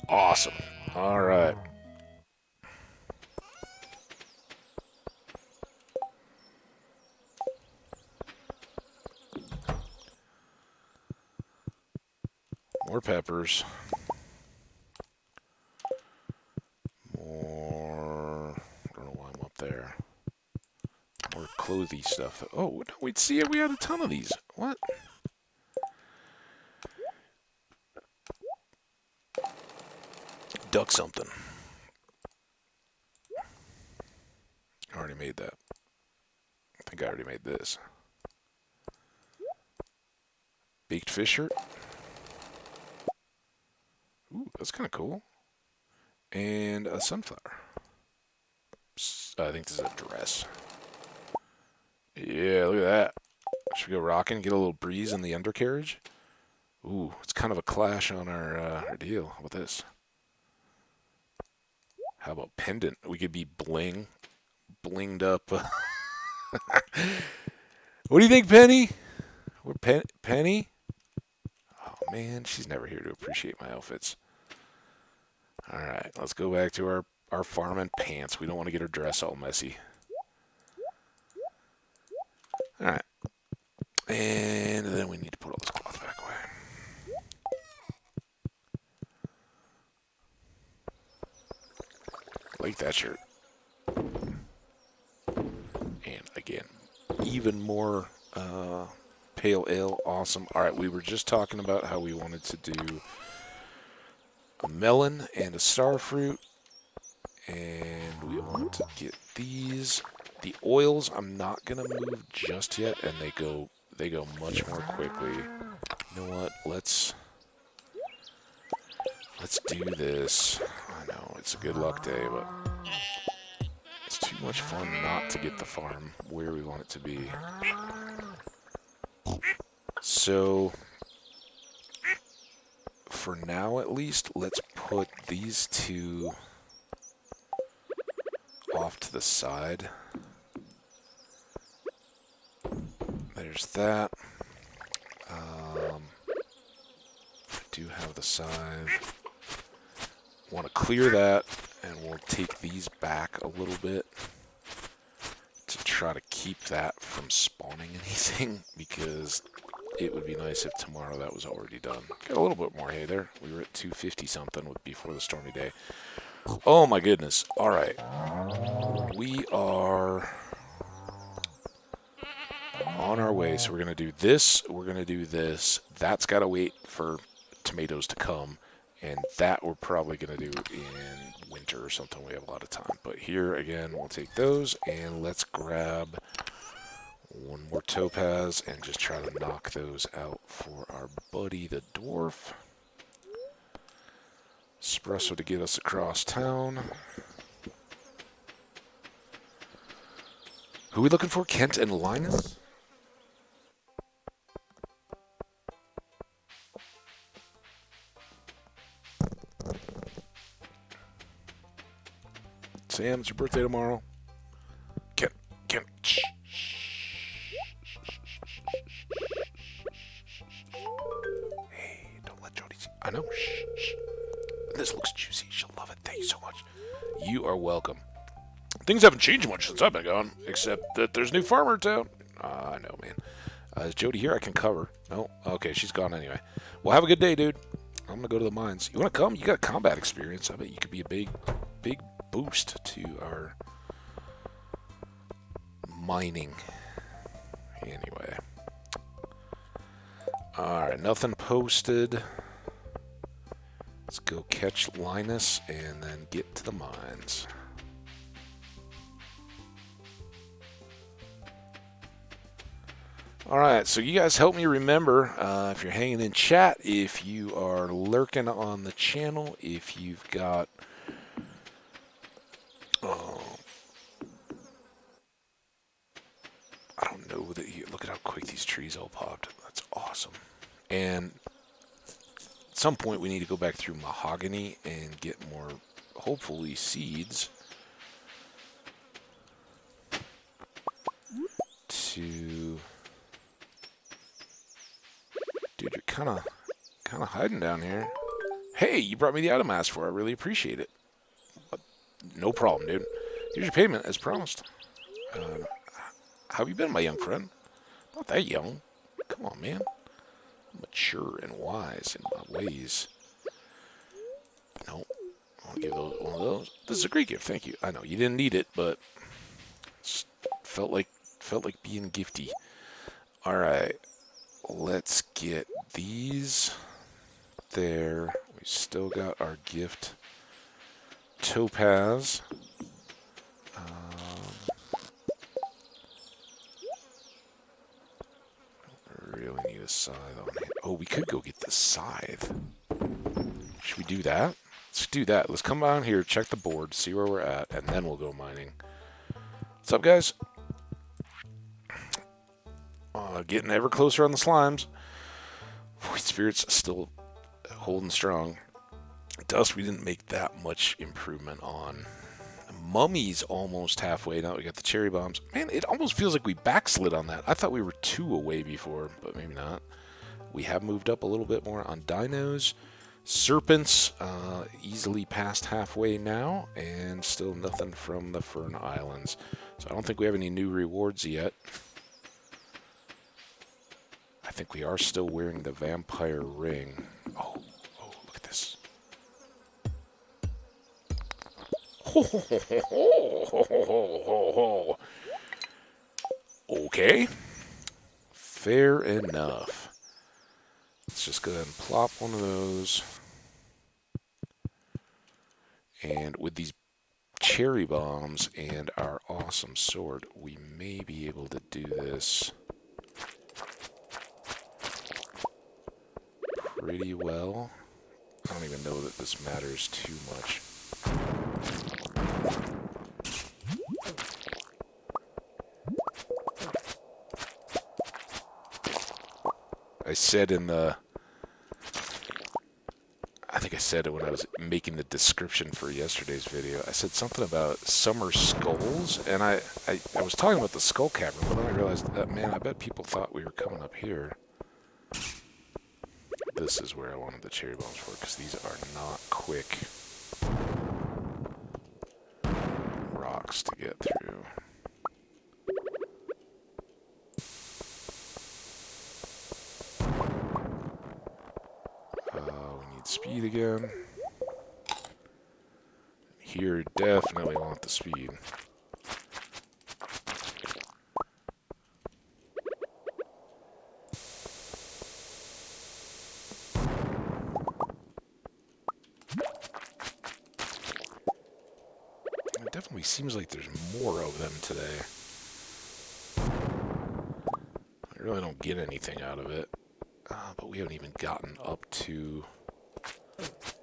[SPEAKER 1] Awesome. All right. More peppers. More. I don't know why I'm up there. More clothy stuff. Oh, no, we'd see it. We had a ton of these. What? Duck something. I already made that. I think I already made this. Baked fish shirt. Ooh, that's kind of cool. And a sunflower. I think this is a dress. Yeah, look at that. Should we go rocking, get a little breeze in the undercarriage? Ooh, it's kind of a clash on our deal. How about this? How about pendant? We could be blinged up. What do you think, Penny? We're Penny? Oh, man, she's never here to appreciate my outfits. All right, let's go back to our farm and pants. We don't want to get her dress all messy. All right. And then we need to put all this cloth back away. Like that shirt. And again, even more pale ale. Awesome. All right, we were just talking about how we wanted to do a melon and a starfruit, and we want to get these. The oils I'm not gonna move just yet, and they go much more quickly. You know what? Let's do this. I know it's a good luck day, but it's too much fun not to get the farm where we want it to be. So, for now at least, let's put these two off to the side. There's that. I do have the scythe. Want to clear that, and we'll take these back a little bit to try to keep that from spawning anything, because it would be nice if tomorrow that was already done. Got a little bit more hay there. We were at 250 something before the stormy day. Oh my goodness. All right. We are on our way. So we're going to do this. We're going to do this. That's got to wait for tomatoes to come. And that we're probably going to do in winter or something. We have a lot of time. But here, again, we'll take those. And let's grab one more topaz and just try to knock those out for our buddy the dwarf. Espresso to get us across town. Who are we looking for? Kent and Linus? Sam, it's your birthday tomorrow. Kent, shh. Hey, don't let Jody see. I know, shh. This looks juicy. She'll love it. Thank you so much. You are welcome. Things haven't changed much since I've been gone, except that there's a new farmer in town. I know, man. Is Jody here? I can cover. No? Okay, she's gone anyway. Well, have a good day, dude. I'm going to go to the mines. You want to come? You got combat experience. I bet you could be a big boost to our mining. Anyway. Alright, nothing posted. Let's go catch Linus and then get to the mines. Alright, so you guys help me remember, if you're hanging in chat, if you are lurking on the channel, if you've got I don't know that you look at how quick these trees all popped. That's awesome. And at some point we need to go back through mahogany and get more, hopefully, seeds to... Dude, you're kind of hiding down here. Hey, you brought me the item I asked for. I really appreciate it. No problem, dude. Here's your payment, as promised. How have you been, my young friend? Not that young. Come on, man. I'm mature and wise in my ways. No, I want to give those one of those. This is a great gift, thank you. I know you didn't need it, but felt like being gifty. All right, let's get these there. We still got our gift topaz. Really need a scythe on it. Oh, we could go get the scythe. Should we do that? Let's do that. Let's come down here, check the board, see where we're at, and then we'll go mining. What's up, guys? Getting ever closer on the slimes. Void Spirit's still holding strong. Dust, we didn't make that much improvement on. Mummy's almost halfway. Now we got the cherry bombs. Man, it almost feels like we backslid on that. I thought we were 2 away before, but maybe not. We have moved up a little bit more on dinos. Serpents, easily past halfway now, and still nothing from the Fern Islands. So I don't think we have any new rewards yet. I think we are still wearing the vampire ring. Oh, look at this. Okay. Fair enough. Let's just go ahead and plop one of those. And with these cherry bombs and our awesome sword, we may be able to do this pretty well. I don't even know that this matters too much. I said in the... I think I said it when I was making the description for yesterday's video. I said something about summer skulls, and I was talking about the skull cavern, but then I realized that, man, I bet people thought we were coming up here. This is where I wanted the cherry bombs for, because these are not quick rocks to get through. We need speed again. Here, definitely want the speed. It definitely seems like there's more of them today. I really don't get anything out of it. But we haven't even gotten up to...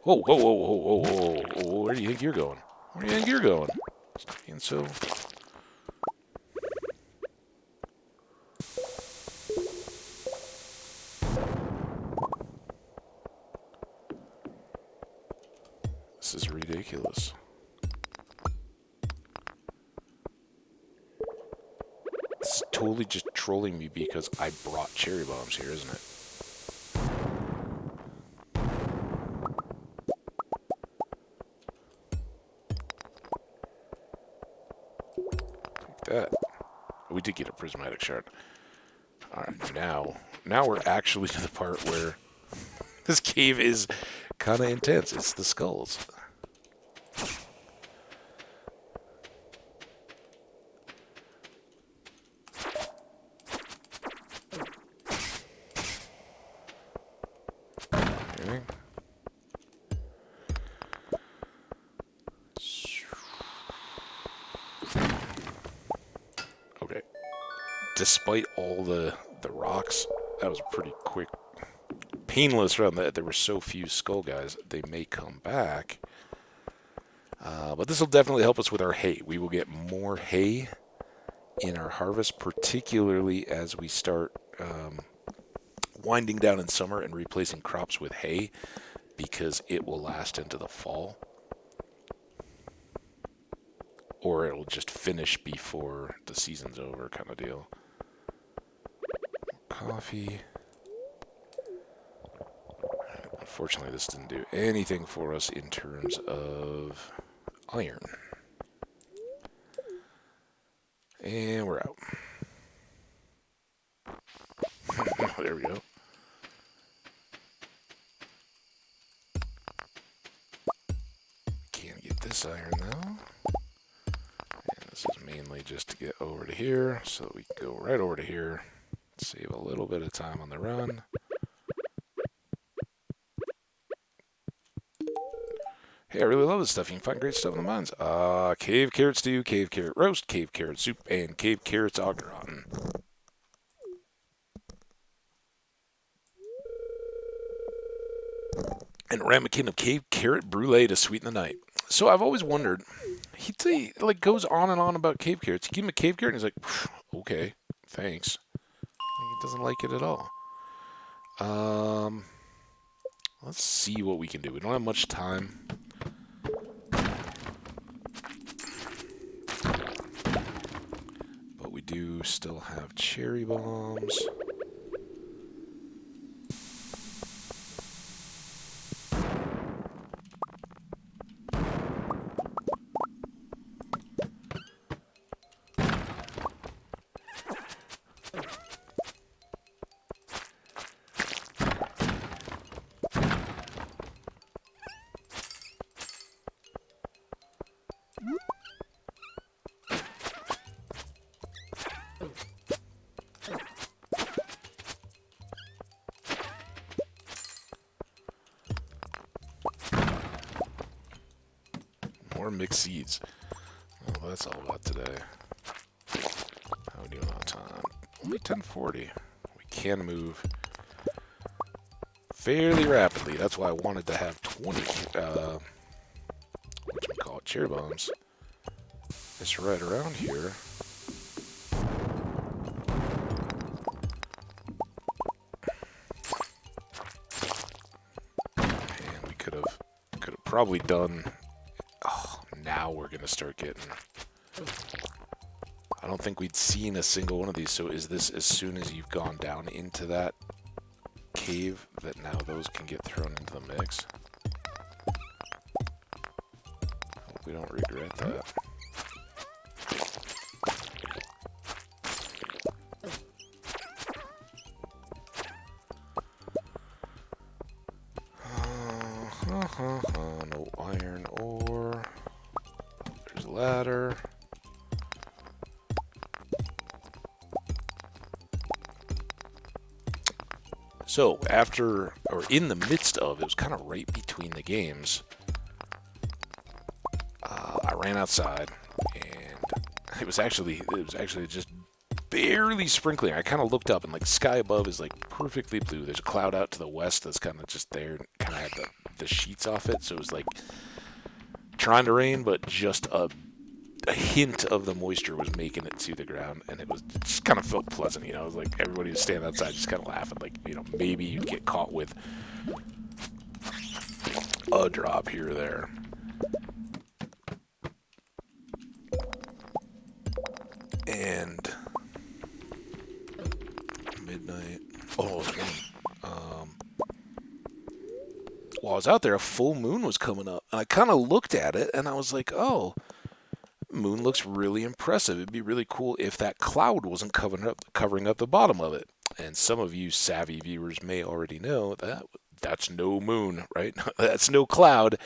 [SPEAKER 1] Whoa, whoa, whoa, whoa, whoa, whoa, whoa. Where do you think you're going? Where do you think you're going? And so... This is ridiculous. It's totally just trolling me because I brought cherry bombs here, isn't it? Take that. We did get a prismatic shard. Alright, now we're actually to the part where this cave is kind of intense. It's the skulls. Okay. Okay. Despite all the rocks, that was a pretty quick, painless run. That there were so few skull guys, they may come back. But this will definitely help us with our hay. We will get more hay in our harvest, particularly as we start winding down in summer and replacing crops with hay, because it will last into the fall. Or it'll just finish before the season's over, kind of deal. Coffee. Unfortunately, this didn't do anything for us in terms of iron. And we're out. There we go. Can't get this iron though. And this is mainly just to get over to here, so we can go right over to here. Save a little bit of time on the run. Hey, I really love this stuff. You can find great stuff in the mines. Cave carrot stew, cave carrot roast, cave carrot soup, and cave carrots au gratin. And a ramekin of cave carrot brulee to sweeten the night. So I've always wondered, he like goes on and on about cave carrots. You give him a cave carrot and he's like, okay, thanks. He doesn't like it at all. Let's see what we can do. We don't have much time. But we do still have cherry bombs. mixed seeds. Well, that's all about today. How are we doing on time? Only 10:40. We can move fairly rapidly. That's why I wanted to have 20, whatchamacallit, cherry bombs. It's right around here. And we could have probably done. Oh, now we're gonna start getting. I don't think we'd seen a single one of these. So is this as soon as you've gone down into that cave that now those can get thrown into the mix? Hope we don't regret that. No iron ore. There's a ladder. So after, or in the midst of, it was kind of right between the games, I ran outside, and it was actually just barely sprinkling. I kind of looked up, and like sky above is like perfectly blue. There's a cloud out to the west that's kind of just there, and kind of had the sheets off it. So it was like trying to rain, but just a hint of the moisture was making it to the ground, and it just kind of felt pleasant. It was like everybody was standing outside just kind of laughing, like, maybe you'd get caught with a drop here or there. And midnight. Oh, it's while I was out there, a full moon was coming up, and I kind of looked at it, and I was like, oh, moon looks really impressive. It'd be really cool if that cloud wasn't covering up the bottom of it. And some of you savvy viewers may already know that that's no moon, right? That's no cloud.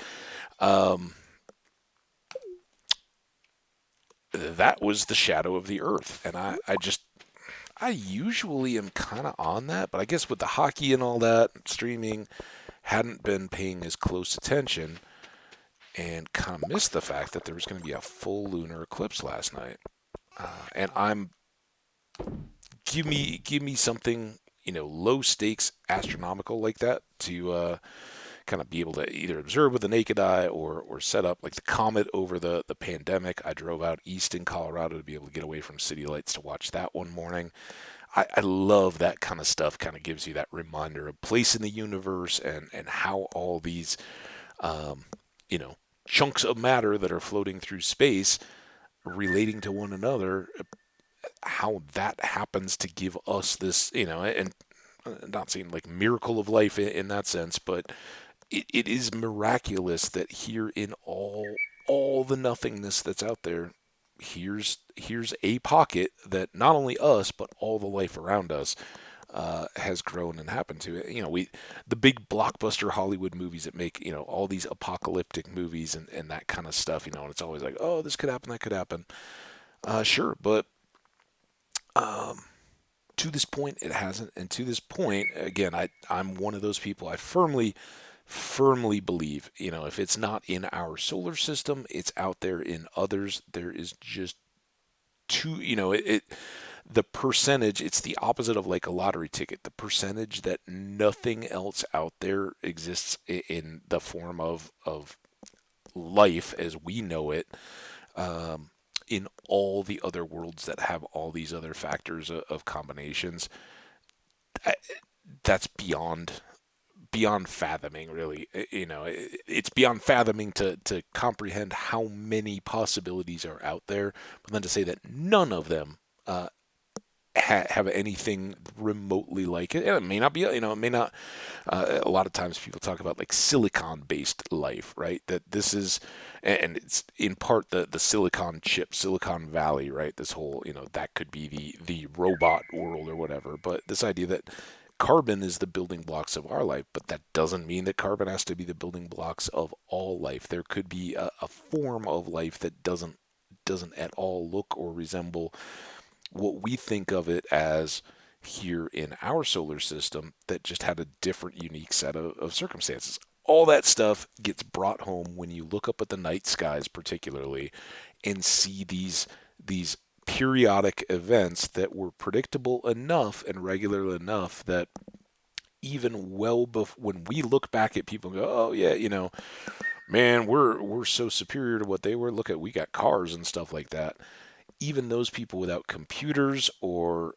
[SPEAKER 1] That was the shadow of the Earth, and I usually am kind of on that, but I guess with the hockey and all that streaming, hadn't been paying as close attention, and kind of missed the fact that there was going to be a full lunar eclipse last night. And give me something, low stakes, astronomical like that to kind of be able to either observe with the naked eye or set up like the comet over the pandemic. I drove out east in Colorado to be able to get away from city lights to watch that one morning. I love that kind of stuff. Kind of gives you that reminder of place in the universe and how all these, chunks of matter that are floating through space relating to one another, how that happens to give us this, and not saying like miracle of life in that sense, but it is miraculous that here in all the nothingness that's out there, here's a pocket that not only us but all the life around us has grown and happened to it. The big blockbuster Hollywood movies that make all these apocalyptic movies and that kind of stuff. And it's always like, oh, this could happen, that could happen. Sure, but to this point, it hasn't. And to this point, again, I'm one of those people. I firmly believe, if it's not in our solar system, it's out there in others. There is just too, the percentage, it's the opposite of like a lottery ticket. The percentage that nothing else out there exists in the form of life as we know it, in all the other worlds that have all these other factors of combinations, that's beyond fathoming, really. It's beyond fathoming to comprehend how many possibilities are out there, but then to say that none of them have anything remotely like it. And it may not be, it may not. A lot of times people talk about like silicon-based life, right? That this is, and it's in part the silicon chip, Silicon Valley, right? This whole, that could be the robot world or whatever. But this idea that carbon is the building blocks of our life, but that doesn't mean that carbon has to be the building blocks of all life. There could be a form of life that doesn't at all look or resemble what we think of it as here in our solar system, that just had a different, unique set of circumstances. all that stuff gets brought home when you look up at the night skies, particularly, and see these periodic events that were predictable enough and regular enough that even well before, when we look back at people and go, oh yeah, man, we're so superior to what they were. Look at, we got cars and stuff like that. Even those people without computers or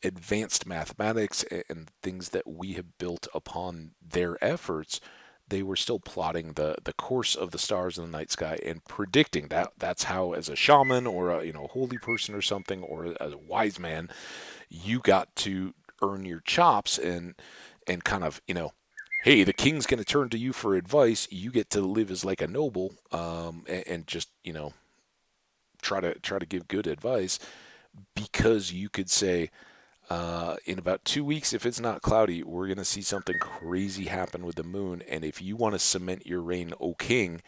[SPEAKER 1] advanced mathematics and things that we have built upon their efforts, they were still plotting the course of the stars in the night sky and predicting that. That's how, as a shaman or a holy person or something, or as a wise man, you got to earn your chops and kind of hey, the king's going to turn to you for advice. You get to live as like a noble, and just try to give good advice, because you could say, in about 2 weeks, if it's not cloudy, we're going to see something crazy happen with the moon. And if you want to cement your reign, O king,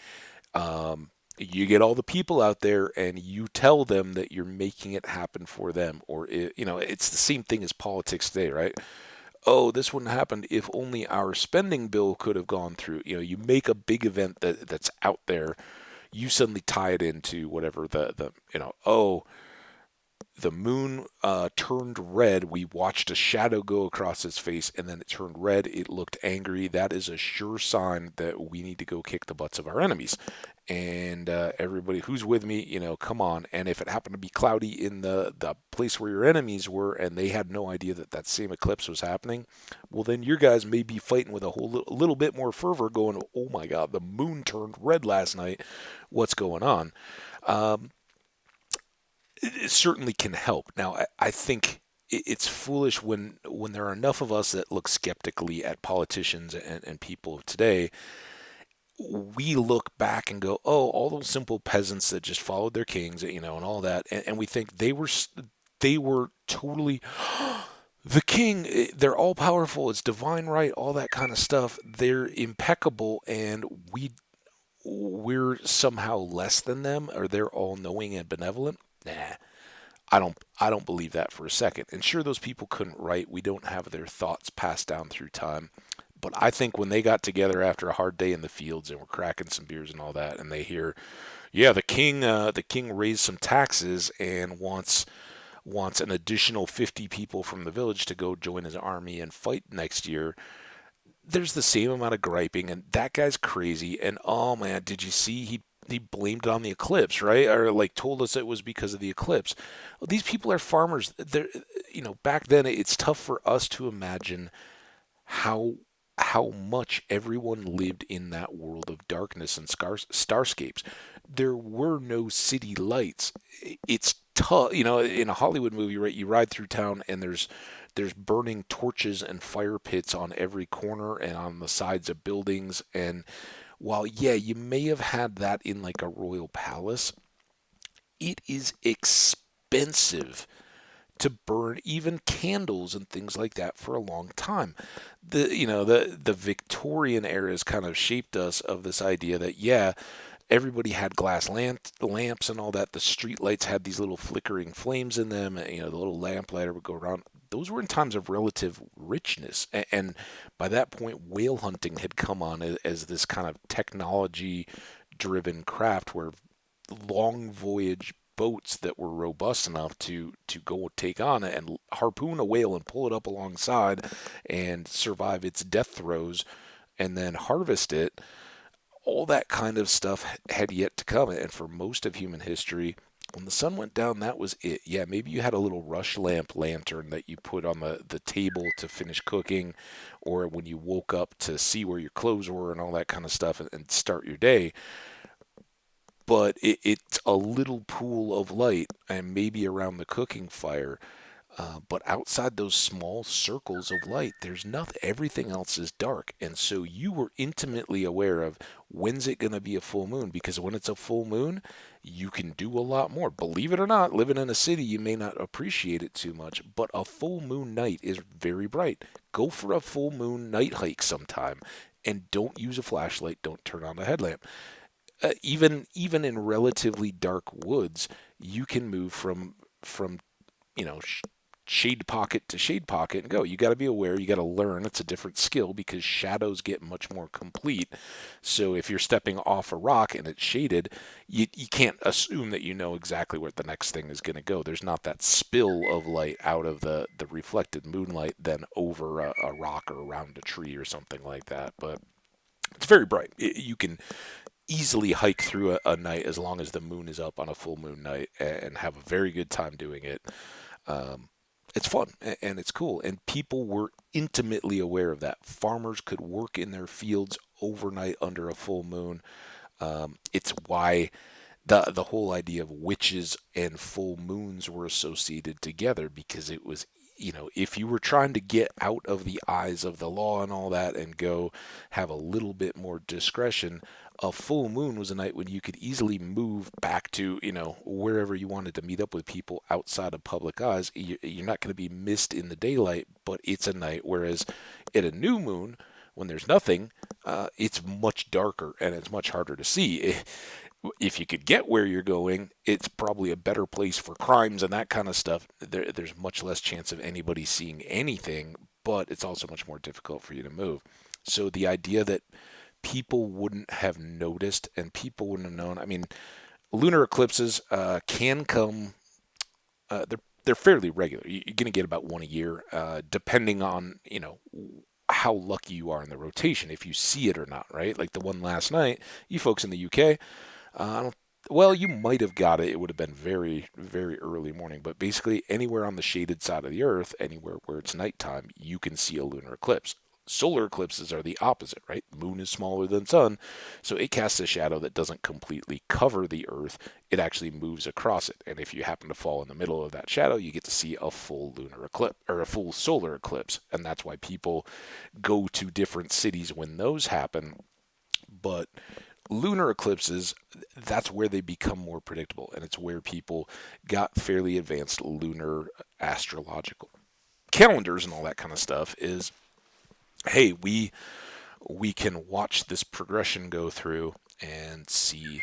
[SPEAKER 1] you get all the people out there and you tell them that you're making it happen for them. Or, it's the same thing as politics today, right? Oh, this wouldn't happen if only our spending bill could have gone through. You make a big event that's out there. You suddenly tie it into whatever oh, the moon turned red. We watched a shadow go across its face, and then it turned red. It looked angry. That is a sure sign that we need to go kick the butts of our enemies. And everybody who's with me, come on. And if it happened to be cloudy in the place where your enemies were, and they had no idea that that same eclipse was happening, well, then your guys may be fighting with a little bit more fervor, going, "Oh my God, the moon turned red last night. What's going on?" Um, it certainly can help. Now, I think it's foolish when there are enough of us that look skeptically at politicians and people of today. We look back and go, oh, all those simple peasants that just followed their kings, and all that, and we think they were totally the king. They're all powerful. It's divine right. All that kind of stuff. They're impeccable, and we're somehow less than them, or they're all knowing and benevolent. Nah, I don't believe that for a second. And sure, those people couldn't write. We don't have their thoughts passed down through time. But I think when they got together after a hard day in the fields and were cracking some beers and all that, and they hear, yeah, the king raised some taxes and wants an additional 50 people from the village to go join his army and fight next year. There's the same amount of griping, and that guy's crazy. And oh man, did you see he blamed it on the eclipse, right? Or like told us it was because of the eclipse. Well, these people are farmers. They're, back then it's tough for us to imagine how how much everyone lived in that world of darkness and starscapes. There were no city lights. It's tough, in a Hollywood movie, right? You ride through town and there's burning torches and fire pits on every corner and on the sides of buildings. And while, yeah, you may have had that in like a royal palace, it is expensive to burn even candles and things like that for a long time. The Victorian era has kind of shaped us of this idea that, yeah, everybody had glass lamps and all that. The street lights had these little flickering flames in them. The little lamplighter would go around. Those were in times of relative richness, and by that point, whale hunting had come on as this kind of technology-driven craft where long voyage boats that were robust enough to go take on it and harpoon a whale and pull it up alongside and survive its death throes and then harvest it. All that kind of stuff had yet to come. And for most of human history, when the sun went down, that was it. Yeah, maybe you had a little rush lamp lantern that you put on the table to finish cooking, or when you woke up to see where your clothes were and all that kind of stuff, and start your day. But it's a little pool of light and maybe around the cooking fire. But outside those small circles of light, there's nothing. Everything else is dark. And so you were intimately aware of, when's it going to be a full moon? Because when it's a full moon, you can do a lot more. Believe it or not, living in a city, you may not appreciate it too much, but a full moon night is very bright. Go for a full moon night hike sometime, and don't use a flashlight. Don't turn on a headlamp. Even in relatively dark woods, you can move from you know shade pocket to shade pocket and go. You got to be aware, you got to learn. It's a different skill because shadows get much more complete. So if you're stepping off a rock and it's shaded, you can't assume that you know exactly where the next thing is going to go. There's not that spill of light out of the reflected moonlight then over a rock or around a tree or something like that. But it's very bright. You can easily hike through a night as long as the moon is up on a full moon night and have a very good time doing it. Um, it's fun and it's cool, and people were intimately aware of that. Farmers could work in their fields overnight under a full moon. It's why the whole idea of witches and full moons were associated together, because it was, if you were trying to get out of the eyes of the law and all that and go have a little bit more discretion, a full moon was a night when you could easily move back to, wherever you wanted to meet up with people outside of public eyes. You're not going to be missed in the daylight, but it's a night. Whereas at a new moon, when there's nothing, it's much darker and it's much harder to see. If you could get where you're going, it's probably a better place for crimes and that kind of stuff. There's much less chance of anybody seeing anything, but it's also much more difficult for you to move. So the idea that people wouldn't have noticed and people wouldn't have known. I mean, lunar eclipses can come. They're fairly regular. You're going to get about one a year, depending on how lucky you are in the rotation, if you see it or not. Right, like the one last night. You folks in the UK, I don't. Well, you might have got it. It would have been very, very early morning. But basically, anywhere on the shaded side of the Earth, anywhere where it's nighttime, you can see a lunar eclipse. Solar eclipses are the opposite, right? Moon is smaller than sun, so it casts a shadow that doesn't completely cover the Earth. It actually moves across it. And if you happen to fall in the middle of that shadow, you get to see a full lunar eclipse or a full solar eclipse. And that's why people go to different cities when those happen. But lunar eclipses, that's where they become more predictable, and it's where people got fairly advanced lunar astrological calendars and all that kind of stuff. Is, hey, we can watch this progression go through and see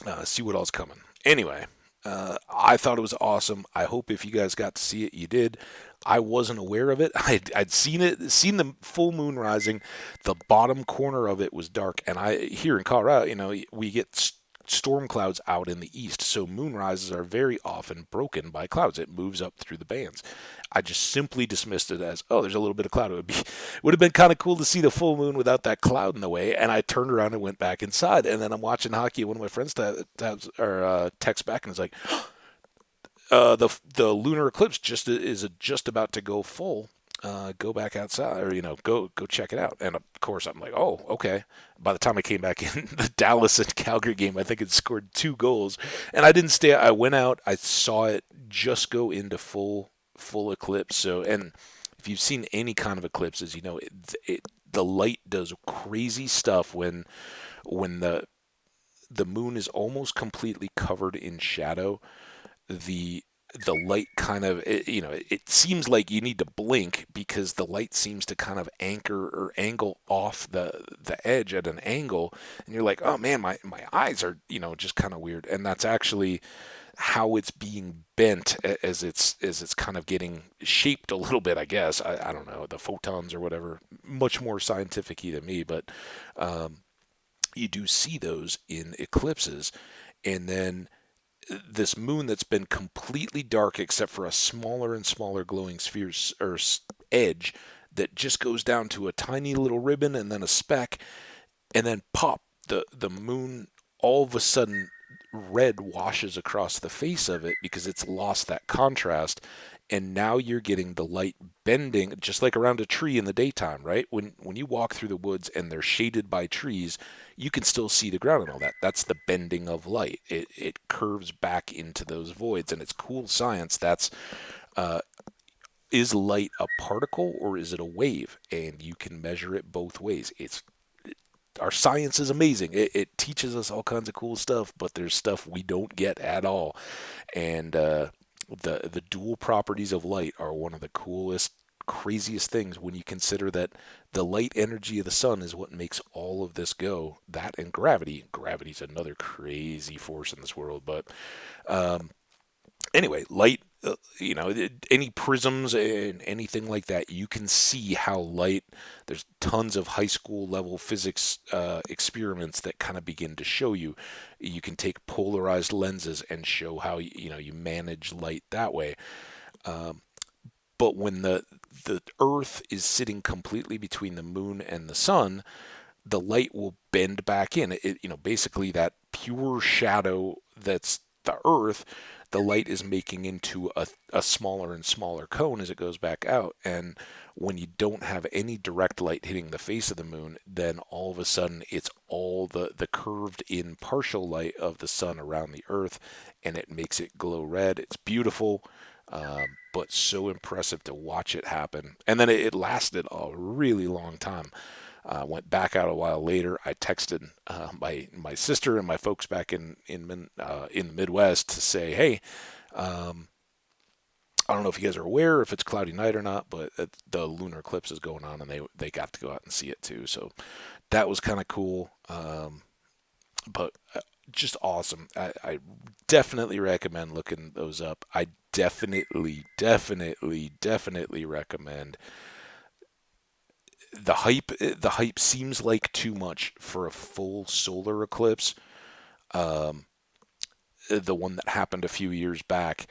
[SPEAKER 1] what all's coming. Anyway, I thought it was awesome. I hope if you guys got to see it, you did. I wasn't aware of it. I'd seen it, seen the full moon rising. The bottom corner of it was dark, and I here in Colorado, we get storm clouds out in the east, so moon rises are very often broken by clouds. It moves up through the bands. I just simply dismissed it as, oh, there's a little bit of cloud. Would have been kind of cool to see the full moon without that cloud in the way. And I turned around and went back inside. And then I'm watching hockey. One of my friends texts back and is like, the lunar eclipse is just about to go full. Go back outside, or go check it out. And of course, I'm like, oh, okay. By the time I came back in the Dallas and Calgary game, I think it scored 2 goals, and I didn't stay. I went out, I saw it just go into full eclipse. So, and if you've seen any kind of eclipses, the light does crazy stuff when the moon is almost completely covered in shadow. The the light kind of it seems like you need to blink because the light seems to kind of anchor or angle off the edge at an angle, and you're like, oh man, my eyes are just kind of weird. And that's actually how it's being bent as it's kind of getting shaped a little bit, I guess. I don't know, the photons or whatever, much more scientific than me. But you do see those in eclipses. And then this moon that's been completely dark except for a smaller and smaller glowing sphere or edge that just goes down to a tiny little ribbon and then a speck, and then pop, the moon all of a sudden red washes across the face of it because it's lost that contrast. And now you're getting the light bending just like around a tree in the daytime, right? When you walk through the woods and they're shaded by trees, you can still see the ground and all that. That's the bending of light. It curves back into those voids, and it's cool science. That's uh, is light a particle or is it a wave? And you can measure it both ways. Our science is amazing. It teaches us all kinds of cool stuff, but there's stuff we don't get at all. And the dual properties of light are one of the coolest, craziest things when you consider that the light energy of the sun is what makes all of this go. That and gravity. Gravity's another crazy force in this world. But anyway, light. any prisms and anything like that, you can see how light. There's tons of high school level physics experiments that kind of begin to show you. You can take polarized lenses and show how you manage light that way. Um, but when the Earth is sitting completely between the moon and the sun, the light will bend back in. Basically that pure shadow that's the Earth, the light is making into a smaller and smaller cone as it goes back out. And when you don't have any direct light hitting the face of the moon, then all of a sudden it's all the curved in partial light of the sun around the Earth, and it makes it glow red. It's beautiful. But so impressive to watch it happen. And then it lasted a really long time. Went back out a while later. I texted my sister and my folks back in the Midwest to say, hey, um, I don't know if you guys are aware if it's cloudy night or not, but the lunar eclipse is going on, and they got to go out and see it too. So that was kind of cool. But just awesome. I definitely recommend looking those up. I definitely recommend. The hype seems like too much for a full solar eclipse. Um, the one that happened a few years back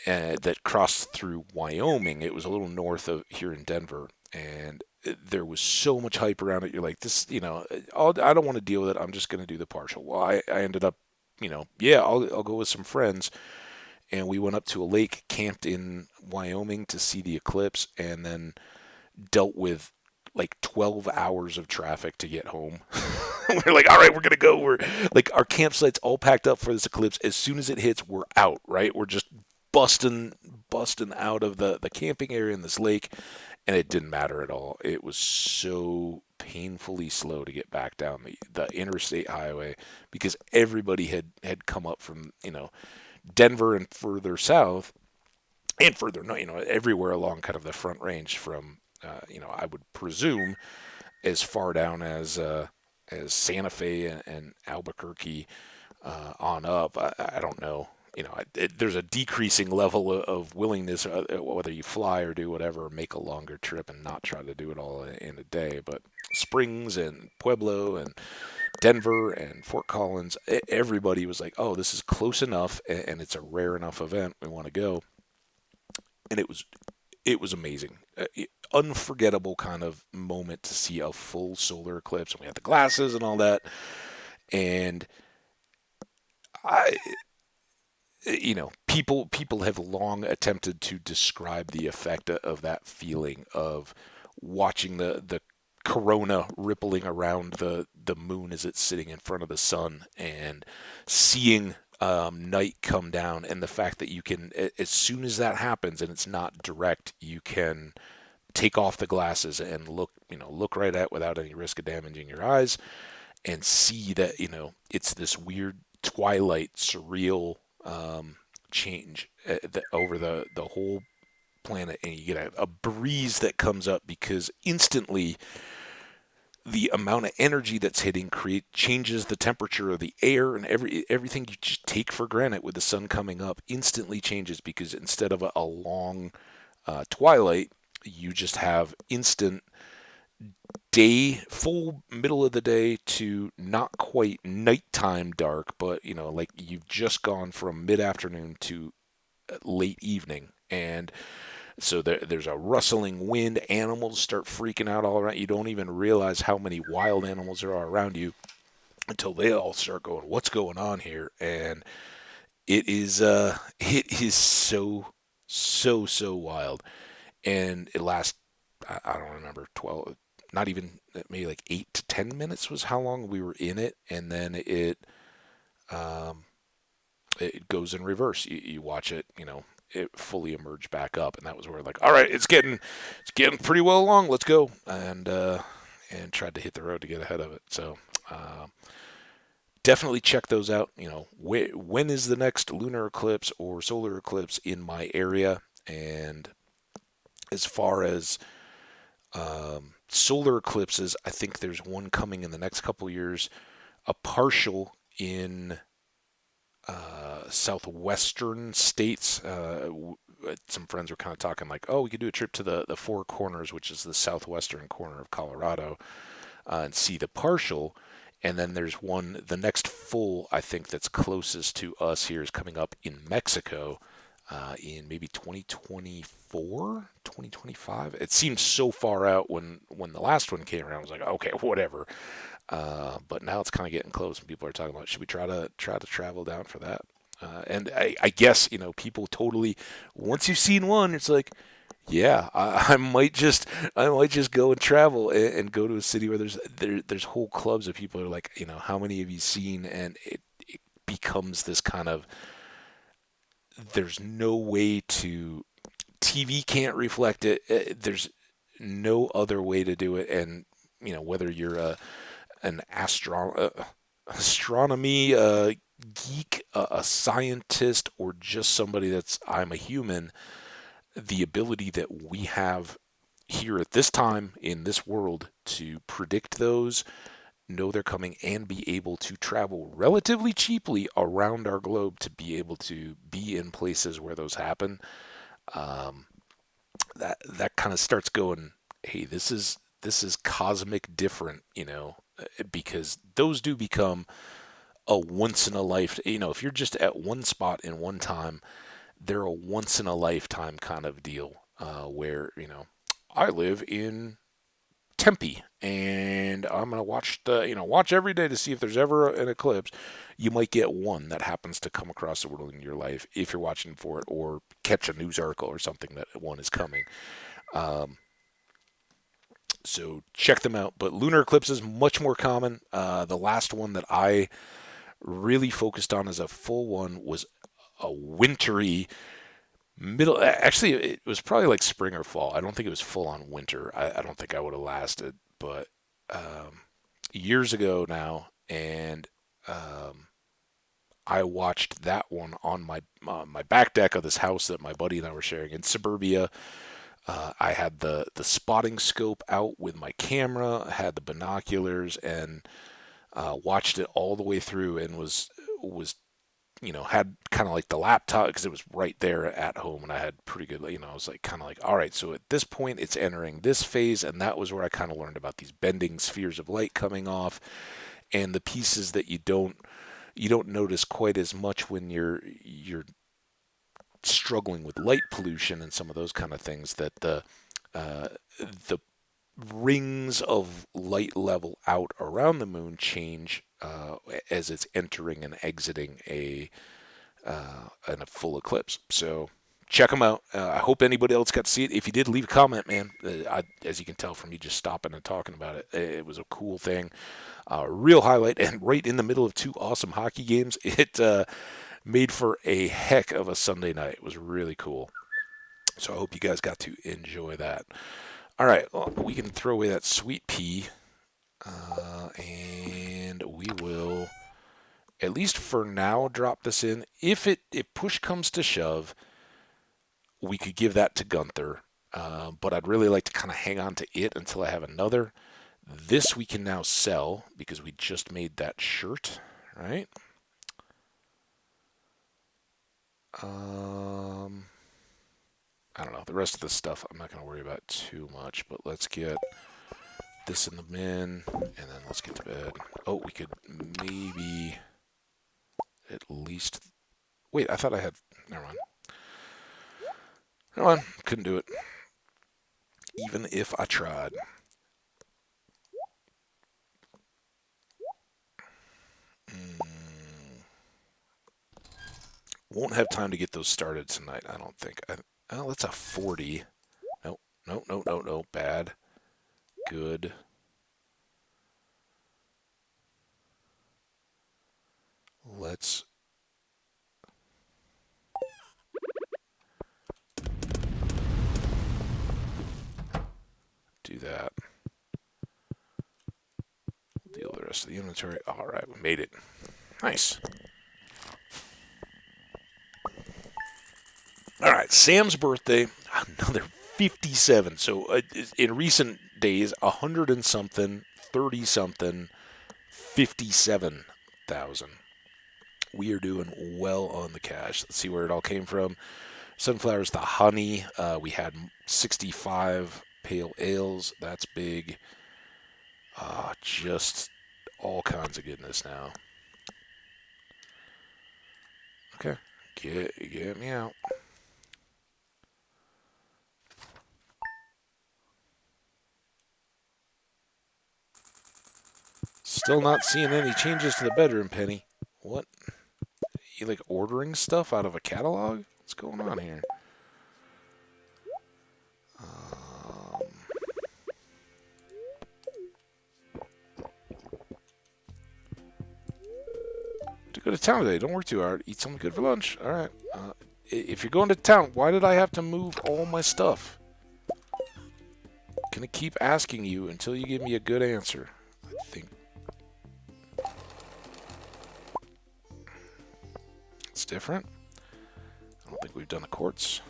[SPEAKER 1] that crossed through Wyoming. It was a little north of here in Denver, and there was so much hype around it. You're like, this, I don't want to deal with it. I'm just going to do the partial. Well, I ended up, yeah, I'll go with some friends, and we went up to a lake, camped in Wyoming to see the eclipse, and then dealt with like 12 hours of traffic to get home. We're like, all right, we're gonna go. We're like, our campsite's all packed up for this eclipse. As soon as it hits, we're out. Right? We're just busting out of the camping area in this lake, and it didn't matter at all. It was so painfully slow to get back down the interstate highway because everybody had come up from Denver and further south and further no everywhere along kind of the front range from I would presume as far down as Santa Fe and Albuquerque on up. I don't know. There's a decreasing level of willingness, whether you fly or do whatever, make a longer trip and not try to do it all in a day. But Springs and Pueblo and Denver and Fort Collins, everybody was like, "Oh, this is close enough, and it's a rare enough event. We want to go." And it was amazing. Unforgettable kind of moment to see a full solar eclipse. And we had the glasses and all that. And I, people have long attempted to describe the effect of that feeling of watching the corona rippling around the moon as it's sitting in front of the sun and seeing night come down, and the fact that you can, as soon as that happens and it's not direct, you can take off the glasses and look right at without any risk of damaging your eyes and see that it's this weird twilight surreal change over the whole planet, and you get a breeze that comes up because instantly the amount of energy that's hitting changes the temperature of the air, and everything you just take for granted with the sun coming up instantly changes because instead of a long twilight, you just have instant day, full middle of the day to not quite nighttime dark, but like you've just gone from mid afternoon to late evening. And so there's a rustling wind. Animals start freaking out all around. You don't even realize how many wild animals there are around you until they all start going, "What's going on here?" And it is so wild, and it lasts. I don't remember 12, not even maybe like 8 to 10 minutes was how long we were in it, and then um, it goes in reverse. You watch it, it fully emerge back up, and that was where like, all right, it's getting pretty well along. Let's go, and tried to hit the road to get ahead of it. So definitely check those out. When is the next lunar eclipse or solar eclipse in my area? And as far as solar eclipses, I think there's one coming in the next couple years, a partial in southwestern states. Some friends were kind of talking like, oh, we could do a trip to the Four Corners, which is the southwestern corner of Colorado, and see the partial. And then there's one, the next full, I think, that's closest to us here is coming up in Mexico in maybe 2024, 2025. It seemed so far out when the last one came around. I was like, okay, whatever. But now it's kind of getting close, and people are talking about should we try to travel down for that? And I guess people totally once you've seen one, it's like, yeah, I might just go and travel and go to a city where there's whole clubs of people who are like, how many have you seen? And it becomes this kind of there's no way to TV can't reflect it. There's no other way to do it, and whether you're an astronomy geek, a scientist, or just somebody that's I'm a human, the ability that we have here at this time in this world to predict those, know they're coming, and be able to travel relatively cheaply around our globe to be able to be in places where those happen, um, that kind of starts going, hey, this is cosmic different, because those do become a once in a life. If you're just at one spot in one time, they're a once in a lifetime kind of deal. Where I live in Tempe, and I'm gonna watch every day to see if there's ever an eclipse. You might get one that happens to come across the world in your life if you're watching for it, or catch a news article or something that one is coming. Um, so check them out. But lunar eclipses much more common. The last one that I really focused on as a full one was a wintry middle. Actually, it was probably like spring or fall. I don't think it was full on winter. I don't think I would have lasted, but years ago now, and um, I watched that one on my back deck of this house that my buddy and I were sharing in suburbia. I had the spotting scope out with my camera, I had the binoculars, and watched it all the way through, and was had kind of like the laptop because it was right there at home, and I had pretty good, I was like kind of like, all right, so at this point it's entering this phase, and that was where I kind of learned about these bending spheres of light coming off, and the pieces that you don't notice quite as much when you're struggling with light pollution and some of those kind of things, that the rings of light level out around the moon change as it's entering and exiting a full eclipse. So check them out. I hope anybody else got to see it. If you did, leave a comment, man. As you can tell from me just stopping and talking about it, it was a cool thing. Real highlight, and right in the middle of two awesome hockey games. It made for a heck of a Sunday night. It was really cool. So I hope you guys got to enjoy that. All right, well, we can throw away that sweet pea, and we will, at least for now, drop this in. If push comes to shove, we could give that to Gunther, but I'd really like to kind of hang on to it until I have another. This we can now sell because we just made that shirt, right? I don't know. The rest of the stuff I'm not going to worry about too much, but let's get this in the bin, and then let's get to bed. Oh, we could maybe at least... Wait, I thought I had... Never mind. Never mind. Couldn't do it. Even if I tried. Won't have time to get those started tonight, I don't think. Oh, that's a 40. No, no, no, no, no. Bad. Good. Let's do that. Deal with the rest of the inventory. All right, we made it. Nice. All right, Sam's birthday, another 57. So in recent days, 100 and something, 30 something, 57,000. We are doing well on the cash. Let's see where it all came from. Sunflowers to honey. We had 65 pale ales. That's big. Just all kinds of goodness now. Okay. Get me out. Still not seeing any changes to the bedroom, Penny. What? You like ordering stuff out of a catalog? What's going on here? To go to town today. Don't work too hard. Eat something good for lunch. All right. If you're going to town, why did I have to move all my stuff? Gonna keep asking you until you give me a good answer. I think it's different. I don't think we've done the quartz.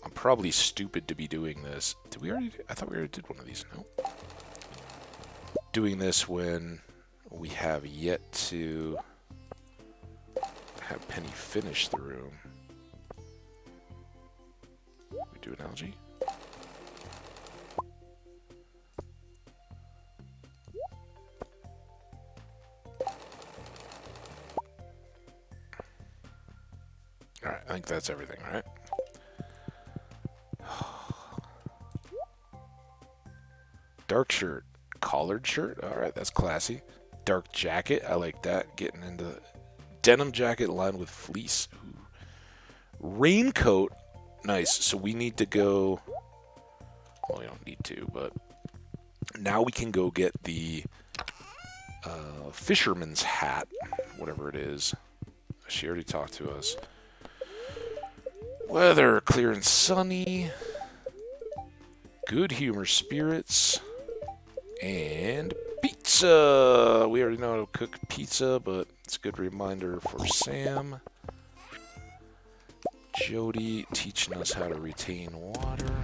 [SPEAKER 1] I'm probably stupid to be doing this. Did we already? I thought we already did one of these. No. Doing this when we have yet to have Penny finish the room. We do an algae. Alright, I think that's everything, right? Dark shirt. Collared shirt? Alright, that's classy. Dark jacket. I like that. Getting into denim jacket lined with fleece. Ooh. Raincoat. Nice. So we need to go... Well, we don't need to, but... Now we can go get the fisherman's hat. Whatever it is. She already talked to us. Weather, clear and sunny. Good humor spirits. And pizza! We already know how to cook pizza, but it's a good reminder for Sam. Jody teaching us how to retain water.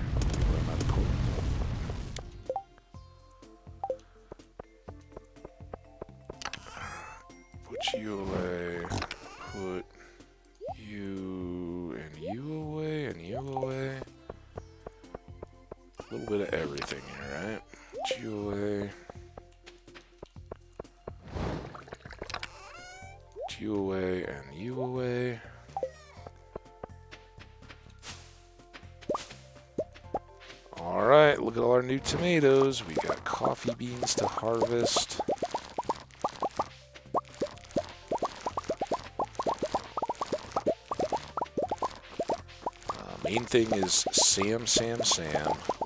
[SPEAKER 1] Put you away. Put you and you away and you away. A little bit of everything here, right? Put you away. Put you away and you away. Alright, look at all our new tomatoes. We got coffee beans to harvest. Main thing is Sam.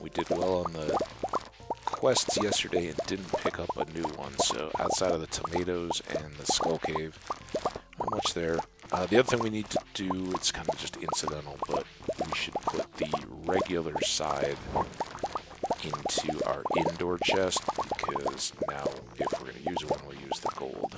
[SPEAKER 1] We did well on the quests yesterday and didn't pick up a new one, so outside of the tomatoes and the skull cave, not much there. The other thing we need to do, it's kind of just incidental, but we should put the regular side into our indoor chest, because now if we're going to use one, we'll use the gold.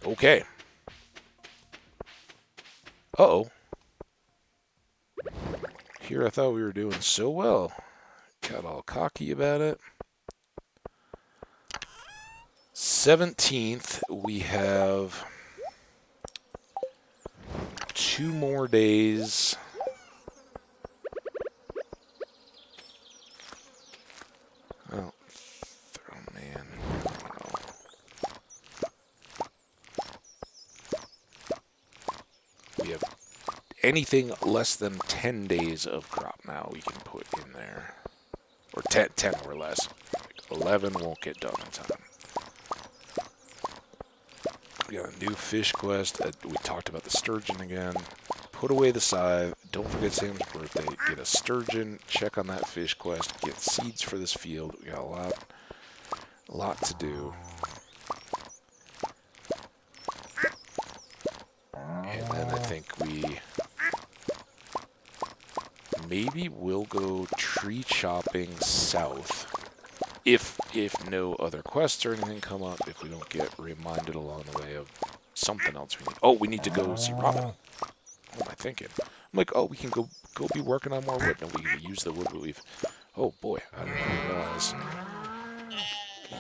[SPEAKER 1] Okay. Uh-oh. Here I thought we were doing so well. Got all cocky about it. 17th, we have 2 more days. Oh, man. We have anything less than 10 days of crop now we can put in there. Or 10 or less. 11 won't get done in time. We got a new fish quest. We talked about the sturgeon again. Put away the scythe. Don't forget Sam's birthday. Get a sturgeon. Check on that fish quest. Get seeds for this field. We got a lot to do. And then I think we maybe we'll go tree chopping south. If no other quests or anything come up, if we don't get reminded along the way of something else we need. Oh, we need to go see Robin. What am I thinking? I'm like, oh, we can go be working on more wood. No, we can use the wood we've... Oh, boy, I didn't even realize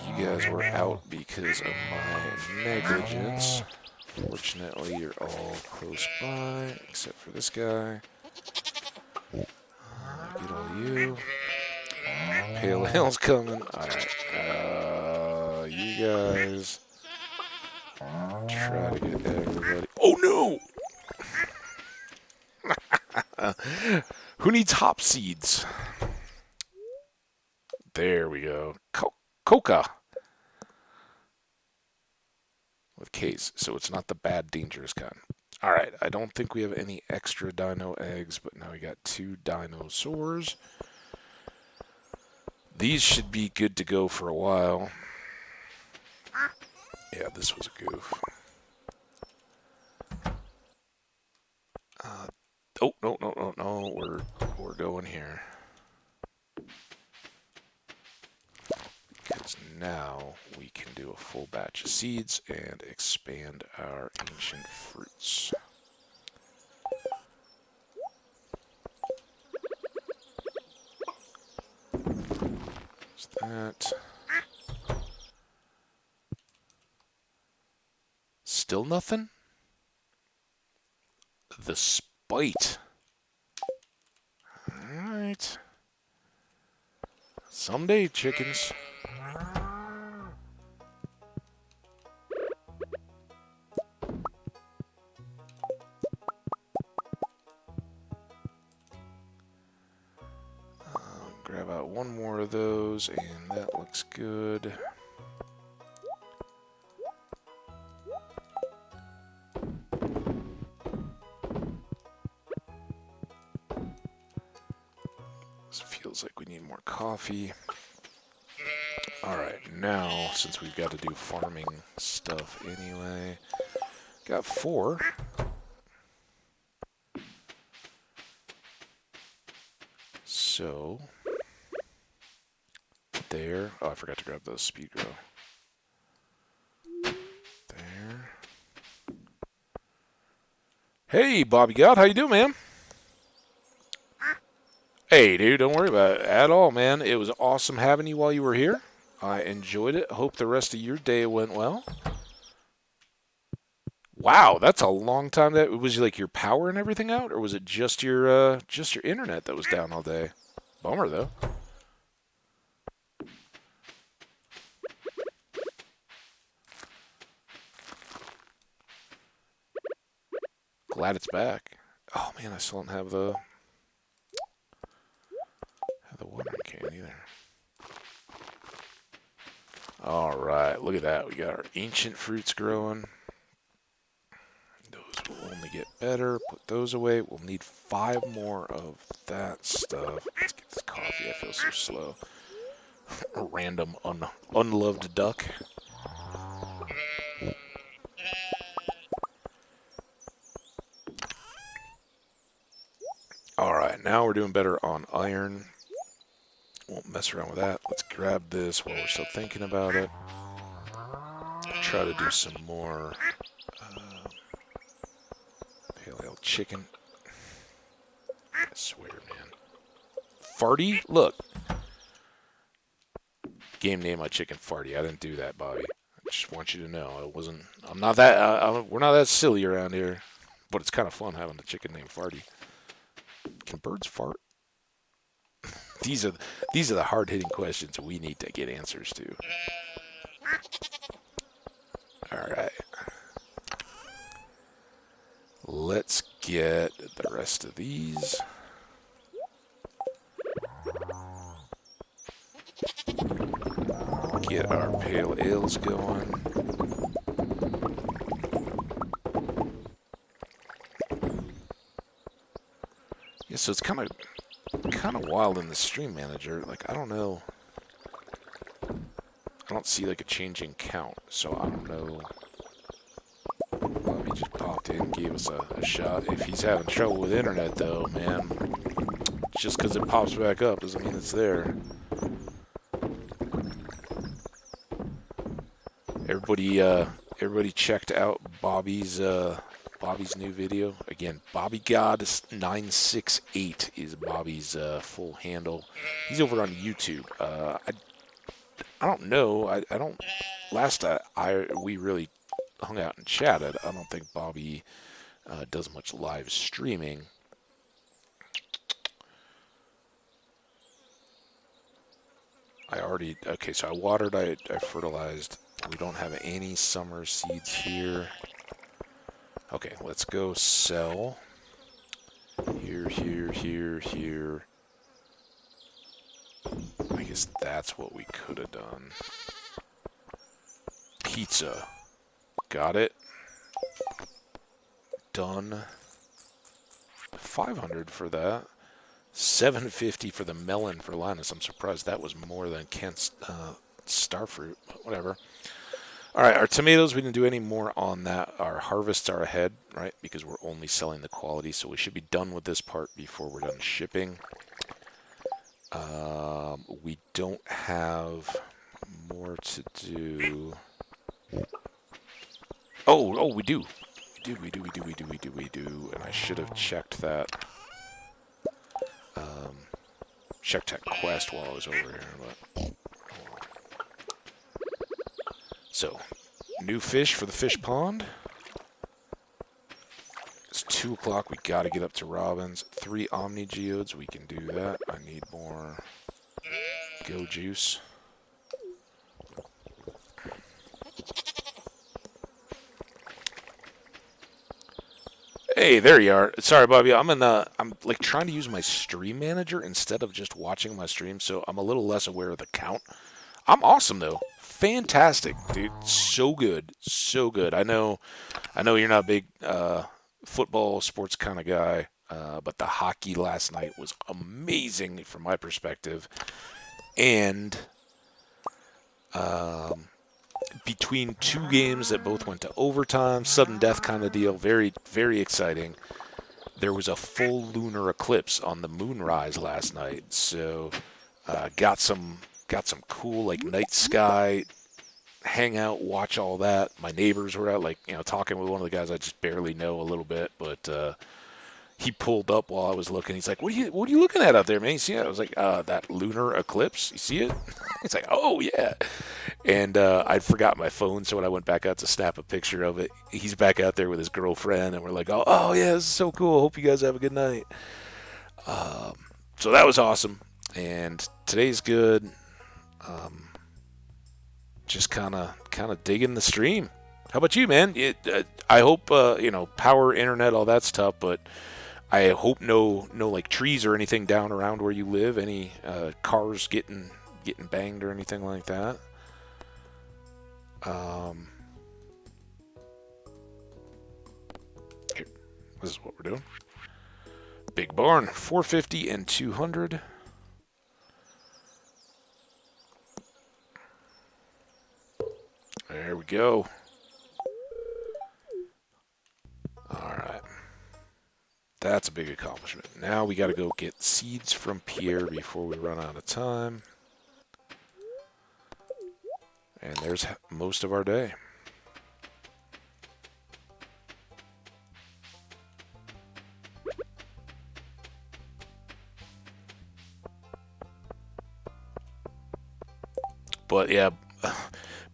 [SPEAKER 1] you guys were out because of my negligence. Fortunately, you're all close by, except for this guy. Get all you. Pale Ale's coming. Alright. You guys try to get everybody... Oh, no! Who needs hop seeds? There we go. Coca. With K's, so it's not the bad, dangerous kind. Alright, I don't think we have any extra dino eggs, but now we got 2 dinosaurs. These should be good to go for a while. Yeah, this was a goof. Oh, no, we're going here. Because now we can do a full batch of seeds and expand our ancient fruits. There's that. Still nothing? The spite. Alright. Someday, chickens. Grab out one more of those, and that looks good. This feels like we need more coffee. Alright, now, since we've got to do farming stuff anyway, got 4. So, there. Oh, I forgot to grab those speed grow. There. Hey, Bobby God, how you doing, man? Hey, dude, don't worry about it at all, man. It was awesome having you while you were here. I enjoyed it. Hope the rest of your day went well. Wow, that's a long time. That was like your power and everything out, or was it just your internet that was down all day? Bummer though. Glad it's back. Oh man, I still don't have the watering can either. All right, look at that. We got our ancient fruits growing. Those will only get better. Put those away. We'll need 5 more of that stuff. Let's get this coffee. I feel so slow. A random unloved duck. Alright, now we're doing better on iron. Won't mess around with that. Let's grab this while we're still thinking about it. Try to do some more pale ale chicken. I swear, man. Farty? Look. Game name my chicken Farty. I didn't do that, Bobby. I just want you to know. I'm not that, we're not that silly around here. But it's kind of fun having a chicken named Farty. Can birds fart? These are the hard-hitting questions we need to get answers to. Alright. Let's get the rest of these. Get our pale ales going. Yeah, so it's kind of wild in the stream manager. Like, I don't know. I don't see like a changing count, so I don't know. Bobby just popped in, gave us a shot. If he's having trouble with internet, though, man, Just because it pops back up doesn't mean it's there. Everybody checked out Bobby's new video. Again, Bobby God 968 is Bobby's full handle. He's over on YouTube. I don't know. I don't. Last we really hung out and chatted. I don't think Bobby does much live streaming. Okay, so I watered, I fertilized. We don't have any summer seeds here. Okay, let's go sell. Here, here, here, here. I guess that's what we could have done. Pizza. Got it. Done. 500 for that. 750 for the melon for Linus. I'm surprised that was more than Kent's starfruit. But whatever. All right, our tomatoes, we didn't do any more on that. Our harvests are ahead, right? Because we're only selling the quality. So we should be done with this part before we're done shipping. We don't have more to do. Oh, we do. We do. And I should have checked that. Checked that quest while I was over here. But... So, new fish for the fish pond. It's 2 o'clock. We got to get up to Robin's. 3 Omni Geodes. We can do that. I need more Go Juice. Hey, there you are. Sorry, Bobby. I'm like trying to use my stream manager instead of just watching my stream, so I'm a little less aware of the count. I'm awesome though. Fantastic, dude. So good. So good. I know you're not a big football sports kind of guy, but the hockey last night was amazing from my perspective. And between 2 games that both went to overtime, sudden death kind of deal, very, very exciting. There was a full lunar eclipse on the moonrise last night, so got some cool like night sky, hang out, watch all that. My neighbors were out, like talking with one of the guys I just barely know a little bit, but he pulled up while I was looking. He's like, "What are you looking at out there, man? You see it?" I was like, "That lunar eclipse. You see it?" He's like, "Oh yeah." And I'd forgot my phone, so when I went back out to snap a picture of it, he's back out there with his girlfriend, and we're like, "Oh yeah, this is so cool. Hope you guys have a good night." So that was awesome, and today's good. Just kind of digging the stream. How about you, man? I hope power, internet, all that stuff, but I hope no like trees or anything down around where you live. Any cars getting banged or anything like that. Here, this is what we're doing. Big barn, 450 and 200. There we go. Alright. That's a big accomplishment. Now we got to go get seeds from Pierre before we run out of time. And there's most of our day. But yeah,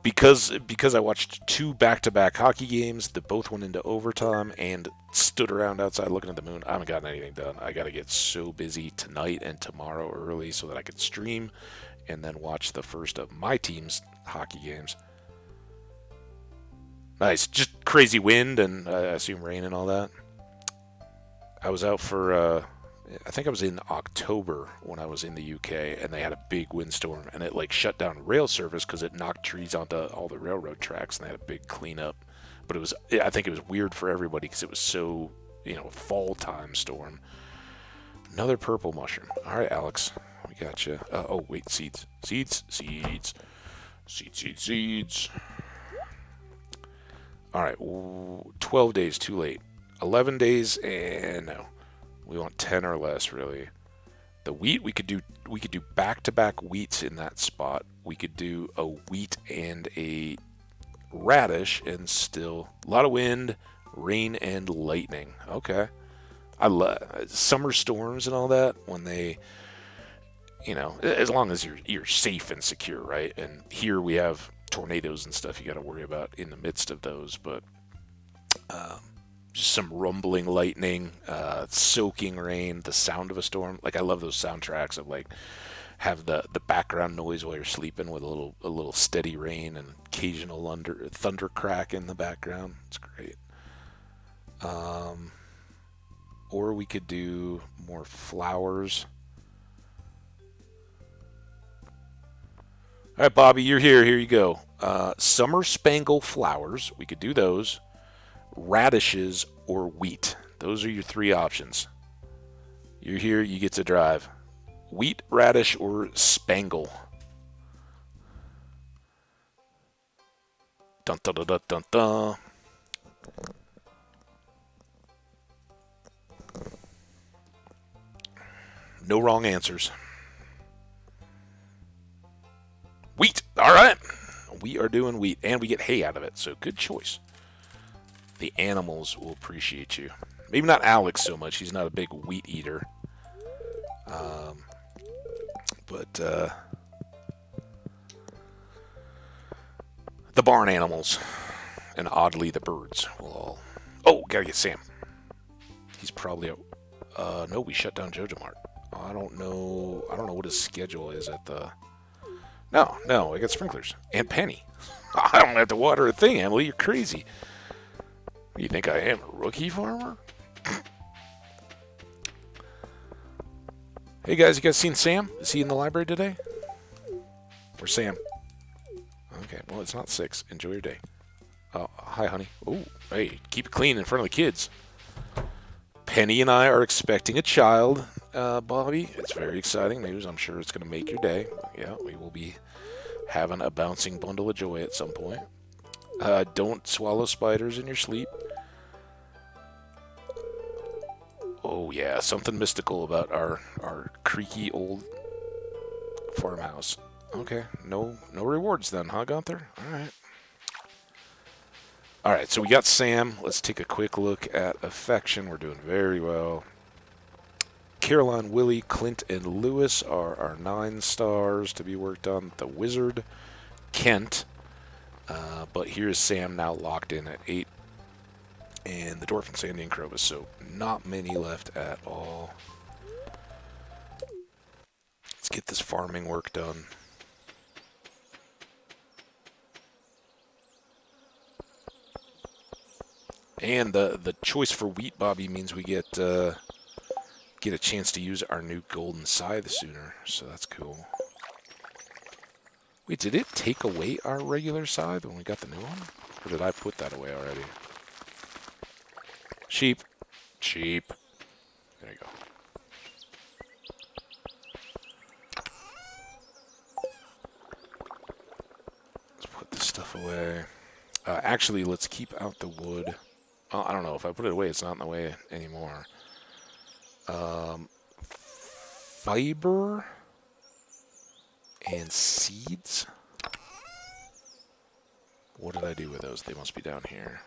[SPEAKER 1] because I watched 2 back-to-back hockey games that both went into overtime and stood around outside looking at the moon, I haven't gotten anything done. I got to get so busy tonight and tomorrow early so that I can stream and then watch the first of my team's hockey games. Nice. Just crazy wind and I assume rain and all that. I was out for... I think I was in October when I was in the UK, and they had a big windstorm, and it like shut down rail service because it knocked trees onto all the railroad tracks, and they had a big cleanup. But I think it was weird for everybody because it was so, fall time storm. Another purple mushroom. All right, Alex, we got you. Oh wait, seeds. All right, 12 days too late. 11 days, and no. We want 10 or less, really. The wheat we could do back-to-back wheats in that spot. We could do a wheat and a radish, and still a lot of wind, rain, and lightning. Okay, I love summer storms and all that when they, as long as you're safe and secure, right? And here we have tornadoes and stuff you got to worry about in the midst of those, but just some rumbling lightning, soaking rain, the sound of a storm. Like I love those soundtracks of like have the background noise while you're sleeping with a little steady rain and occasional thunder crack in the background. It's great. Or we could do more flowers. All right, Bobby, you're here. Here you go. Summer spangle flowers. We could do those. Radishes or wheat. Those are your three options. You're here. You get to drive. Wheat, radish, or spangle. Dun dun dun dun dun dun. No wrong answers. Wheat. All right. We are doing wheat, and we get hay out of it, so good choice. The animals will appreciate you. Maybe not Alex so much. He's not a big wheat eater. But the barn animals, and oddly the birds, will all... Oh, gotta get Sam. He's probably... no, we shut down Jojo Mart. I don't know what his schedule is at the... No, I got sprinklers. And Penny. I don't have to water a thing, Emily. You're crazy. What do you think I am, a rookie farmer? Hey guys, you guys seen Sam? Is he in the library today? Where's Sam? Okay, well it's not 6. Enjoy your day. Oh, hi honey. Oh, hey, keep it clean in front of the kids. Penny and I are expecting a child, Bobby. It's very exciting news. I'm sure it's going to make your day. Yeah, we will be having a bouncing bundle of joy at some point. Don't swallow spiders in your sleep. Oh yeah, something mystical about our creaky old farmhouse. Okay, no rewards then, huh, Gunther? All right, so we got Sam. Let's take a quick look at affection. We're doing very well. Caroline, Willie, Clint, and Lewis are our 9 stars to be worked on. The Wizard, Kent. But here's Sam now locked in at 8. And the Dwarf and Sandy and Crovis, so not many left at all. Let's get this farming work done. And the choice for wheat, Bobby, means we get a chance to use our new golden scythe sooner, so that's cool. Wait, did it take away our regular scythe when we got the new one? Or did I put that away already? Sheep. There you go. Let's put this stuff away. Actually, let's keep out the wood. Well, I don't know. If I put it away, it's not in the way anymore. Fiber and seeds. What did I do with those? They must be down here.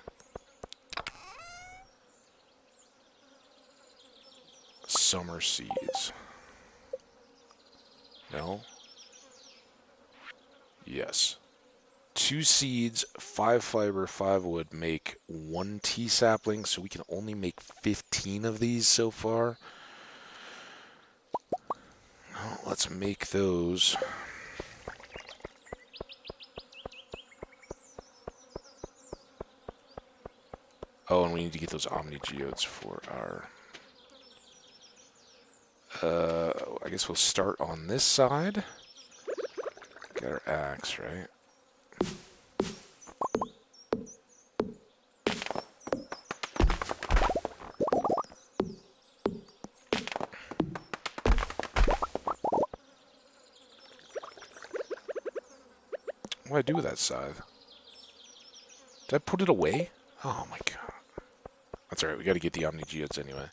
[SPEAKER 1] Summer seeds. No? Yes. 2 seeds, 5 fiber, 5 wood make 1 tea sapling, so we can only make 15 of these so far. Well, let's make those. Oh, and we need to get those Omni Geodes for our... I guess we'll start on this side. Get our axe, right? What do I do with that scythe? Did I put it away? Oh my god. That's alright, we gotta get the Omni Geodes anyway.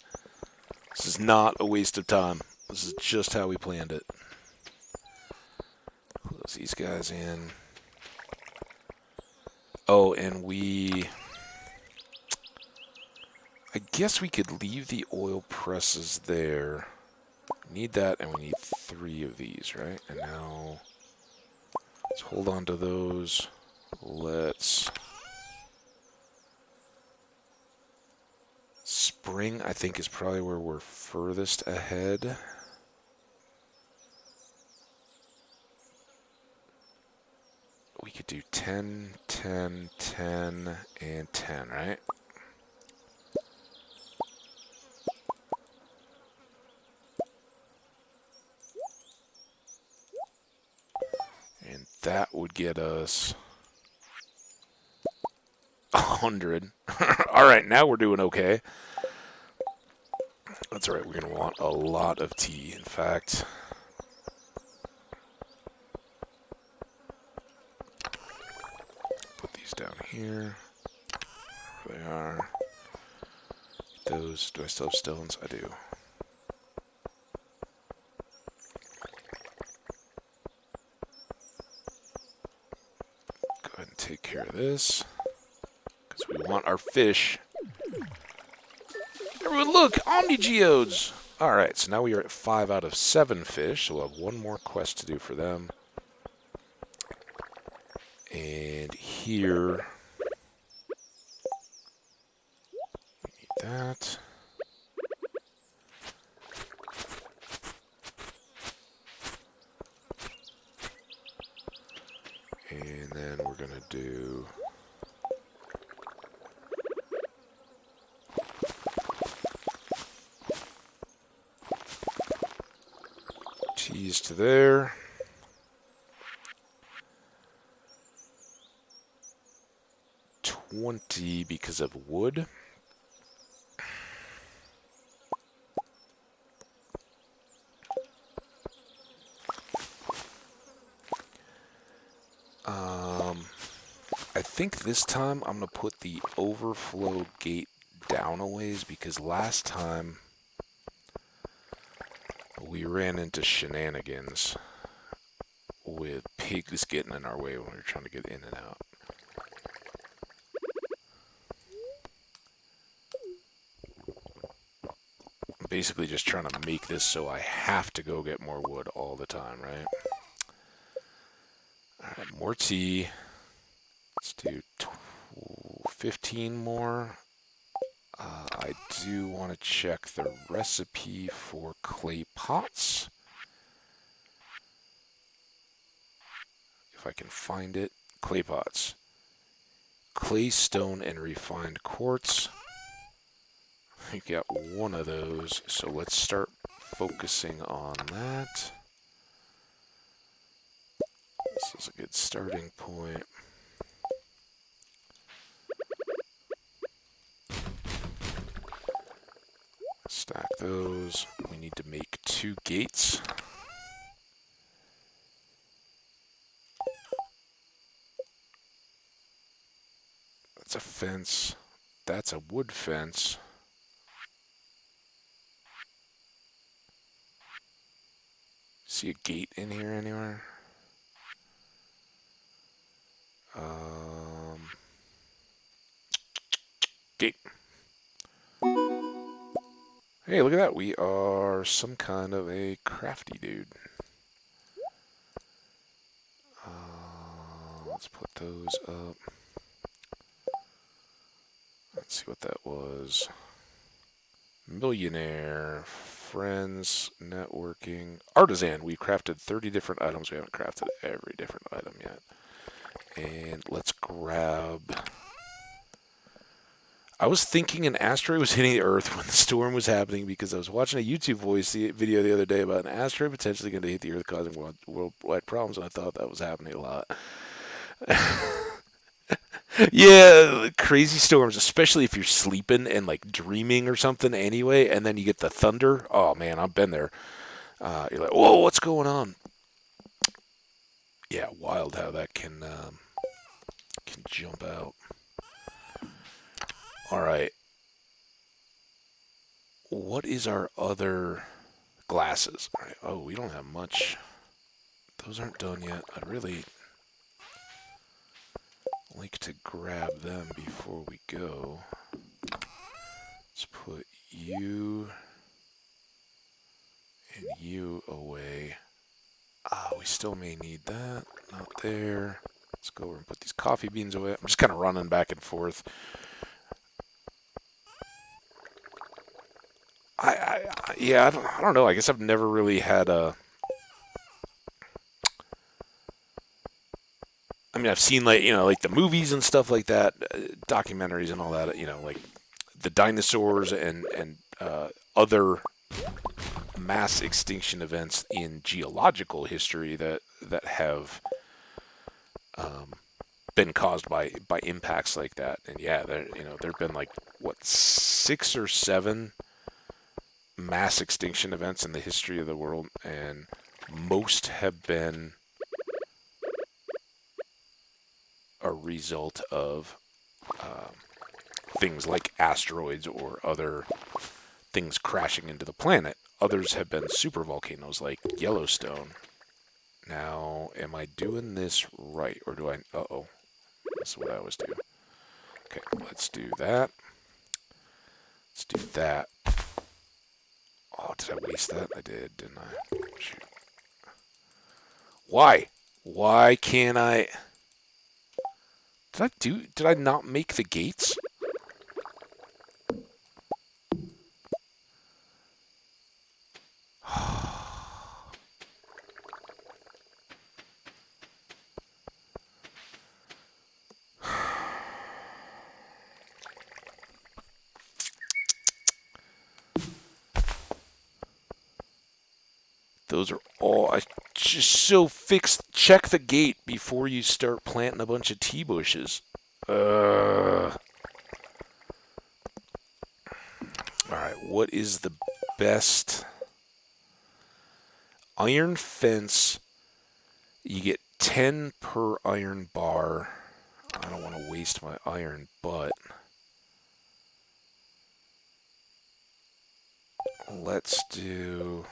[SPEAKER 1] This is not a waste of time. This is just how we planned it. Close these guys in. Oh, and I guess we could leave the oil presses there. Need that, and we need 3 of these, right? And now, let's hold on to those. Let's... Spring, I think, is probably where we're furthest ahead. We could do 10, 10, 10, and 10, right? And that would get us 100. Alright, now we're doing okay. That's alright, we're going to want a lot of tea. In fact, put these down here. There they are. Those, do I still have stones? I do. Go ahead and take care of this. Because we want our fish. Everyone look! Omnigeodes! Alright, so now we are at 5 out of 7 fish, so we'll have one more quest to do for them. And here... we need that. And then we're going to do... teas to there. $20 because of wood. I think this time I'm going to put the overflow gate down a ways because last time we ran into shenanigans with pigs getting in our way when we were trying to get in and out. I'm basically just trying to make this so I have to go get more wood all the time, right? Alright, more tea. Let's do 15 more. I do want to check the recipe for clay pots. If I can find it. Clay pots. Clay, stone, and refined quartz. I got one of those, so let's start focusing on that. This is a good starting point. Stack those. We need to make 2 gates. That's a fence. That's a wood fence. See a gate in here anywhere? Gate. Hey, look at that. We are some kind of a crafty dude. Let's put those up. Let's see what that was. Millionaire, friends, networking, artisan. We crafted 30 different items. We haven't crafted every different item yet. And let's grab... I was thinking an asteroid was hitting the Earth when the storm was happening because I was watching a YouTube voice video the other day about an asteroid potentially going to hit the Earth causing worldwide problems, and I thought that was happening a lot. Yeah, crazy storms, especially if you're sleeping and like dreaming or something anyway, and then you get the thunder. Oh man, I've been there. You're like, whoa, what's going on? Yeah, wild how that can jump out. All right. What is our other glasses. All right. Oh, we don't have much. Those aren't done yet. I'd really like to grab them before we go. Let's put you and you away. We still may need that. Not there. Let's go over and put these coffee beans away. I'm just kind of running back and forth. Yeah, I don't know. I guess I've never really had a... I mean, I've seen, like, like the movies and stuff like that, documentaries and all that, like the dinosaurs and other mass extinction events in geological history that have been caused by impacts like that. And yeah, there've been like what 6 or 7 mass extinction events in the history of the world, and most have been a result of things like asteroids or other things crashing into the planet. Others have been supervolcanoes like Yellowstone. Now, am I doing this right, or do I... Uh-oh. That's what I always do. Okay, let's do that. Let's do that. Oh, did I waste that? I did, didn't I? Shoot. Why? Why can't I... Did I not make the gates? Those are all... I just so fixed... Check the gate before you start planting a bunch of tea bushes. Alright, what is the best... Iron fence... You get 10 per iron bar. I don't want to waste my iron, but... Let's do...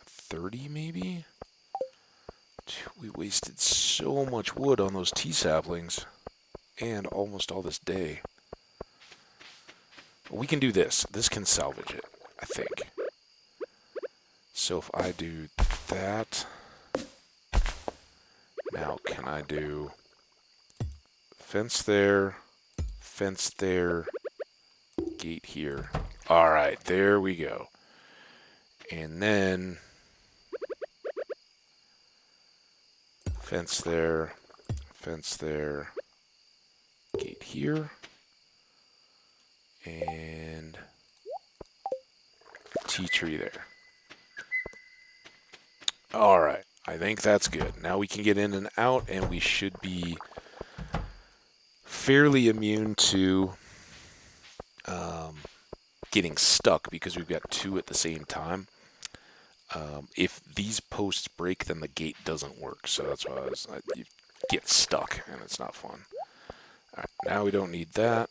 [SPEAKER 1] 30 maybe? We wasted so much wood on those tea saplings. And almost all this day. We can do this. This can salvage it, I think. So if I do that... Now, can I do... Fence there, gate here. Alright, there we go. And then... Fence there, gate here. And... tea tree there. Alright, I think that's good. Now we can get in and out, and we should be fairly immune to getting stuck because we've got 2 at the same time. If these posts break, then the gate doesn't work. So that's why you get stuck, and it's not fun. Alright, now we don't need that.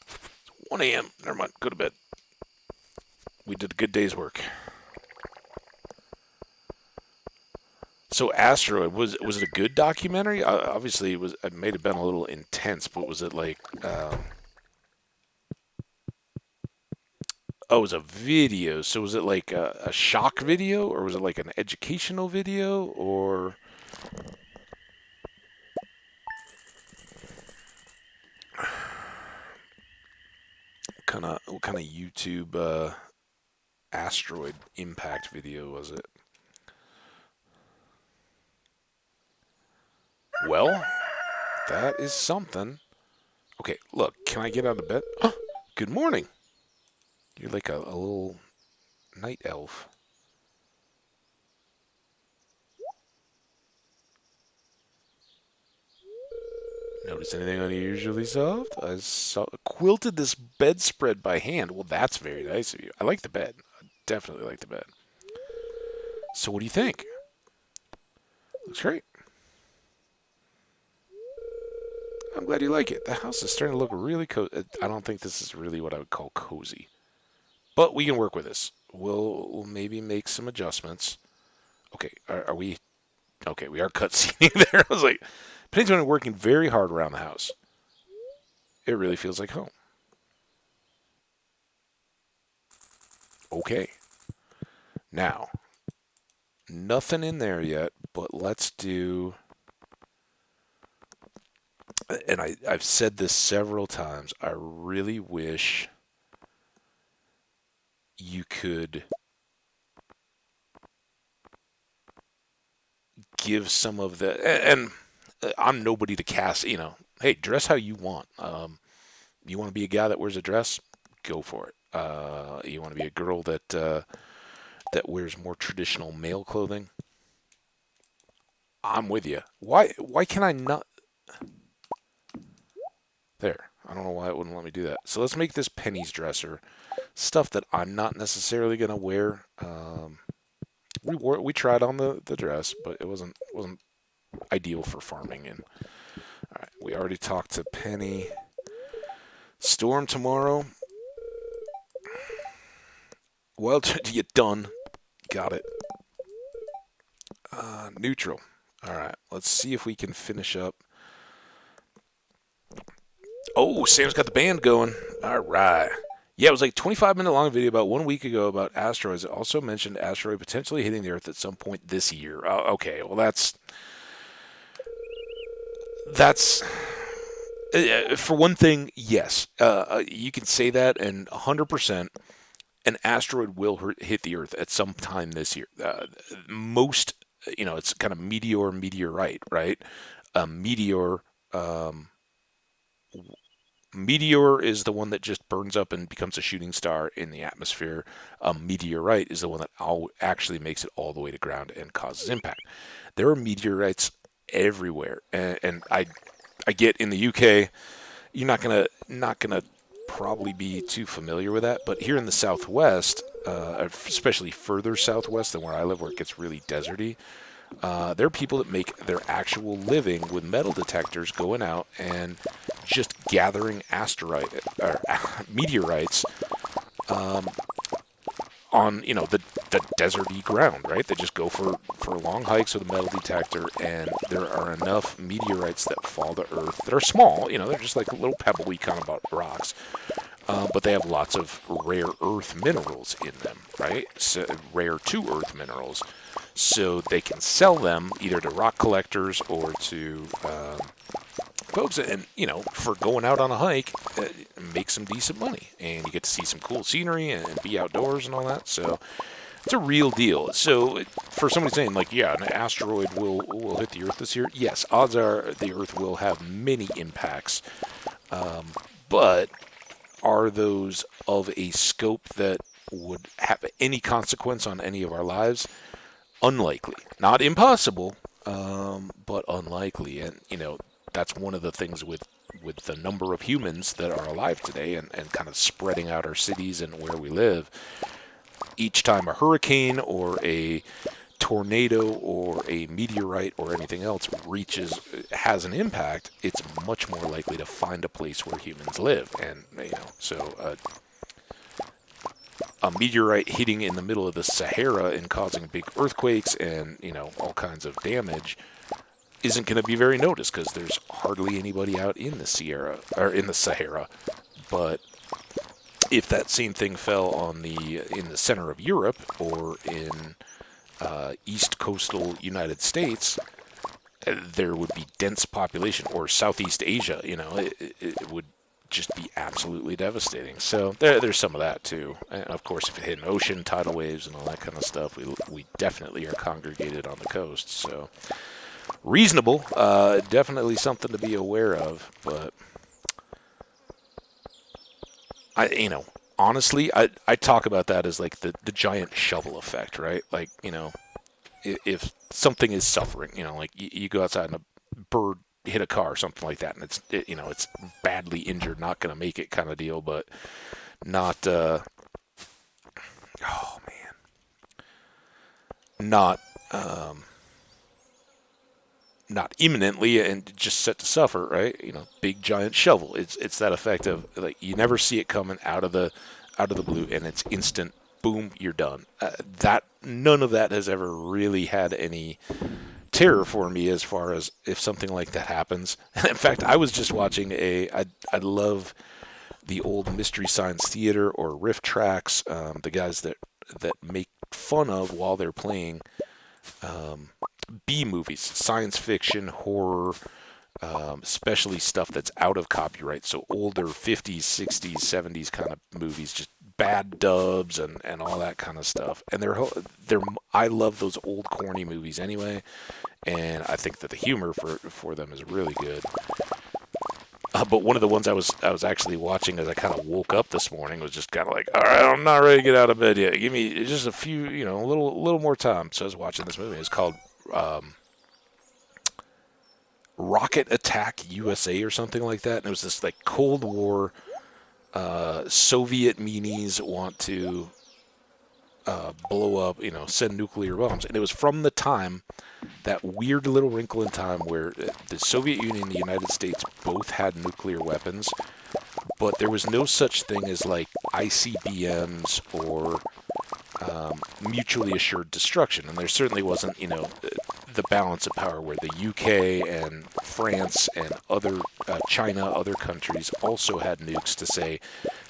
[SPEAKER 1] It's 1 a.m. Never mind. Go to bed. We did a good day's work. So Asteroid, was it a good documentary? Obviously, it may have been a little intense, but was it like... Oh, it was a video. So was it like a shock video, or was it like an educational video, or... What kind of YouTube asteroid impact video was it? Well, that is something. Okay, look, can I get out of bed? Good morning. You're like a little night elf. Notice anything unusually soft? Quilted this bedspread by hand. Well, that's very nice of you. I like the bed. I definitely like the bed. So what do you think? Looks great. I'm glad you like it. The house is starting to look really cozy. I don't think this is really what I would call cozy, but we can work with this. We'll maybe make some adjustments. Okay, are we? Okay, we are cutscening there. I was like, Penny's been working very hard around the house. It really feels like home. Okay, now nothing in there yet, but let's do. And I've said this several times. I really wish you could give some of the. And I'm nobody to cast. Hey, dress how you want. You want to be a guy that wears a dress? Go for it. You want to be a girl that wears more traditional male clothing? I'm with you. Why can I not? There. I don't know why it wouldn't let me do that. So let's make this Penny's dresser. Stuff that I'm not necessarily gonna wear. We tried on the dress, but it wasn't ideal for farming. And all right, we already talked to Penny. Storm tomorrow. Well, you done. Got it. Neutral. All right, let's see if we can finish up. Oh, Sam's got the band going. All right. Yeah, it was like 25-minute long video about 1 week ago about asteroids. It also mentioned asteroid potentially hitting the Earth at some point this year. Okay, well that's for one thing, yes, you can say that, and 100%, an asteroid will hit the Earth at some time this year. Most, it's kind of meteorite, right? A meteor. Um, Meteor is the one that just burns up and becomes a shooting star in the atmosphere. A meteorite is the one that actually makes it all the way to ground and causes impact. There are meteorites everywhere, and I get in the UK, you're not gonna probably be too familiar with that, but here in the Southwest, especially further southwest than where I live, where it gets really deserty, there are people that make their actual living with metal detectors, going out and just gathering asteroid or meteorites on the deserty ground. Right? They just go for long hikes with a metal detector, and there are enough meteorites that fall to Earth that are small. They're just like little pebbly kind of rocks. But they have lots of rare earth minerals in them, right? So, rare to earth minerals. So they can sell them either to rock collectors or to folks, and for going out on a hike, make some decent money, and you get to see some cool scenery and be outdoors and all that. So it's a real deal. So for somebody saying like, yeah, an asteroid will hit the Earth this year, yes, odds are the Earth will have many impacts, but are those of a scope that would have any consequence on any of our lives? Unlikely. Not impossible, but unlikely. And, that's one of the things with the number of humans that are alive today, and kind of spreading out our cities and where we live. Each time a hurricane or a tornado or a meteorite or anything else has an impact, it's much more likely to find a place where humans live. And, so a meteorite hitting in the middle of the Sahara and causing big earthquakes and, all kinds of damage isn't going to be very noticed because there's hardly anybody out in the Sierra or in the Sahara. But if that same thing fell in the center of Europe or in east coastal United States, there would be dense population, or Southeast Asia. It would just be absolutely devastating. So there's some of that too. And of course, if it hit an ocean, tidal waves, and all that kind of stuff, we definitely are congregated on the coast. So reasonable, definitely something to be aware of. But honestly, I talk about that as like the giant shovel effect, right? Like, if something is suffering, like you go outside and a bird hit a car or something like that, and it's badly injured, not going to make it kind of deal, but not, oh man, not, not imminently and just set to suffer, right? Big giant shovel. It's that effect of like you never see it coming out of the blue, and it's instant. Boom, you're done. That none of that has ever really had any terror for me as far as if something like that happens. In fact, I was just watching I love the old Mystery Science Theater or Riff Tracks, the guys that make fun of while they're playing B movies, science fiction, horror, especially stuff that's out of copyright. So older 50s, 60s, 70s kind of movies, just bad dubs and all that kind of stuff. And I love those old corny movies anyway, and I think that the humor for them is really good. But one of the ones I was actually watching as I kind of woke up this morning was just kind of like, all right, I'm not ready to get out of bed yet. Give me just a few, a little more time. So I was watching this movie. It's called Rocket Attack USA or something like that. And it was this like Cold War Soviet meanies want to blow up, send nuclear bombs. And it was from the time, that weird little wrinkle in time where the Soviet Union and the United States both had nuclear weapons, but there was no such thing as like ICBMs or mutually assured destruction. And there certainly wasn't, the balance of power where the UK and France and other China, other countries also had nukes to say,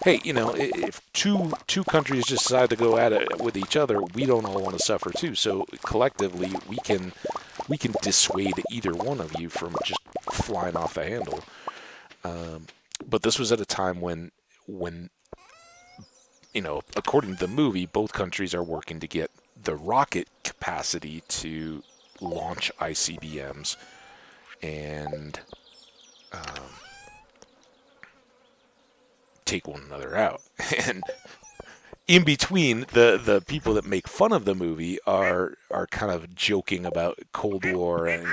[SPEAKER 1] hey, if two countries just decide to go at it with each other, we don't all want to suffer too. So collectively, we can dissuade either one of you from just flying off the handle. But this was at a time when according to the movie, both countries are working to get the rocket capacity to launch ICBMs and take one another out. And in between, the people that make fun of the movie are kind of joking about Cold War and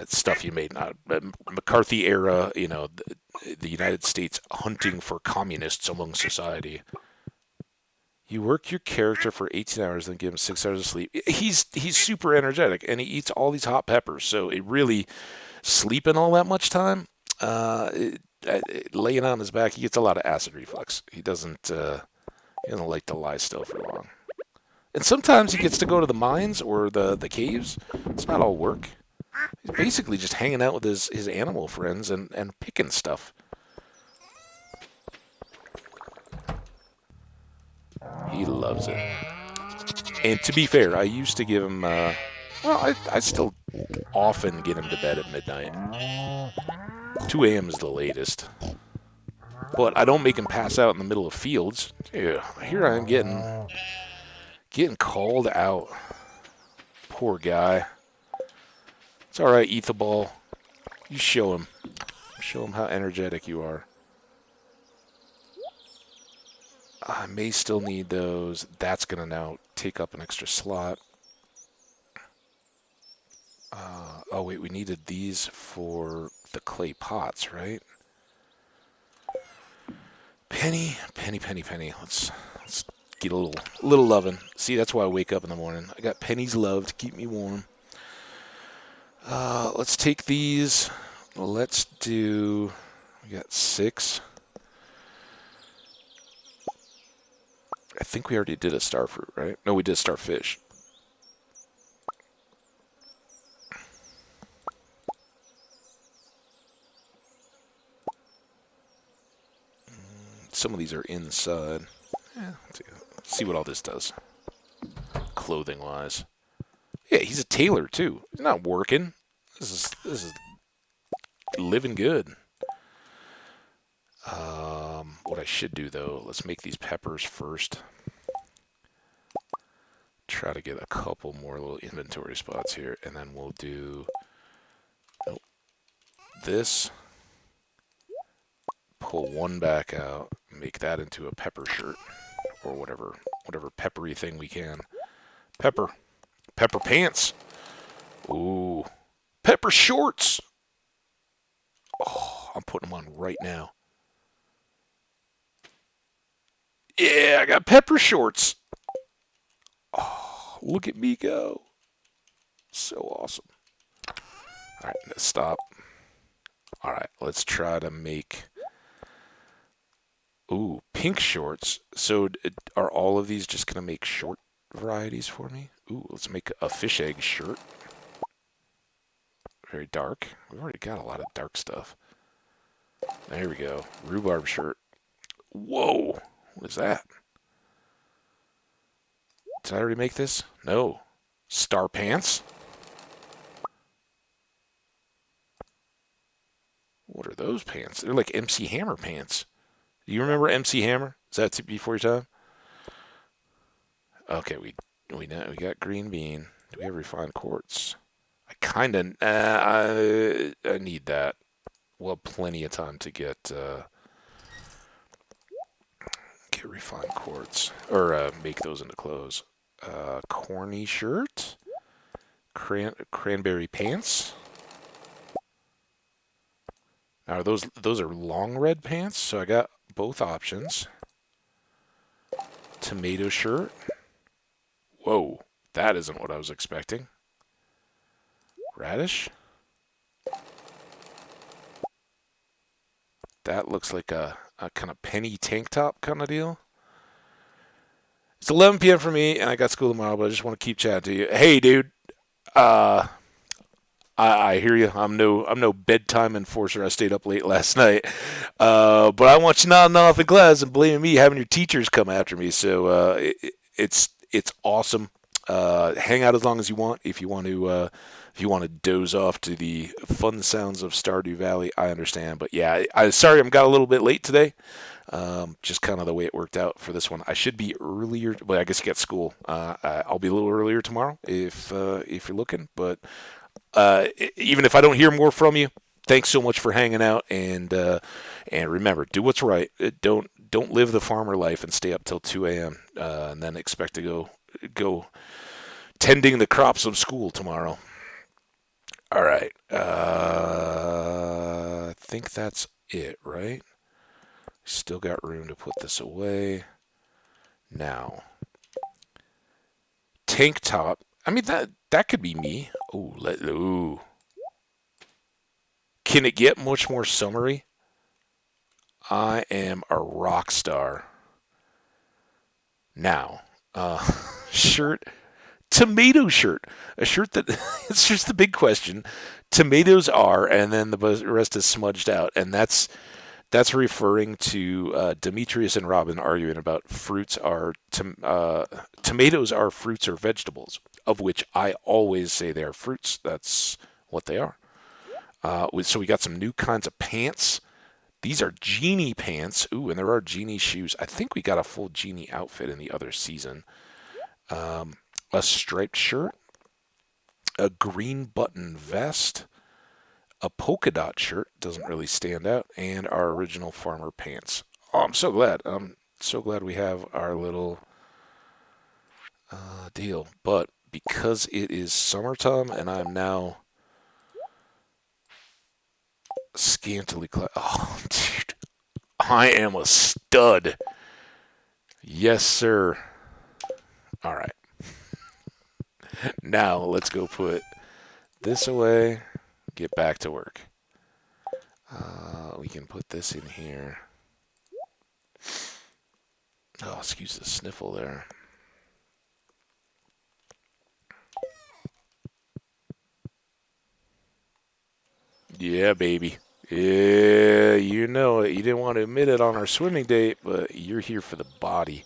[SPEAKER 1] stuff you made not McCarthy era, the United States hunting for communists among society. You work your character for 18 hours, then give him 6 hours of sleep. He's super energetic, and he eats all these hot peppers. So it really sleeping all that much time, laying on his back, he gets a lot of acid reflux. He doesn't like to lie still for long. And sometimes he gets to go to the mines or the caves. It's not all work. He's basically just hanging out with his animal friends and picking stuff. He loves it. And to be fair, I used to give him, I still often get him to bed at midnight. 2 a.m. is the latest. But I don't make him pass out in the middle of fields. Yeah, here I am getting called out. Poor guy. It's alright, Ethaball. You show him. Show him how energetic you are. I may still need those. That's going to now take up an extra slot. Oh, wait, we needed these for the clay pots, right? Penny. Let's get a little loving. See, that's why I wake up in the morning. I got Penny's love to keep me warm. Let's take these. Let's do... We got 6. I think we already did a starfruit, right? No, we did starfish. Some of these are inside. Yeah, let's see what all this does. Clothing-wise. Yeah, he's a tailor, too. He's not working. This is living good. What I should do, though, let's make these peppers first. Try to get a couple more little inventory spots here, and then we'll do this. Pull one back out, make that into a pepper shirt, or whatever peppery thing we can. Pepper pants. Ooh, pepper shorts. Oh, I'm putting them on right now. Yeah, I got pepper shorts. Oh, look at me go. So awesome. All right, stop. All right, let's try to make... Ooh, pink shorts. So are all of these just going to make short varieties for me? Ooh, let's make a fish egg shirt. Very dark. We've already got a lot of dark stuff. There we go. Rhubarb shirt. Whoa, what is that? Did I already make this? No. Star pants? What are those pants? They're like MC Hammer pants. Do you remember MC Hammer? Is that before your time? Okay, we got green bean. Do we have refined quartz? I kind of I need that. Well, plenty of time to get refined quartz or make those into clothes. Corny shirt, cranberry pants. Now those are long red pants, so I got both options. Tomato shirt. Whoa, that isn't what I was expecting. Radish. That looks like a kind of penny tank top kind of deal. It's 11 p.m. for me, and I got school tomorrow, but I just want to keep chatting to you. Hey, dude. Uh, I hear you. I'm no bedtime enforcer. I stayed up late last night, but I want you nodding off in class and blaming me having your teachers come after me. So it's awesome. Hang out as long as you want. If you want to doze off to the fun sounds of Stardew Valley, I understand. But yeah, sorry I got a little bit late today. Just kind of the way it worked out for this one. I should be earlier. Well, I guess you got school. I'll be a little earlier tomorrow if you're looking. But even if I don't hear more from you, thanks so much for hanging out. And remember, do what's right. Don't live the farmer life and stay up till 2 a.m. And then expect to go tending the crops of school tomorrow. All right. I think that's it, right? Still got room to put this away. Now, tank top. I mean, that could be me. Ooh. Can it get much more summery? I am a rock star. Now, shirt, tomato shirt. A shirt that, it's just the big question. Tomatoes are, and then the rest is smudged out. And that's referring to Demetrius and Robin arguing about tomatoes are fruits or vegetables, of which I always say they are fruits. That's what they are. So we got some new kinds of pants. These are genie pants. Ooh, and there are genie shoes. I think we got a full genie outfit in the other season. A striped shirt, a green button vest, a polka dot shirt, doesn't really stand out, and our original farmer pants. Oh, I'm so glad. I'm so glad we have our little deal. But because it is summertime and I'm now scantily clad. Oh, dude. I am a stud. Yes, sir. All right. Now let's go put this away. Get back to work. We can put this in here. Oh, excuse the sniffle there. Yeah, baby. Yeah, you know it. You didn't want to admit it on our swimming date, but you're here for the body.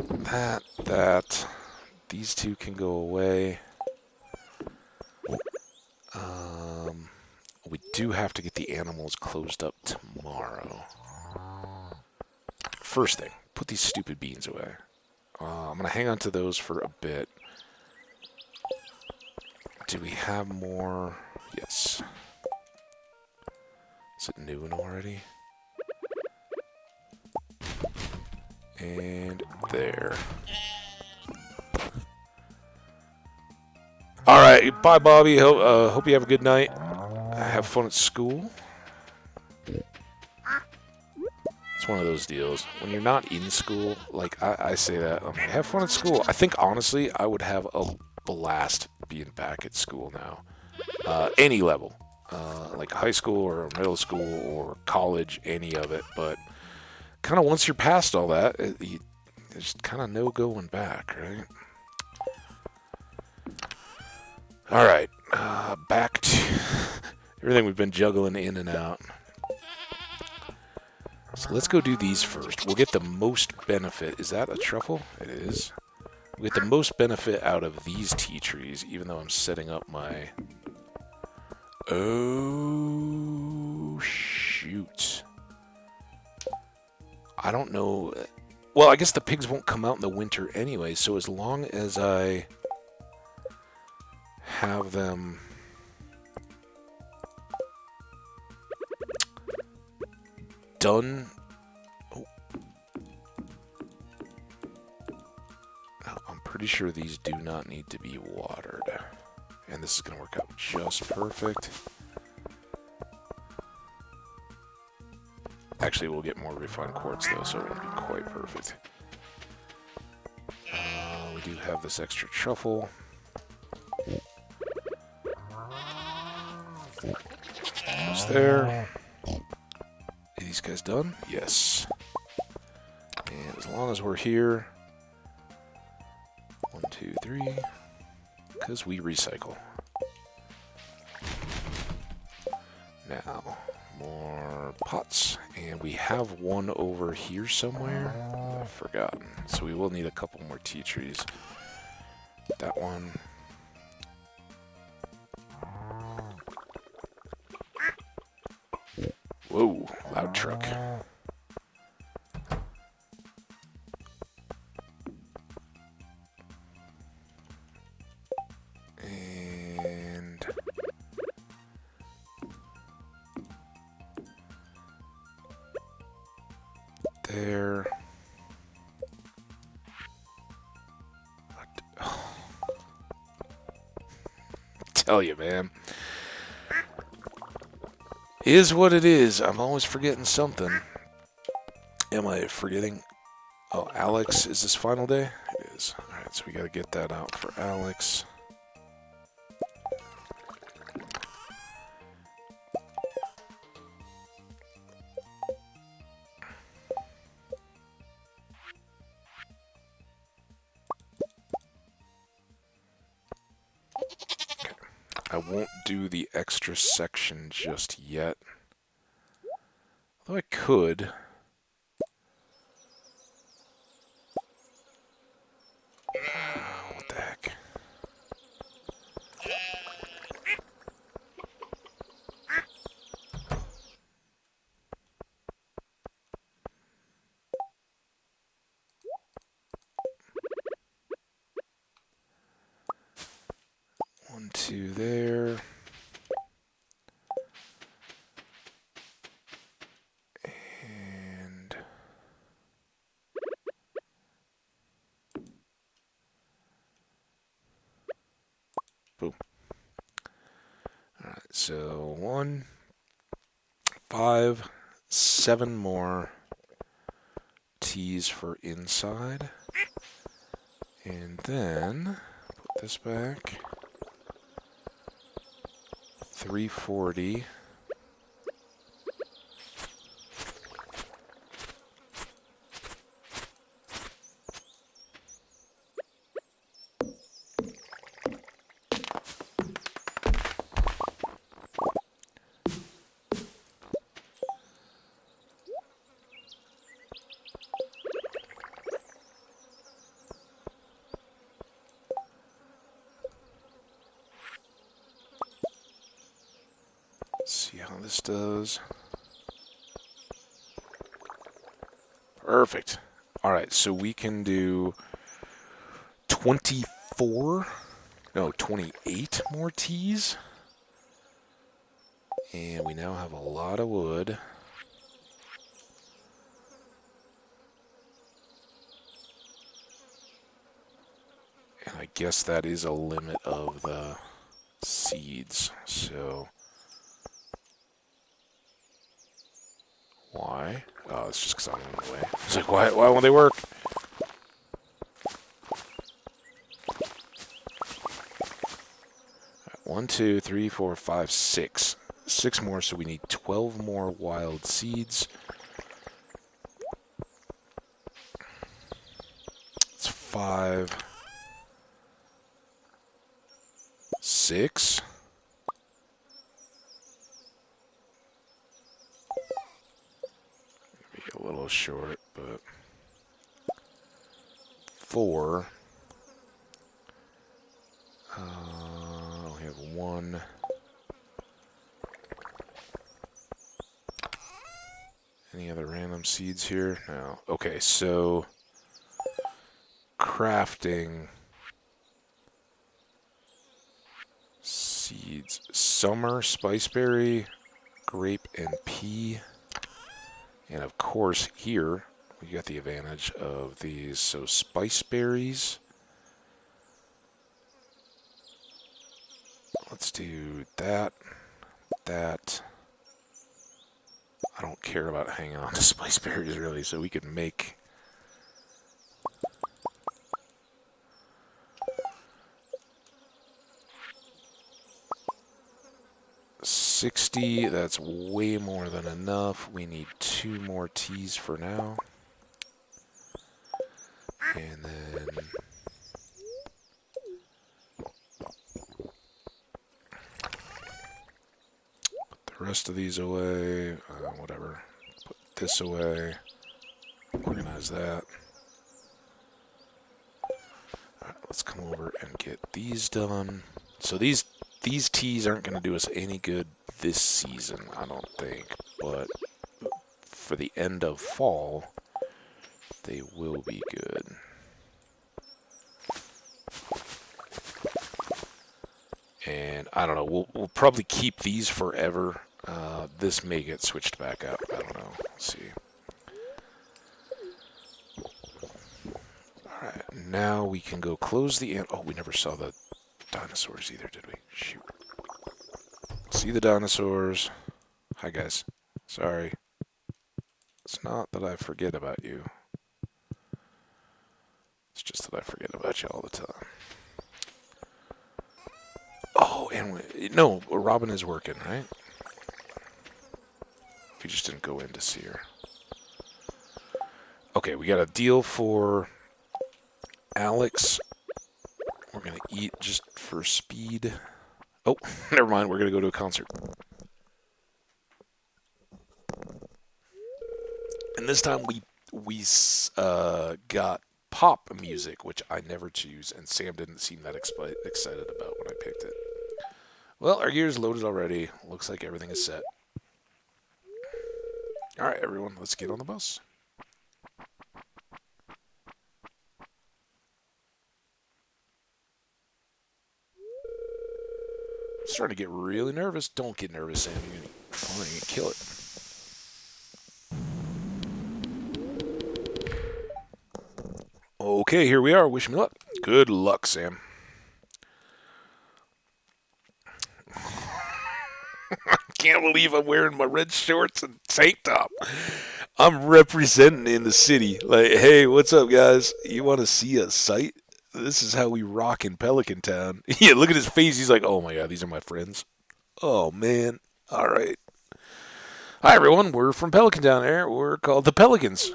[SPEAKER 1] That. These two can go away. We do have to get the animals closed up tomorrow. First thing, put these stupid beans away. I'm going to hang on to those for a bit. Do we have more? Yes. Is it noon already? And there. All right, bye, Bobby. Hope you have a good night. Have fun at school. It's one of those deals. When you're not in school, like I say that, have fun at school. I think, honestly, I would have a blast being back at school now. Any level. Like high school or middle school or college, any of it. But kind of once you're past all that, there's kind of no going back, right? Alright, back to everything we've been juggling in and out. So let's go do these first. We'll get the most benefit. Is that a truffle? It is. We'll get the most benefit out of these tea trees, even though I'm setting up my... Oh, shoot. I don't know. Well, I guess the pigs won't come out in the winter anyway, so as long as I have them done. Oh. I'm pretty sure these do not need to be watered. And this is going to work out just perfect. Actually, we'll get more refined quartz, though, so it won't be quite perfect. We do have this extra truffle. Goes there. Are these guys done? Yes. And as long as we're here... 1, 2, 3... Because we recycle. Now, more pots. And we have one over here somewhere. I've forgotten. So we will need a couple more tea trees. That one. Whoa, loud truck. And there. Tell you, man. Is what it is. I'm always forgetting something. Am I forgetting? Oh, Alex, is this final day? It is. Alright, so we gotta get that out for Alex. I won't do the extra section just yet. Although I could. What the heck? One, two there. And boom. Alright, so 1, 5, 7 more teas for inside. And then put this back. 340. See how this does. Perfect. Alright, so we can do 28 more teas. And we now have a lot of wood. And I guess that is a limit of the seeds, so... Why? Oh, it's just because I'm in the way. It's like, why won't they work? 1, 2, 3, 4, 5, 6. 6 more, so we need 12 more wild seeds. It's 5, 6. Maybe a little short, but 4. We have 1. Any other random seeds here? No. Okay, so crafting seeds. Summer, spiceberry, grape, and pea. And of course, here we got the advantage of these. So spiceberries. Let's do that. That. I don't care about hanging on to spiceberries really, so we can make 60. That's way more than enough. We need 2 more teas for now. And then put the rest of these away. Whatever. Put this away. Organize that. Alright, let's come over and get these done. So these teas aren't going to do us any good this season, I don't think. But for the end of fall, they will be good. And I don't know, we'll probably keep these forever. This may get switched back up. I don't know. Let's see. Alright, now we can go close the... Oh, we never saw the dinosaurs either, did we? Shoot. See the dinosaurs. Hi, guys. Sorry. It's not that I forget about you. It's just that I forget about you all the time. Oh, and no, Robin is working, right? We just didn't go in to see her. Okay, we got a deal for Alex. We're going to eat just for speed. Oh, never mind. We're going to go to a concert. And this time we got pop music, which I never choose, and Sam didn't seem that excited about when I picked it. Well, our gear's loaded already. Looks like everything is set. All right, everyone, let's get on the bus. I'm starting to get really nervous. Don't get nervous, Sam. You're going to fine and kill it. Okay, here we are. Wish me luck. Good luck, Sam. Can't believe I'm wearing my red shorts and tank top. I'm representing in the city. Like, hey, what's up, guys? You want to see a sight? This is how we rock in Pelican Town. Yeah, look at his face. He's like, oh my god, these are my friends. Oh man. All right. Hi everyone. We're from Pelican Town. Here, we're called the Pelicans.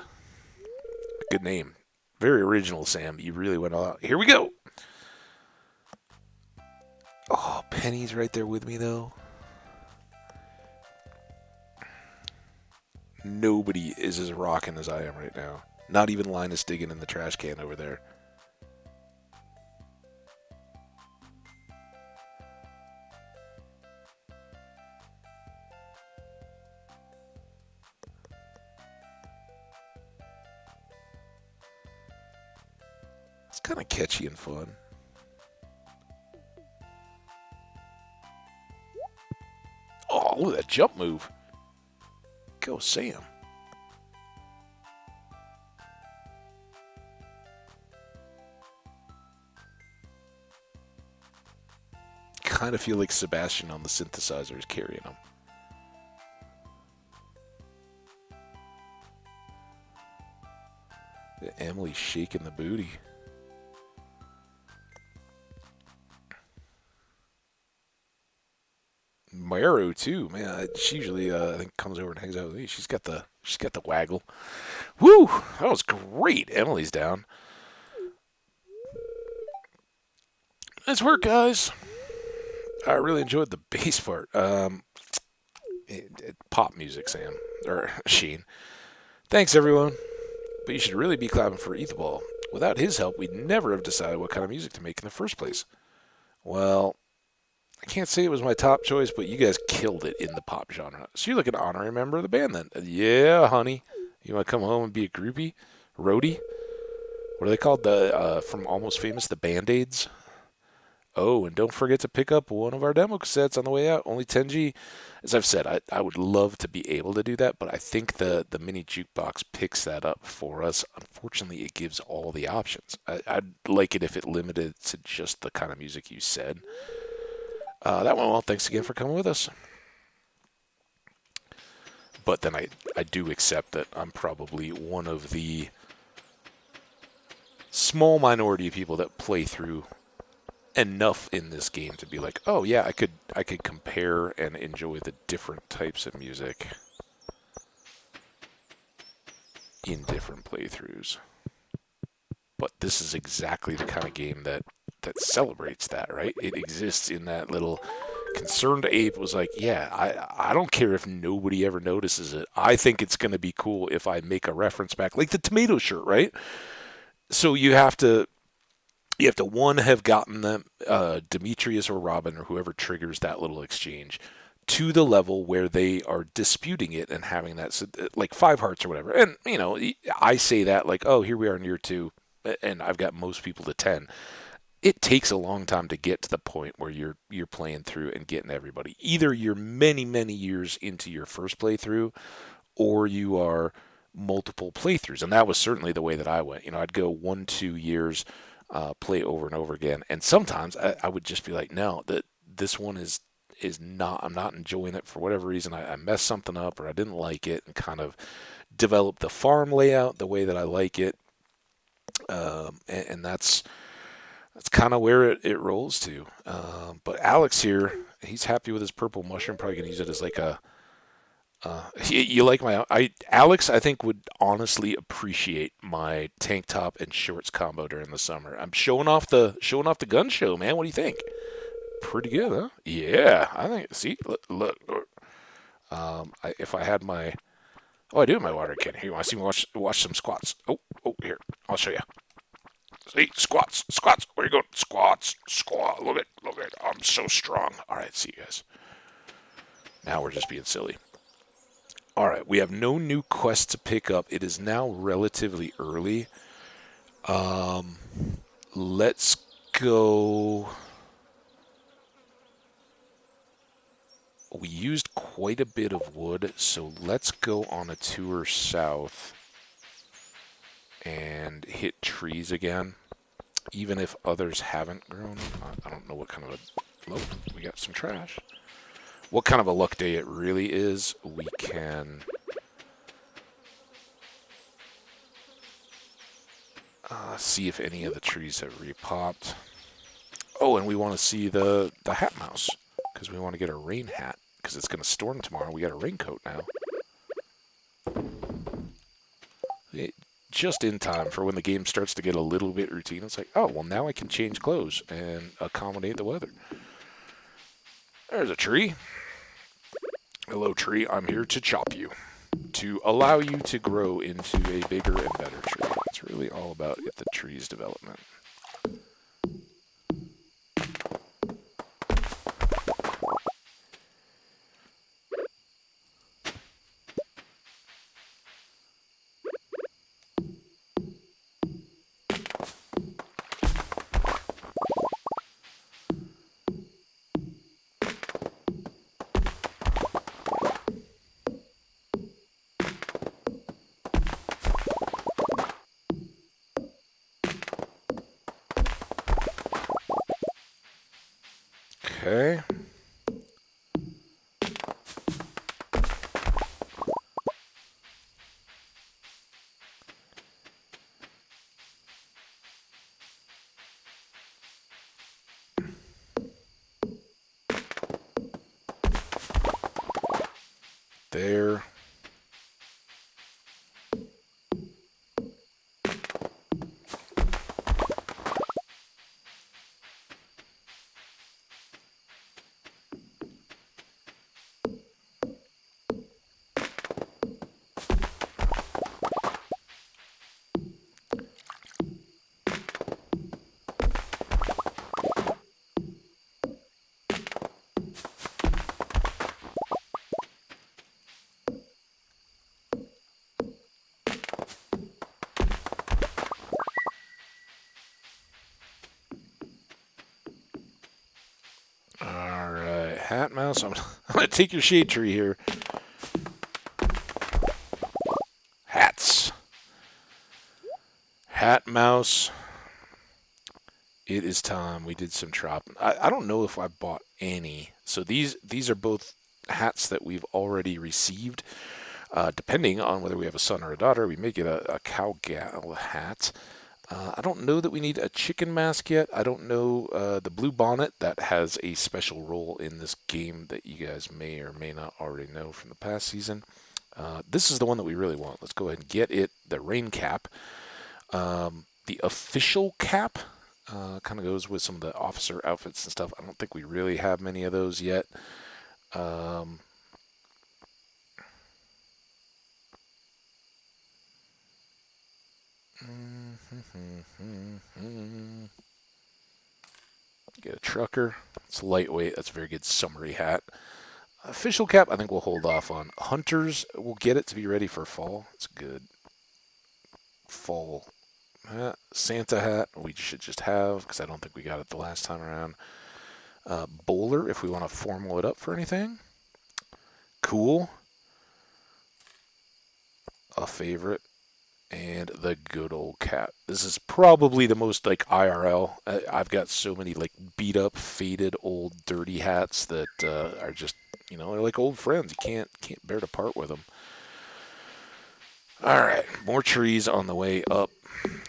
[SPEAKER 1] Good name. Very original, Sam. You really went all out. Here we go. Oh, Penny's right there with me though. Nobody is as rocking as I am right now. Not even Linus digging in the trash can over there. It's kind of catchy and fun. Oh, look at that jump move. Go, Sam. Kind of feel like Sebastian on the synthesizer is carrying him. Emily's shaking the booty. my arrow too, man. She usually I think comes over and hangs out with me. She's got the waggle. Woo! That was great. Emily's down. Nice work, guys. I really enjoyed the bass part. Pop music, Sam or Sheen. Thanks, everyone. But you should really be clapping for Ethaball. Without his help, we'd never have decided what kind of music to make in the first place. Well, I can't say it was my top choice, but you guys killed it in the pop genre. So you're like an honorary member of the band then. Yeah, honey. You want to come home and be a groupie? Roadie? What are they called? The from Almost Famous, the Band-Aids? Oh, and don't forget to pick up one of our demo cassettes on the way out. Only 10G. As I've said, I would love to be able to do that, but I think the mini jukebox picks that up for us. Unfortunately, it gives all the options. I'd like it if it limited to just the kind of music you said. That went well. Thanks again for coming with us. But then I do accept that I'm probably one of the small minority of people that play through enough in this game to be like, oh yeah, I could compare and enjoy the different types of music in different playthroughs. But this is exactly the kind of game that celebrates that, right? It exists in that little concerned ape was like, yeah, I don't care if nobody ever notices it. I think it's going to be cool if I make a reference back, like the tomato shirt, right? So you have to one have gotten them Demetrius or Robin or whoever triggers that little exchange to the level where they are disputing it and having that like 5 hearts or whatever. And I say that like, oh, here we are in year 2 and I've got most people to 10. It takes a long time to get to the point where you're playing through and getting everybody. Either you're many years into your first playthrough or you are multiple playthroughs. And that was certainly the way that I went. I'd go 1-2 years play over and over again. And sometimes I would just be like, no, this one is not, I'm not enjoying it for whatever reason. I messed something up or I didn't like it and kind of develop the farm layout the way that I like it. And that's kind of where it rolls to. But Alex here, he's happy with his purple mushroom. Probably going to use it as like a, you like Alex, I think, would honestly appreciate my tank top and shorts combo during the summer. I'm showing off the gun show, man. What do you think? Pretty good, huh? Yeah, I think. See, look. If I had my, I do have my water can. Here, you want to see me watch some squats? Oh, here, I'll show you. See, squats. Where you going? Squat. Look at. I'm so strong. All right, see you guys. Now we're just being silly. All right, we have no new quests to pick up. It is now relatively early. Let's go. We used quite a bit of wood, so let's go on a tour south and hit trees again, even if others haven't grown. I don't know what kind of a... Oh, we got some trash. What kind of a luck day it really is, we can see if any of the trees have repopped. Oh, and we want to see the hat mouse, because we want to get a rain hat, because it's going to storm tomorrow. We got a raincoat now. Just in time for when the game starts to get a little bit routine. It's like, oh, well, now I can change clothes and accommodate the weather. There's a tree. Hello, tree. I'm here to chop you, to allow you to grow into a bigger and better tree. It's really all about the tree's development. Okay. there. Alright, hat mouse. I'm going to take your shade tree here. Hats. Hat mouse. It is time. We did some chopping. I don't know if I bought any. So these are both hats that we've already received. Depending on whether we have a son or a daughter, we may get a cow gal hat. I don't know that we need a chicken mask yet. I don't know the blue bonnet that has a special role in this game that you guys may or may not already know from the past season. This is the one that we really want. Let's go ahead and get it. The rain cap. The official cap kind of goes with some of the officer outfits and stuff. I don't think we really have many of those yet. Get a trucker. It's lightweight. That's a very good summery hat. Official cap, I think we'll hold off on. Hunters, we'll get it to be ready for fall. It's good. Fall hat. Santa hat, we should just have, because I don't think we got it the last time around. Bowler, if we want to formal it up for anything. Cool. A favorite. And the good old cap. This is probably the most like IRL. I've got so many like beat up, faded, old, dirty hats that are just, they're like old friends. You can't bear to part with them. All right, more trees on the way up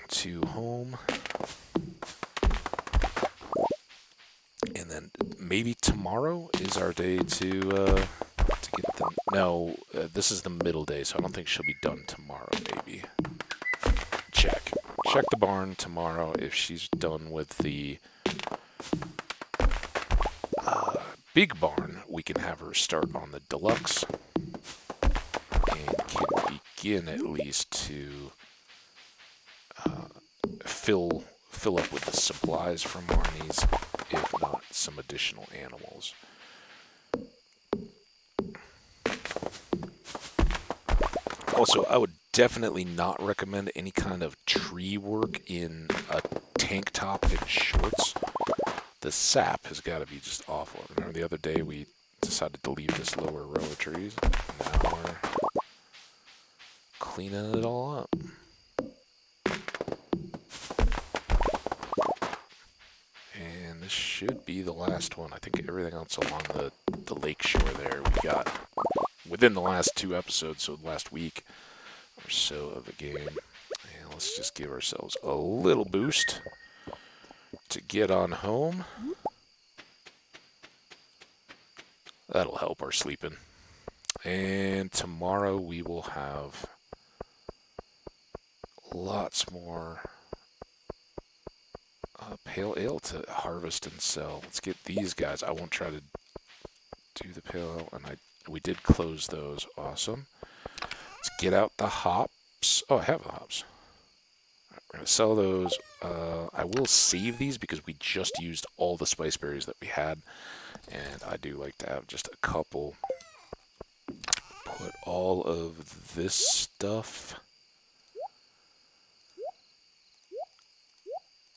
[SPEAKER 1] to home, and then maybe tomorrow is our day to get them. No, this is the middle day, so I don't think she'll be done tomorrow. Maybe. Check the barn tomorrow. If she's done with the big barn, we can have her start on the deluxe and can begin at least to fill up with the supplies from Marnie's, if not some additional animals. Also, I would definitely not recommend any kind of tree work in a tank top and shorts. The sap has got to be just awful. Remember the other day we decided to leave this lower row of trees? Now we're cleaning it all up. And this should be the last one. I think everything else along the lake shore there we got within the last 2 episodes, so last week or so of the game. And let's just give ourselves a little boost to get on home. That'll help our sleeping. And tomorrow we will have lots more pale ale to harvest and sell. Let's get these guys. I won't try to do the pale ale, and we did close those. Awesome. Let's get out the hops. Oh, I have the hops. Right, we're going to sell those. I will save these because we just used all the spice berries that we had, and I do like to have just a couple. Put all of this stuff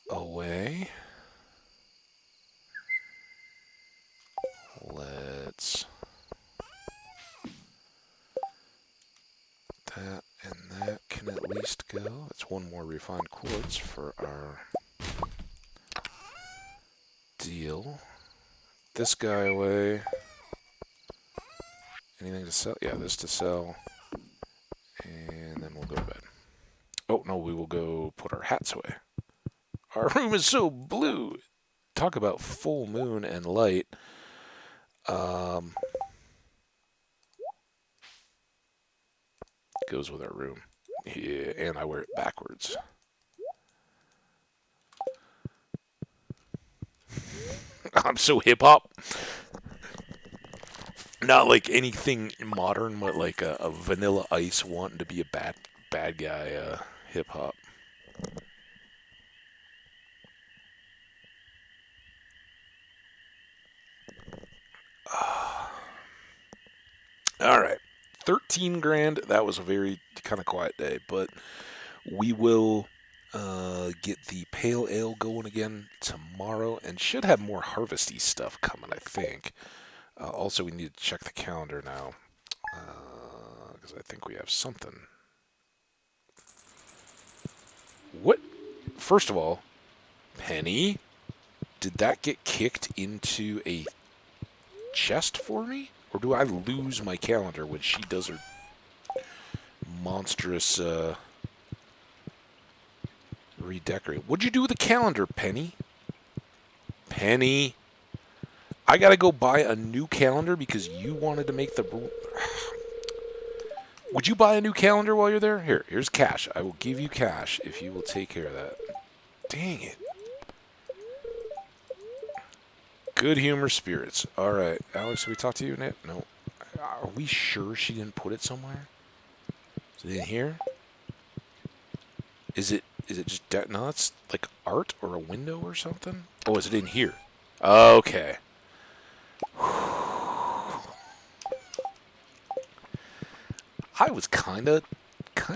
[SPEAKER 1] away. Let's that and that can at least go. That's one more refined quartz for our deal. This guy away. Anything to sell? Yeah, this to sell. And then we'll go to bed. Oh, no, we will go put our hats away. Our room is so blue. Talk about full moon and light. Goes with our room. Yeah, and I wear it backwards. I'm so hip hop. Not like anything modern, but like a Vanilla Ice wanting to be a bad guy hip hop. All right. 13 grand. That was a very kind of quiet day, but we will get the pale ale going again tomorrow and should have more harvesty stuff coming, I think. Also, we need to check the calendar now because I think we have something. What? First of all, Penny, did that get kicked into a chest for me? Or do I lose my calendar when she does her monstrous redecorate? What'd you do with the calendar, Penny? Penny, I gotta go buy a new calendar because you wanted to make the... Would you buy a new calendar while you're there? Here's cash. I will give you cash if you will take care of that. Dang it. Good humor spirits. All right. Alex, did we talk to you, Nit? No. Are we sure she didn't put it somewhere? Is it in here? Is it just... No, it's like art or a window or something? Oh, is it in here? Okay. I was kind of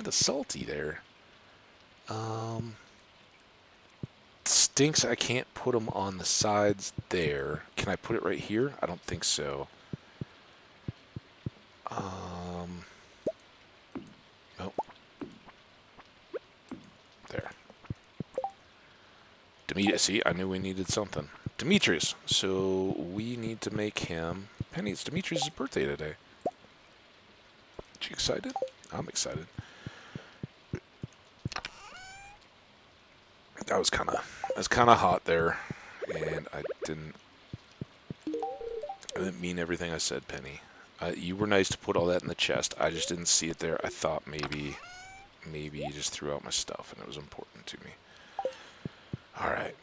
[SPEAKER 1] salty there. Stinks I can't put them on the sides there. Can I put it right here? I don't think so. Oh. There. Demetrius, see, I knew we needed something. Demetrius. So we need to make him... Penny, it's Demetrius' birthday today. You excited? I'm excited. That was kind of hot there, and I didn't mean everything I said, Penny. You were nice to put all that in the chest. I just didn't see it there. I thought maybe you just threw out my stuff, and it was important to me. All right.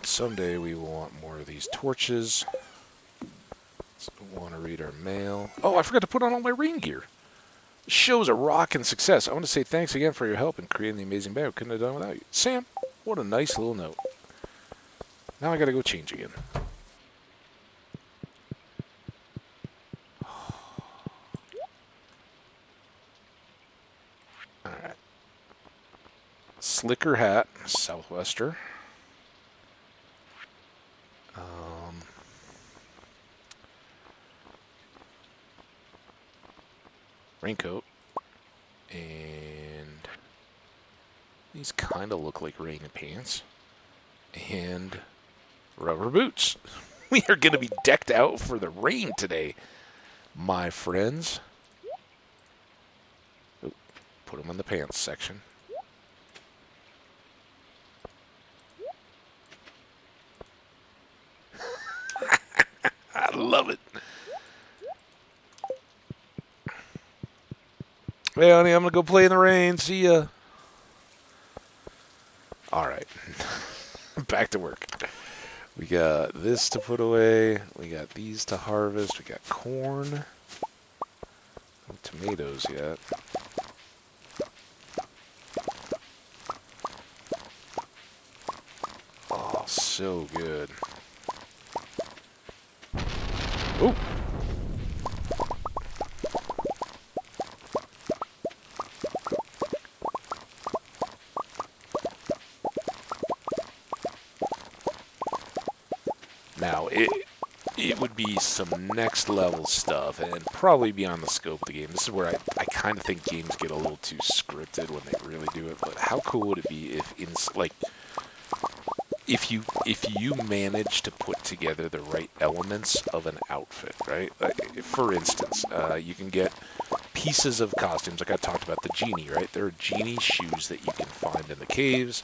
[SPEAKER 1] Someday we will want more of these torches. So we want to read our mail. Oh, I forgot to put on all my rain gear. The show's a rockin' success. I want to say thanks again for your help in creating the amazing band. We couldn't have done it without you. Sam, what a nice little note. Now I gotta go change again. Alright. Slicker hat, Southwester. Raincoat. And these kind of look like rain pants. And rubber boots. We are going to be decked out for the rain today, my friends. Oh, put them in the pants section. I love it. Hey, honey, I'm going to go play in the rain. See ya. All right. Back to work. We got this to put away. We got these to harvest. We got corn. No tomatoes yet. Oh, so good. Oh! Now, it would be some next level stuff and probably beyond the scope of the game. This is where I kind of think games get a little too scripted when they really do it. But how cool would it be if you manage to put together the right elements of an outfit, right? For instance, you can get pieces of costumes, like I talked about the genie, right? There are genie shoes that you can find in the caves.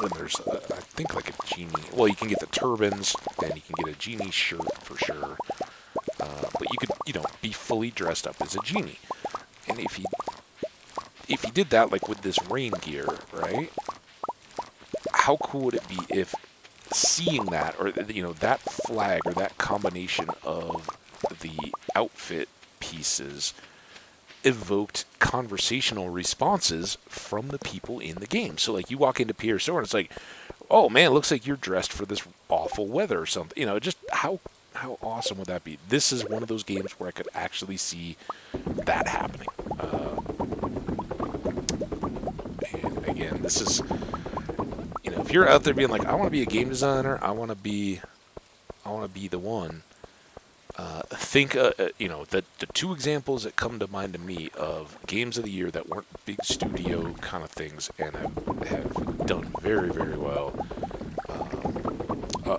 [SPEAKER 1] And there's, I think, like a genie... Well, you can get the turbans, and you can get a genie shirt for sure. But you could be fully dressed up as a genie. And if he did that, like with this rain gear, right? How cool would it be if seeing that, or that flag or that combination of the outfit pieces evoked conversational responses from the people in the game? So like you walk into Pierre's store and it's like, oh man, it looks like you're dressed for this awful weather or something. Just how awesome would that be? This is one of those games where I could actually see that happening. And again, this is, if you're out there being like, I want to be a game designer, I want to be the one. Think, the two examples that come to mind to me of games of the year that weren't big studio kind of things and have done very, very well.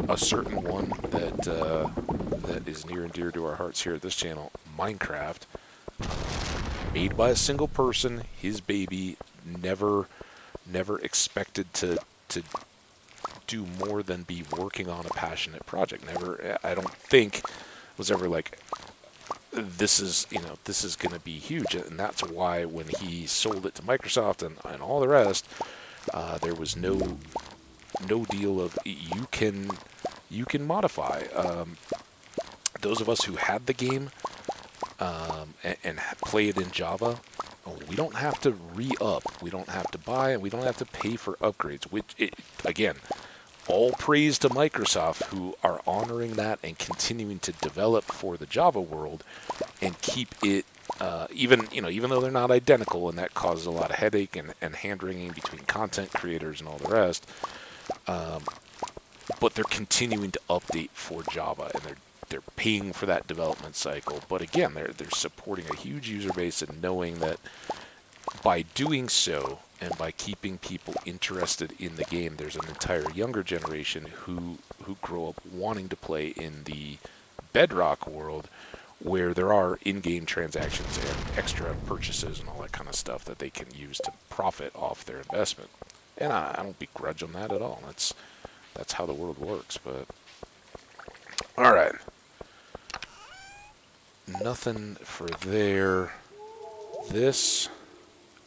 [SPEAKER 1] A certain one that is near and dear to our hearts here at this channel, Minecraft, made by a single person, his baby, never expected to do more than be working on a passionate project. Never, I don't think, was ever like, this is going to be huge. And that's why when he sold it to Microsoft and all the rest, there was no deal of you can modify. Those of us who had the game and play it in Java, we don't have to re-up. We don't have to buy, and we don't have to pay for upgrades. Again, all praise to Microsoft, who are honoring that and continuing to develop for the Java world and keep it, even though they're not identical, and that causes a lot of headache and hand-wringing between content creators and all the rest. But they're continuing to update for Java, and they're paying for that development cycle. But again, they're supporting a huge user base and knowing that by doing so and by keeping people interested in the game, there's an entire younger generation who grow up wanting to play in the Bedrock world, where there are in-game transactions and extra purchases and all that kind of stuff that they can use to profit off their investment. And I don't begrudge them that at all. That's how the world works. But all right, nothing for there. This,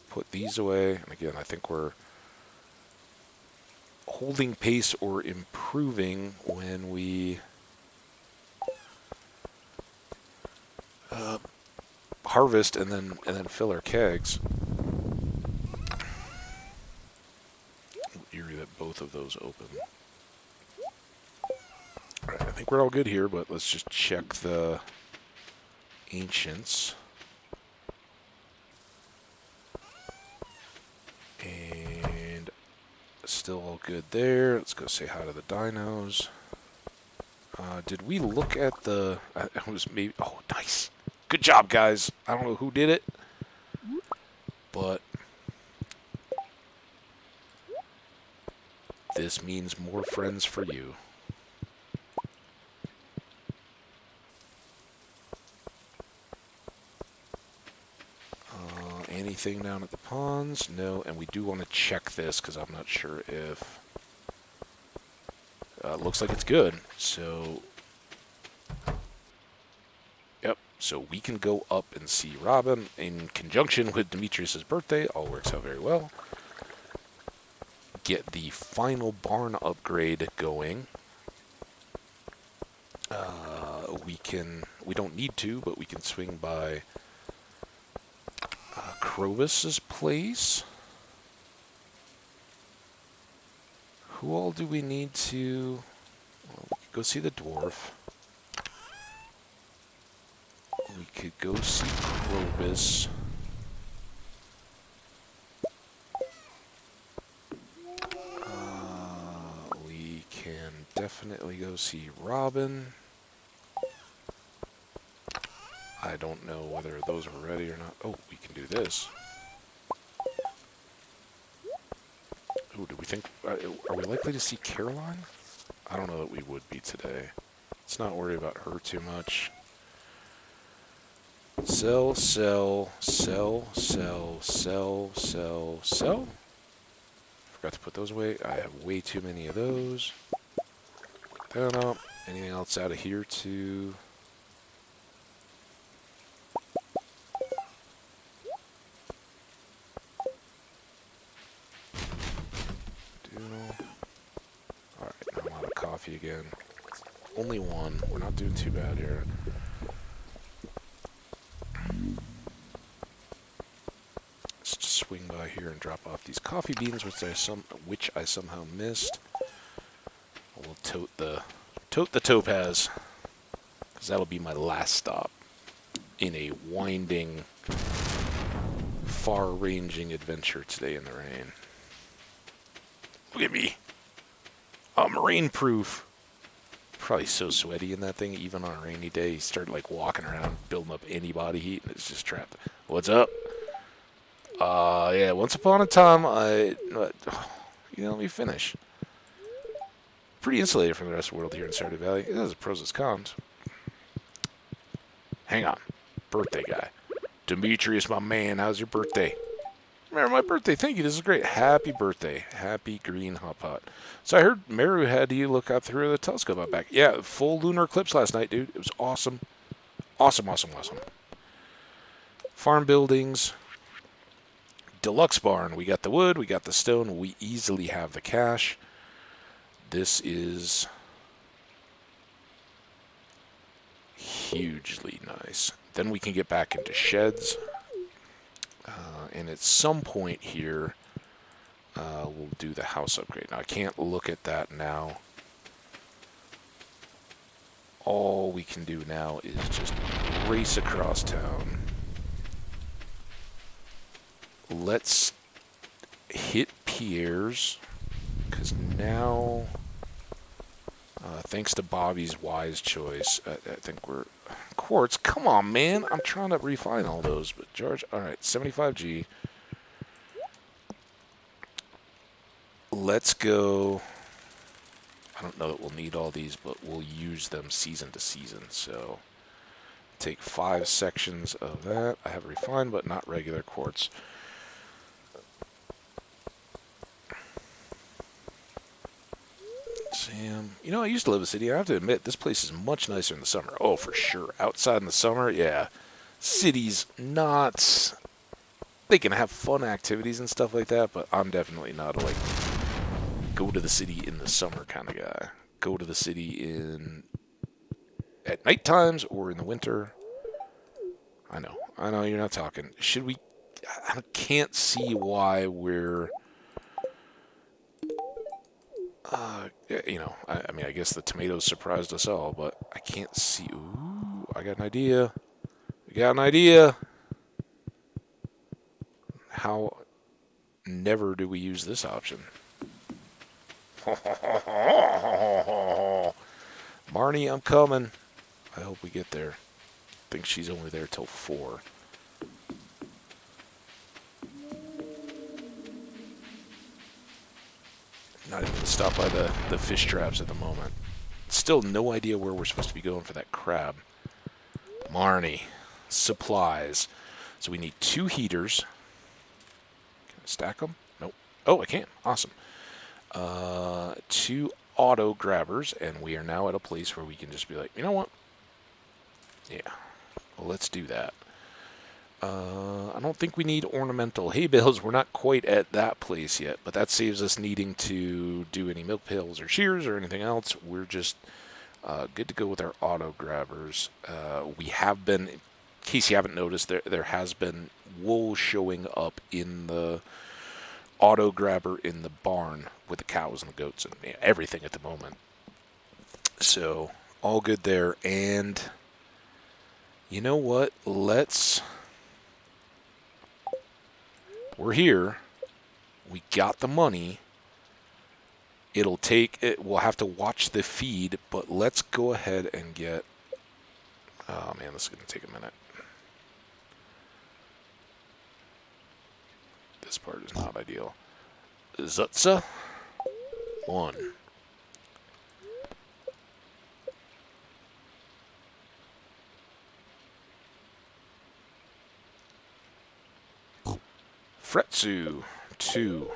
[SPEAKER 1] put these away. And again, I think we're holding pace or improving when we harvest and then fill our kegs. Eerie that both of those open. Alright, I think we're all good here, but let's just check the ancients. And still all good there. Let's go say hi to the dinos. Did we look at the... it was maybe... Oh, nice. Good job, guys. I don't know who did it, but this means more friends for you. Anything down at the ponds? No, and we do want to check this because I'm not sure if... looks like it's good, so... Yep, so we can go up and see Robin in conjunction with Demetrius's birthday. All works out very well. Get the final barn upgrade going. We don't need to, but we can swing by Crovis's place. Who all do we need to... Well, we could go see the dwarf. We could go see Crovis. We can definitely go see Robin. I don't know whether those are ready or not. Oh, we can do this. Oh, do we think... are we likely to see Caroline? I don't know that we would be today. Let's not worry about her too much. Sell, sell, sell, sell, sell, sell, sell. Forgot to put those away. I have way too many of those. Down up. Anything else out of here to... again. Only one. We're not doing too bad here. Let's just swing by here and drop off these coffee beans, which I somehow missed. We'll tote the Topaz, because that'll be my last stop in a winding, far-ranging adventure today in the rain. Look at me. I'm rain-proof. Probably so sweaty in that thing, even on a rainy day. You start like walking around, building up any body heat, and it's just trapped. What's up? Yeah, once upon a time, let me finish. Pretty insulated from the rest of the world here in Stardew Valley. It has pros and cons. Hang on. Birthday guy. Demetrius, my man, how's your birthday? Remember my birthday. Thank you. This is great. Happy birthday. Happy green hot pot. So I heard Meru had you look out through the telescope out back. Yeah, full lunar eclipse last night, dude. It was awesome. Awesome. Farm buildings. Deluxe barn. We got the wood. We got the stone. We easily have the cash. This is hugely nice. Then we can get back into sheds. And at some point here, we'll do the house upgrade. Now, I can't look at that now. All we can do now is just race across town. Let's hit Pierre's, because now, thanks to Bobby's wise choice, I think we're... Quartz, come on, man. I'm trying to refine all those, but George, all right, 75G. Let's go. I don't know that we'll need all these, but we'll use them season to season. So take 5 sections of that. I have refined, but not regular quartz. Sam, you know, I used to live in the city. I have to admit, this place is much nicer in the summer. Oh, for sure. Outside in the summer, yeah. Cities, not... They can have fun activities and stuff like that, but I'm definitely not a, go to the city in the summer kind of guy. Go to the city at night times or in the winter. I know, you're not talking. Should we... I can't see why we're... I mean, I guess the tomatoes surprised us all, but I can't see... Ooh, I got an idea. How never do we use this option? Marnie, I'm coming. I hope we get there. I think she's only there till 4. Not even going to stop by the fish traps at the moment. Still no idea where we're supposed to be going for that crab. Marnie. Supplies. So we need 2 heaters. Can I stack them? Nope. Oh, I can. Awesome. 2 auto grabbers, and we are now at a place where we can just be like, you know what? Yeah. Well, let's do that. I don't think we need ornamental hay bales. We're not quite at that place yet, but that saves us needing to do any milk pails or shears or anything else. We're just good to go with our auto grabbers. We have been, in case you haven't noticed, there has been wool showing up in the auto grabber in the barn with the cows and the goats and everything at the moment. So, all good there. And you know what? We're here. We got the money. We'll have to watch the feed, but let's go ahead and get... Oh, man, this is going to take a minute. This part is not ideal. Zutza. 1. Fretsu. 2.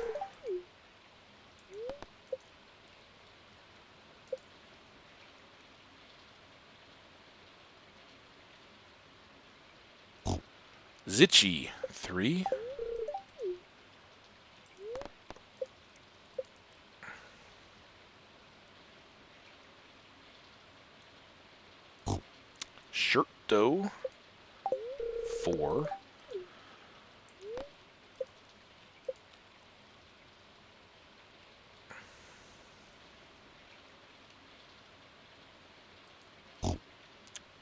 [SPEAKER 1] Zitchi. 3. Shirt dough. 4.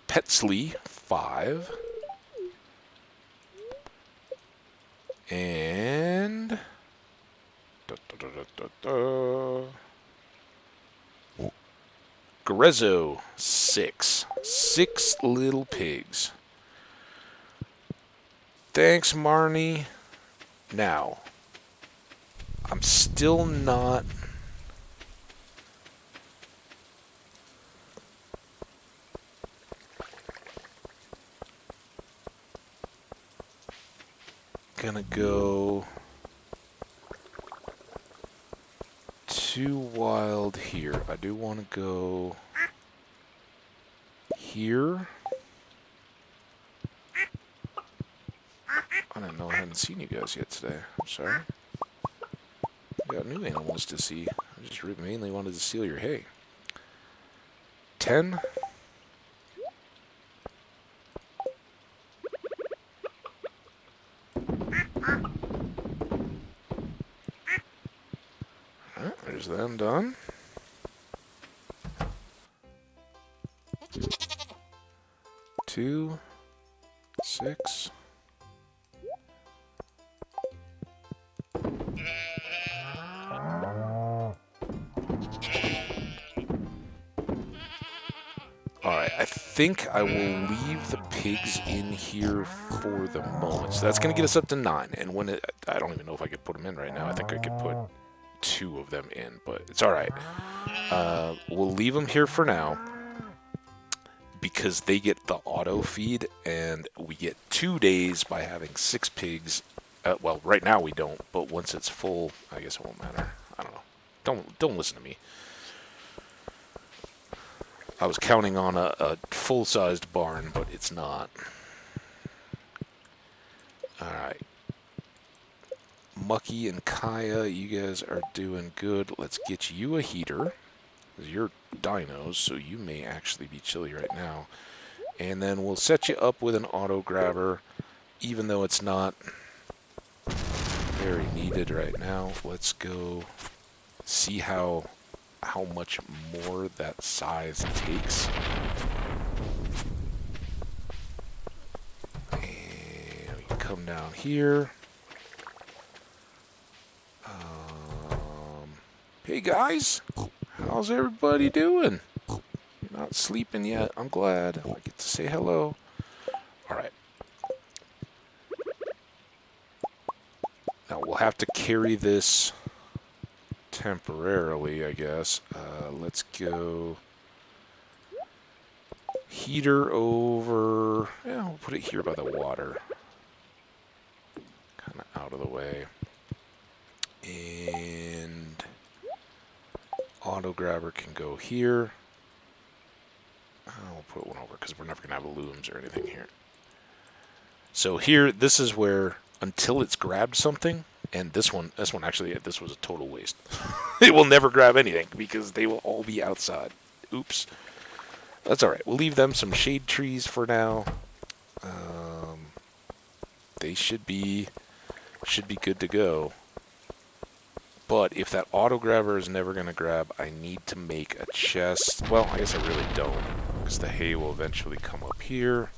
[SPEAKER 1] Petsley, 5. And... Grezzo, 6. 6 little pigs. Thanks, Marnie. Now, I'm still not... gonna go... too wild here. I do want to go... here. I didn't know I hadn't seen you guys yet today. I'm sorry. We got new animals to see. I just mainly wanted to steal your hay. 10. Alright, there's them done. 2, 6. Alright, I think I will leave the pigs in here for the moment. So that's going to get us up to 9. And when it... I don't even know if I could put them in right now. I think I could put 2 of them in, but it's alright. We'll leave them here for now, because they get the auto feed, and we get 2 days by having 6 pigs. Well, right now we don't, but once it's full, I guess it won't matter. I don't know. Don't listen to me. I was counting on a full-sized barn, but it's not. Alright. Mucky and Kaya, you guys are doing good. Let's get you a heater. You're dinos, so you may actually be chilly right now. And then we'll set you up with an auto grabber, even though it's not very needed right now. Let's go see how much more that size takes. And we can come down here. Hey guys, how's everybody doing? You're not sleeping yet. I'm glad. I get to say hello. Alright. Now we'll have to carry this temporarily, I guess. Let's go heater over. Yeah, we'll put it here by the water. Kind of out of the way. And auto grabber can go here. We'll put one over because we're never going to have looms or anything here. So here, this is where, until it's grabbed something, and this one actually, this was a total waste. It will never grab anything because they will all be outside. Oops. That's alright. We'll leave them some shade trees for now. They should be good to go. But if that auto grabber is never going to grab, I need to make a chest. Well, I guess I really don't, because the hay will eventually come up here.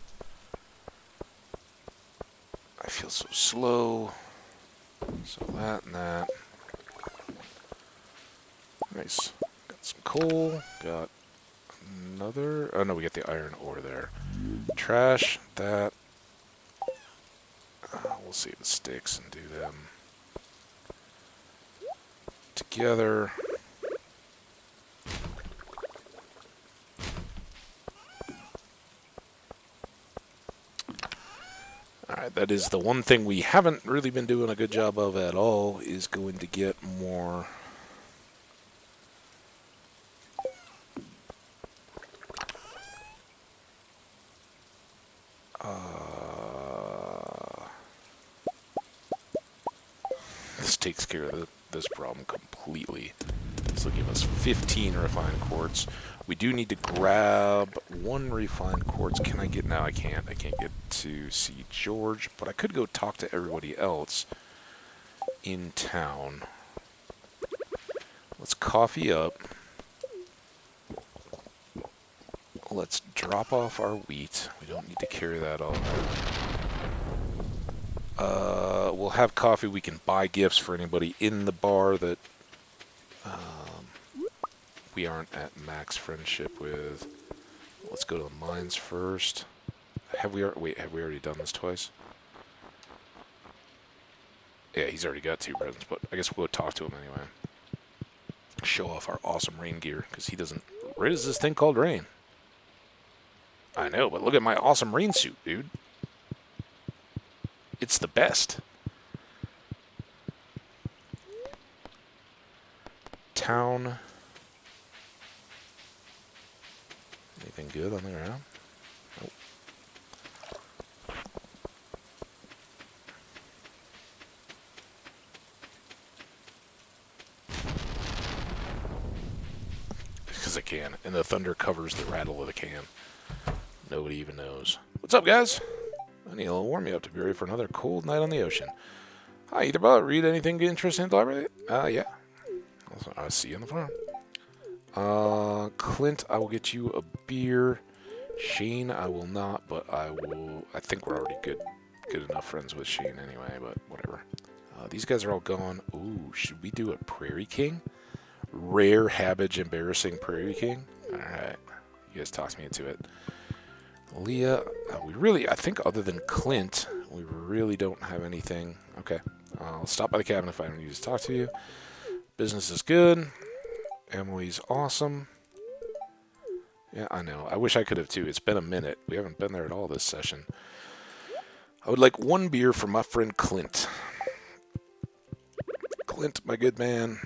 [SPEAKER 1] I feel so slow. So that and that. Nice. Got some coal. Got another... Oh, no, we got the iron ore there. Trash. That. We'll save the sticks and do them together. Alright, that is the one thing we haven't really been doing a good job of at all, is going to get more... This takes care of this problem completely. This will give us 15 refined quartz. We do need to grab 1 refined quartz. Can I get... No, I can't. I can't get to see George, but I could go talk to everybody else in town. Let's coffee up. Let's drop off our wheat. We don't need to carry that all night. We'll have coffee. We can buy gifts for anybody in the bar that we aren't at max friendship with. Let's go to the mines first. Have we already done this twice? Yeah, he's already got 2 presents, but I guess we'll go talk to him anyway. Show off our awesome rain gear, because he doesn't... Where is this thing called rain? I know, but look at my awesome rain suit, dude. It's the best. Town. Anything good on the ground? Nope. Because I can. And the thunder covers the rattle of the can. Nobody even knows. What's up, guys? I need a little warm me up to be ready for another cold night on the ocean. Hi, either brother. Read anything interesting in the library? Yeah. I'll see you on the farm. Clint, I will get you a beer. Shane, I will not, but I will... I think we're already good enough friends with Shane anyway, but whatever. These guys are all gone. Ooh, should we do a Prairie King? Rare, Habbage, Embarrassing Prairie King? Alright. You guys talked me into it. Leah, I think other than Clint, we really don't have anything. Okay. I'll stop by the cabin if I need to talk to you. Business is good. Emily's awesome. Yeah, I know. I wish I could have too. It's been a minute. We haven't been there at all this session. I would like 1 beer for my friend Clint. Clint, my good man.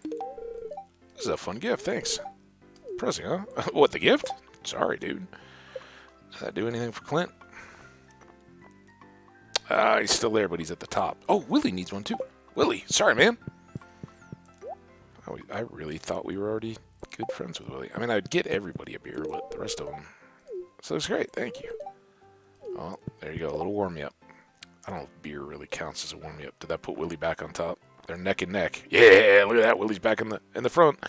[SPEAKER 1] This is a fun gift. Thanks. Pressing, huh? What, the gift? Sorry, dude. Does that do anything for Clint? He's still there, but he's at the top. Oh, Willie needs one too. Willie, sorry, man. I really thought we were already good friends with Willie. I mean, I'd get everybody a beer, but the rest of them... So it's great, thank you. Oh, there you go, a little warm-me-up. I don't know if beer really counts as a warm-me-up. Did that put Willie back on top? They're neck and neck. Yeah, look at that, Willie's back in the front.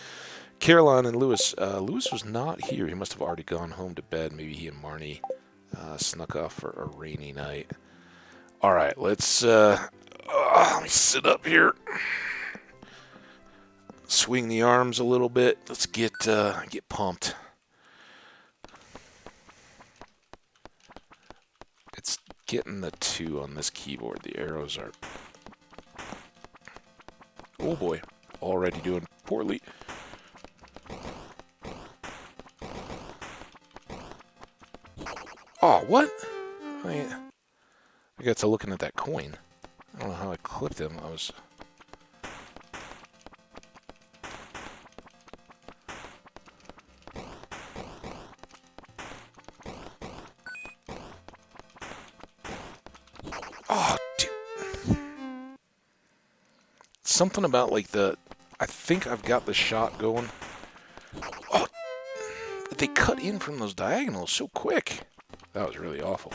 [SPEAKER 1] Caroline and Lewis. Lewis was not here. He must have already gone home to bed. Maybe he and Marnie snuck off for a rainy night. All right, let's let me sit up here. Swing the arms a little bit. Let's get pumped. It's getting the 2 on this keyboard. The arrows are... Oh boy, already doing poorly. Oh, what? I got to looking at that coin. I don't know how I clipped him. I was... Oh, dude. Something about, like, I think I've got the shot going. Oh, they cut in from those diagonals so quick. That was really awful.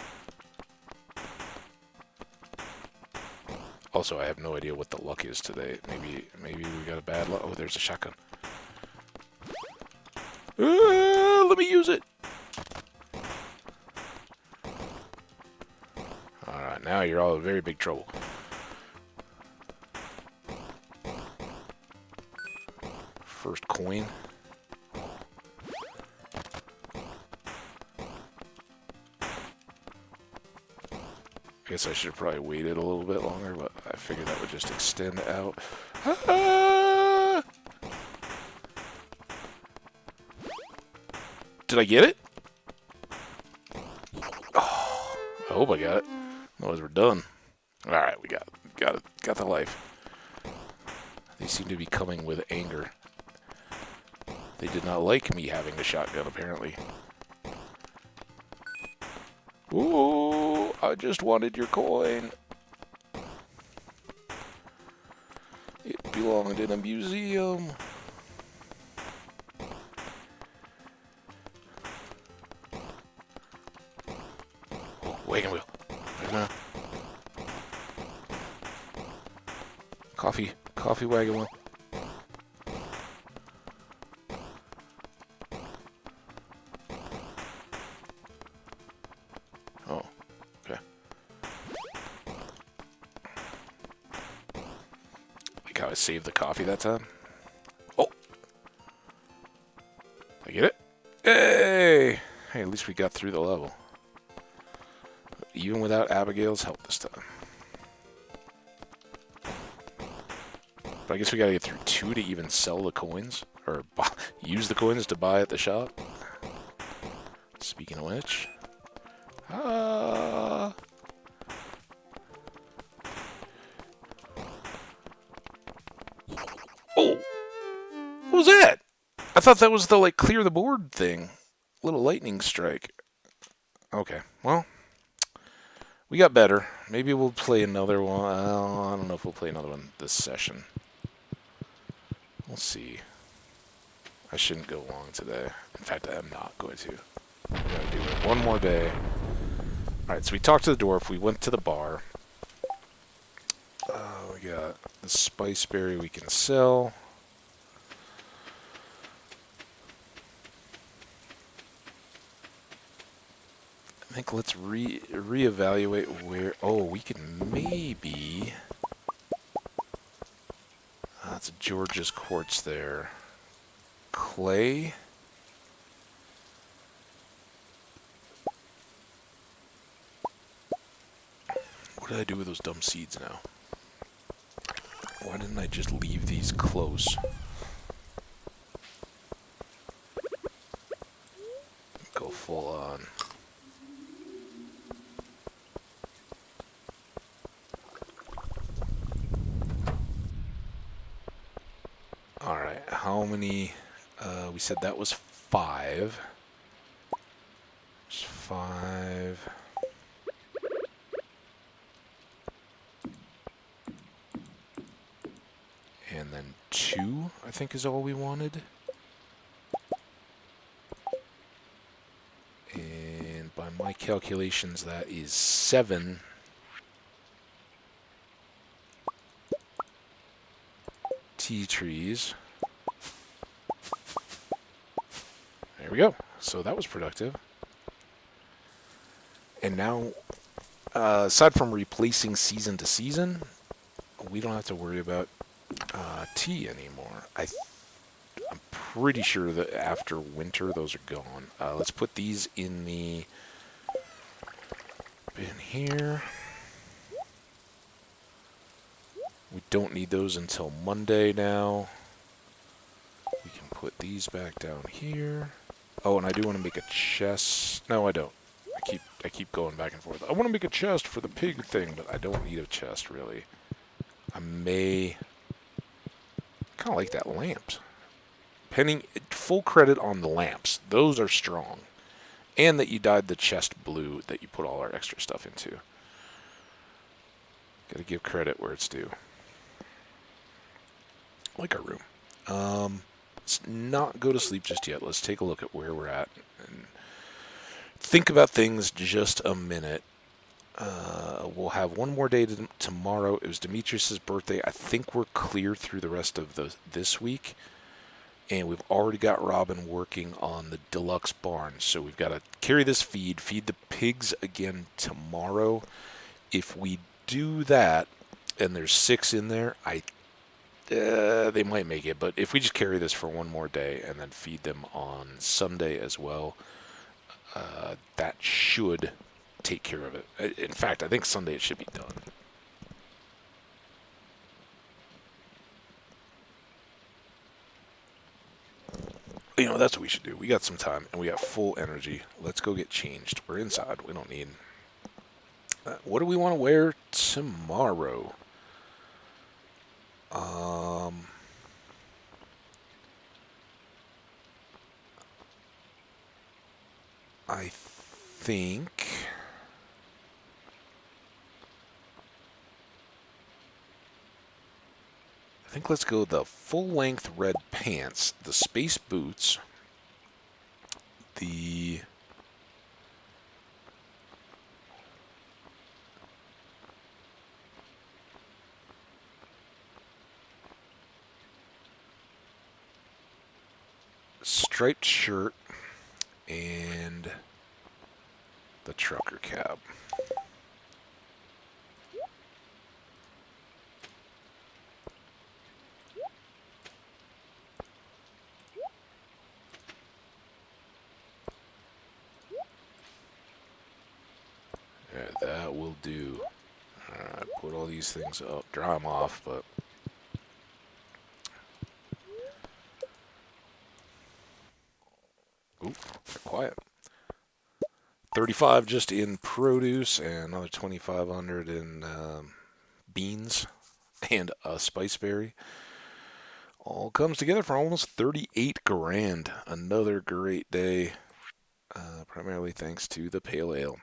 [SPEAKER 1] Also, I have no idea what the luck is today. Maybe we got a bad luck. Oh, there's a shotgun. Let me use it. Alright, now you're all in very big trouble. First coin. I guess I should have probably waited a little bit longer, but I figured that would just extend out. Ah! Did I get it? Oh, I hope I got it. Otherwise, we're done. All right, we got it. Got the life. They seem to be coming with anger. They did not like me having a shotgun, apparently. Ooh, I just wanted your coin. It belonged in a museum. wagon wheel. Wagon wheel. Coffee wagon wheel. Oh, okay. Like how I saved the coffee that time. Oh! I get it? Hey! Hey, at least we got through the level. Even without Abigail's help this time. But I guess we gotta get through 2 to even sell the coins. Or use the coins to buy at the shop. Speaking of which... Oh! What was that? I thought that was the, like, clear the board thing. Little lightning strike. Okay, well... We got better. Maybe we'll play another one. I don't know if we'll play another one this session. We'll see. I shouldn't go long today. In fact, I am not going to. We're going to do it one more day. Alright, so we talked to the dwarf. We went to the bar. We got the spice berry we can sell. I think let's reevaluate where... Oh, we can maybe... That's George's quartz there. Clay. What did I do with those dumb seeds now? Why didn't I just leave these close? Go full on. Alright, how many... we said that was 5. There's 5... And then 2, I think, is all we wanted. And by my calculations, that is 7. Tea trees. There we go. So that was productive. And now, aside from replacing season to season, we don't have to worry about tea anymore. I'm pretty sure that after winter, those are gone. Let's put these in the bin here. We don't need those until Monday now. We can put these back down here. Oh, and I do want to make a chest. No, I don't. I keep going back and forth. I want to make a chest for the pig thing, but I don't need a chest really. I may... kind of like that lamp. Penning full credit on the lamps. Those are strong. And that you dyed the chest blue that you put all our extra stuff into. Gotta give credit where it's due. Like our room. Let's not go to sleep just yet. Let's take a look at where we're at and think about things just a minute. We'll have one more day tomorrow. It was Demetrius's birthday. I think we're clear through the rest of this week. And we've already got Robin working on the deluxe barn. So we've got to carry this feed the pigs again tomorrow. If we do that, and there's 6 in there, they might make it. But if we just carry this for one more day and then feed them on Sunday as well, that should take care of it. In fact, I think Sunday it should be done. You know, that's what we should do. We got some time, and we got full energy. Let's go get changed. We're inside. We don't need... what do we want to wear tomorrow? I think... let's go the full-length red pants, the space boots, the striped shirt and the trucker cap. Alright, that will do. Alright, put all these things up, dry them off, but... Oop, they're quiet. 35 just in produce, and another 2,500 in beans and a spice berry. All comes together for almost 38 grand. Another great day, primarily thanks to the pale ale.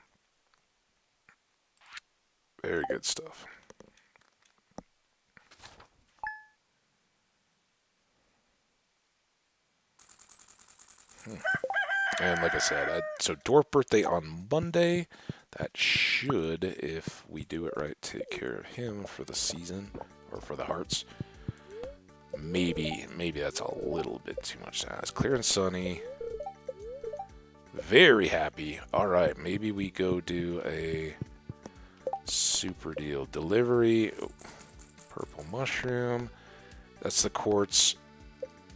[SPEAKER 1] Very good stuff. And like I said, so dwarf birthday on Monday. That should, if we do it right, take care of him for the season, or for the hearts. Maybe that's a little bit too much to ask. Clear and sunny. Very happy. Alright, maybe we go do a super deal. Delivery. Oh, purple mushroom. That's the quartz.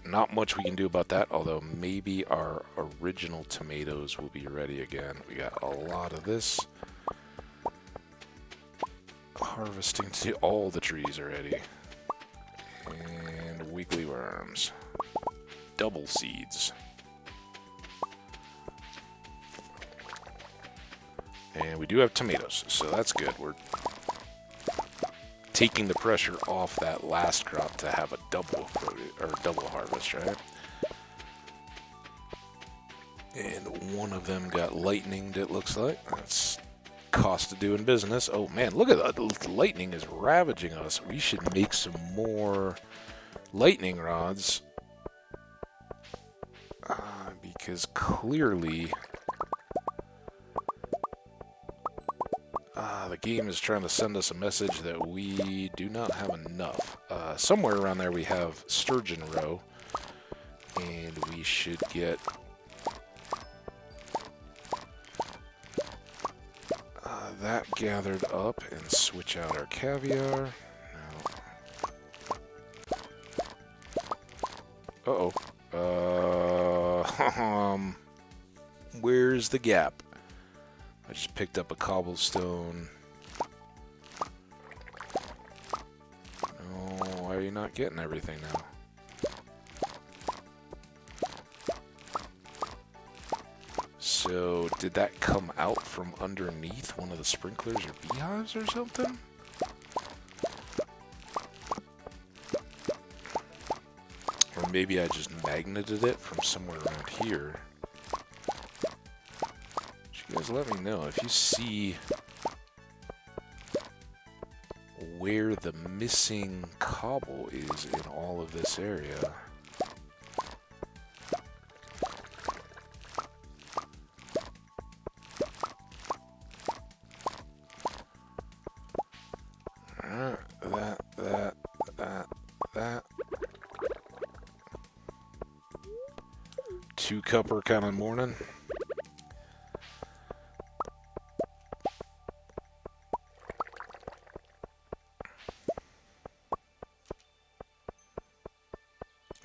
[SPEAKER 1] Not much we can do about that, although maybe our original tomatoes will be ready again. We got a lot of this. Harvesting to all the trees are ready. And wiggly worms. Double seeds. And we do have tomatoes, so that's good. We're taking the pressure off that last crop to have a double harvest, right? And one of them got lightninged, it looks like. That's cost of doing business. Oh man, look at that. The lightning is ravaging us. We should make some more lightning rods. Because clearly... the game is trying to send us a message that we do not have enough. Somewhere around there we have sturgeon roe, and we should get that gathered up and switch out our caviar. No. Uh-oh. Where's the gap? I just picked up a cobblestone. No, why are you not getting everything now? So, did that come out from underneath one of the sprinklers or beehives or something? Or maybe I just magneted it from somewhere around here. You guys let me know if you see where the missing cobble is in all of this area. That. 2-cupper kind of morning.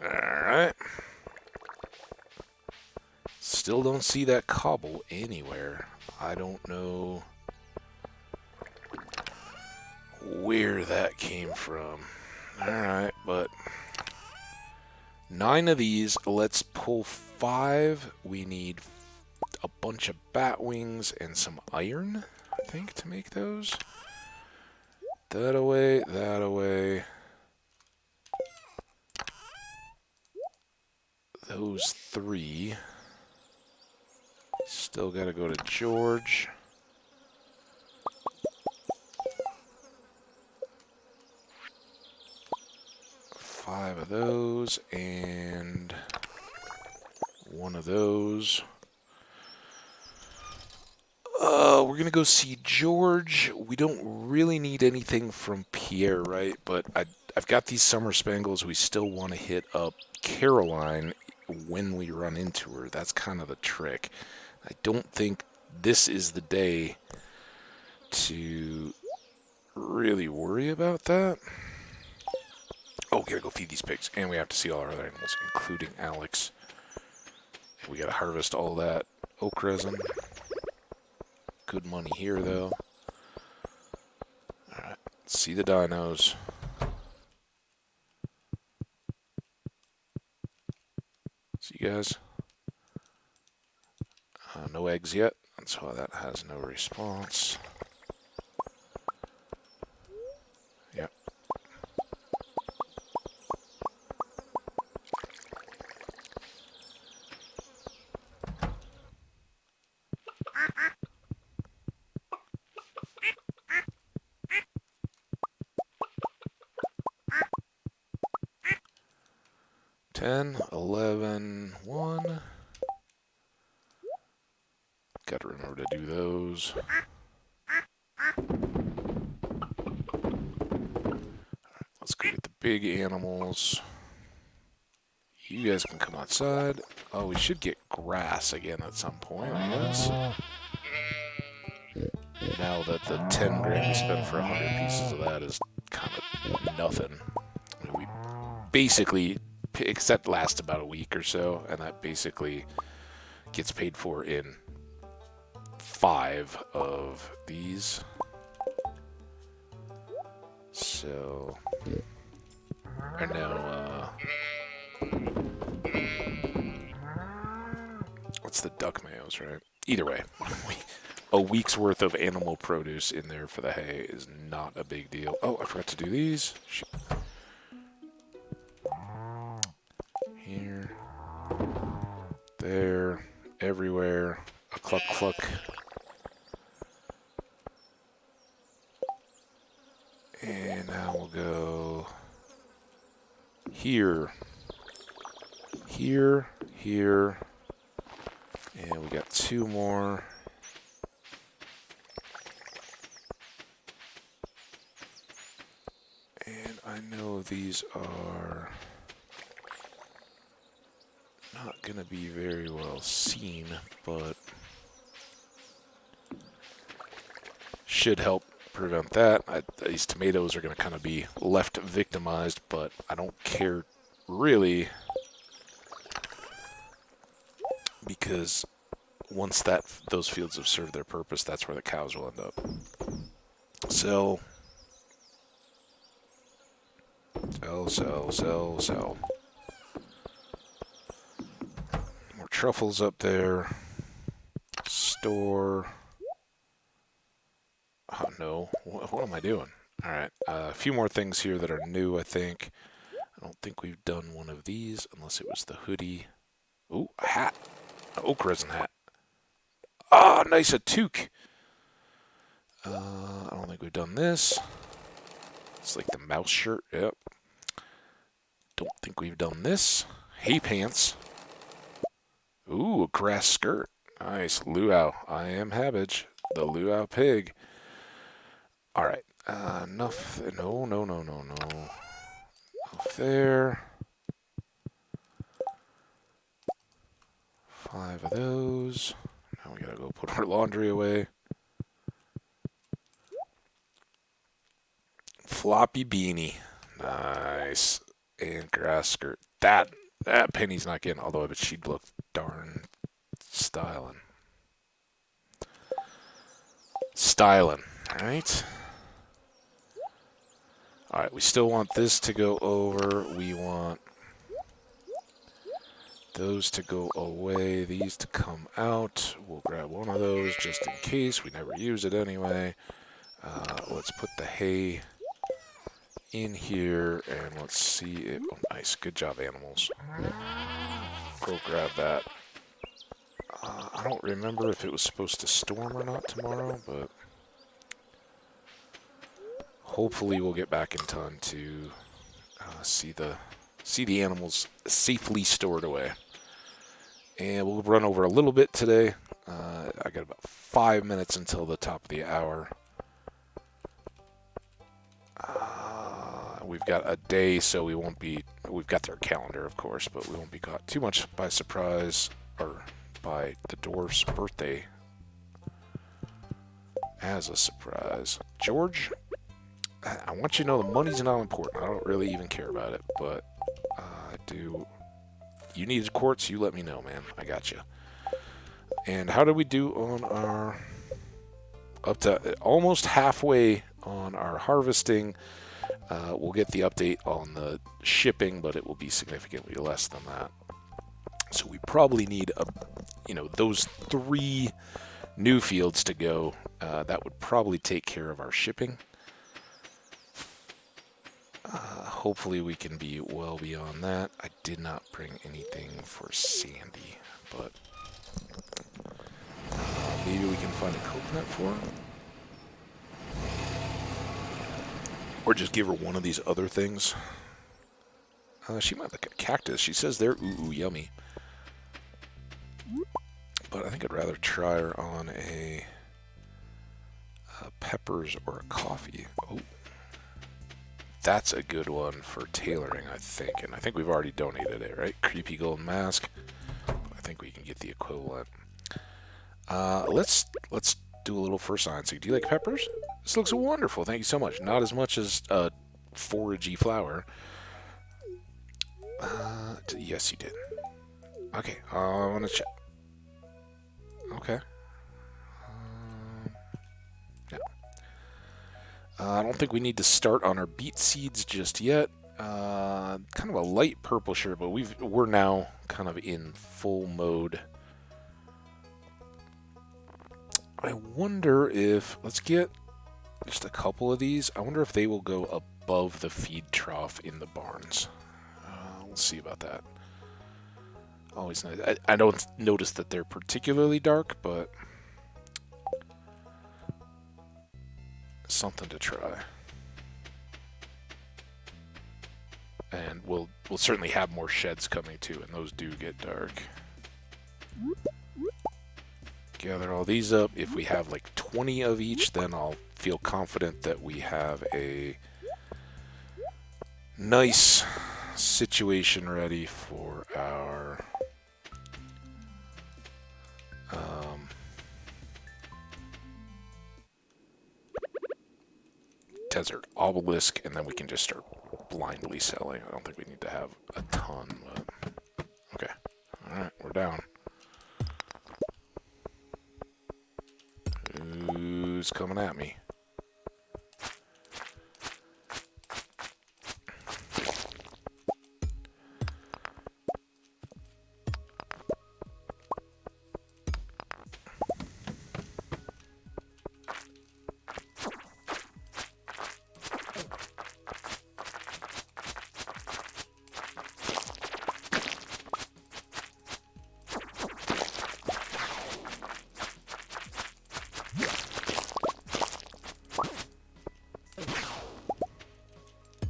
[SPEAKER 1] Alright. Still don't see that cobble anywhere. I don't know where that came from. Alright, but 9 of these. Let's pull 5. We need a bunch of bat wings and some iron, I think, to make those. That away, that away. Those 3. Still gotta go to George. Five of those and 1 of those. We're gonna go see George. We don't really need anything from Pierre, right? But I've got these summer spangles. We still want to hit up Caroline. when we run into her. That's kind of the trick. I don't think this is the day to really worry about that. Oh, we gotta go feed these pigs, and we have to see all our other animals, including Alex. And we gotta harvest all that oak resin. Good money here, though. Alright, see the dinos. See you guys. No eggs yet. That's why that has no response. Yep. Ten, 11, 1. Gotta remember to do those. Let's go get the big animals. You guys can come outside. Oh, we should get grass again at some point, I guess. Now that the 10 grand we spent for 100 pieces of that is kind of nothing. I mean, we basically, except lasts about a week or so, and that basically gets paid for in 5 of these. So, or no, what's the duck mayos, right? Either way, a week's worth of animal produce in there for the hay is not a big deal. Oh, I forgot to do these. Shoot. Here, there, everywhere. A cluck cluck. And now we'll go here, here, here, and we got 2 more. And I know these are not going to be very well seen, but should help prevent that. These tomatoes are going to kind of be left victimized, but I don't care really, because once those fields have served their purpose, that's where the cows will end up. Sell. More truffles up there. Store. Oh, no. What am I doing? All right. A few more things here that are new, I think. I don't think we've done one of these, unless it was the hoodie. Ooh, a hat. An oak resin hat. Ah, nice, a toque. I don't think we've done this. It's like the mouse shirt. Yep. Don't think we've done this. Hay pants. Ooh, a grass skirt. Nice. Luau. I am Habbage. The luau pig. Alright. Enough. No. Enough there. 5 of those. Now we gotta go put our laundry away. Floppy beanie. Nice. And grass skirt. That Penny's not getting, although I bet she'd look darn styling. Alright. Alright, we still want this to go over. We want those to go away. These to come out. We'll grab one of those just in case. We never use it anyway. Let's put the hay in here, and let's see it. Oh, nice. Good job, animals. Go grab that. I don't remember if it was supposed to storm or not tomorrow, but hopefully we'll get back in time to see the animals safely stored away. And we'll run over a little bit today. I got about 5 minutes until the top of the hour. we've got a day, so we won't be. We've got their calendar, of course, but we won't be caught too much by surprise or by the dwarf's birthday as a surprise. George, I want you to know the money's not important. I don't really even care about it, but I do. You need quartz, you let me know, man. I got you. And how did we do on our... Up to almost halfway on our harvesting. We'll get the update on the shipping, but it will be significantly less than that. So we probably need those 3 new fields to go. That would probably take care of our shipping. Hopefully we can be well beyond that. I did not bring anything for Sandy, but maybe we can find a coconut for her. Or just give her one of these other things. She might like a cactus. She says they're ooh yummy. But I think I'd rather try her on a peppers or a coffee. Oh, that's a good one for tailoring, I think. And I think we've already donated it, right? Creepy gold mask. I think we can get the equivalent. Let's do a little first science. Do you like peppers? This looks wonderful. Thank you so much. Not as much as foragey flower. Yes, you did. Okay, I want to check. Okay. No. I don't think we need to start on our beet seeds just yet. Kind of a light purple shirt, but we're now kind of in full mode. I wonder if... Let's get just a couple of these. I wonder if they will go above the feed trough in the barns. We'll see about that. Always nice. I don't notice that they're particularly dark, but something to try. And we'll certainly have more sheds coming too, and those do get dark. Gather all these up. If we have like 20 of each, then I'll feel confident that we have a nice situation ready for our desert obelisk, and then we can just start blindly selling. I don't think we need to have a ton, but okay. Alright, we're down. Who's coming at me?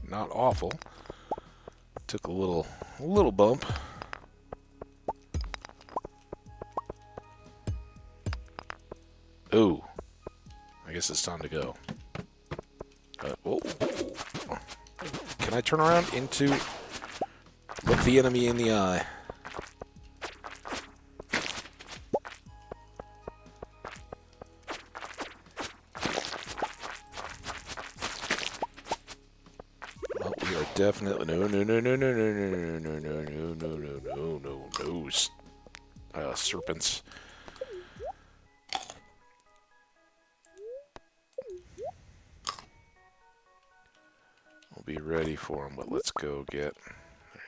[SPEAKER 1] Not awful. Took a little bump. Ooh. I guess it's time to go. Whoa. Can I turn around into... Look the enemy in the eye. Definitely no serpents. We'll be ready for him, but let's go get...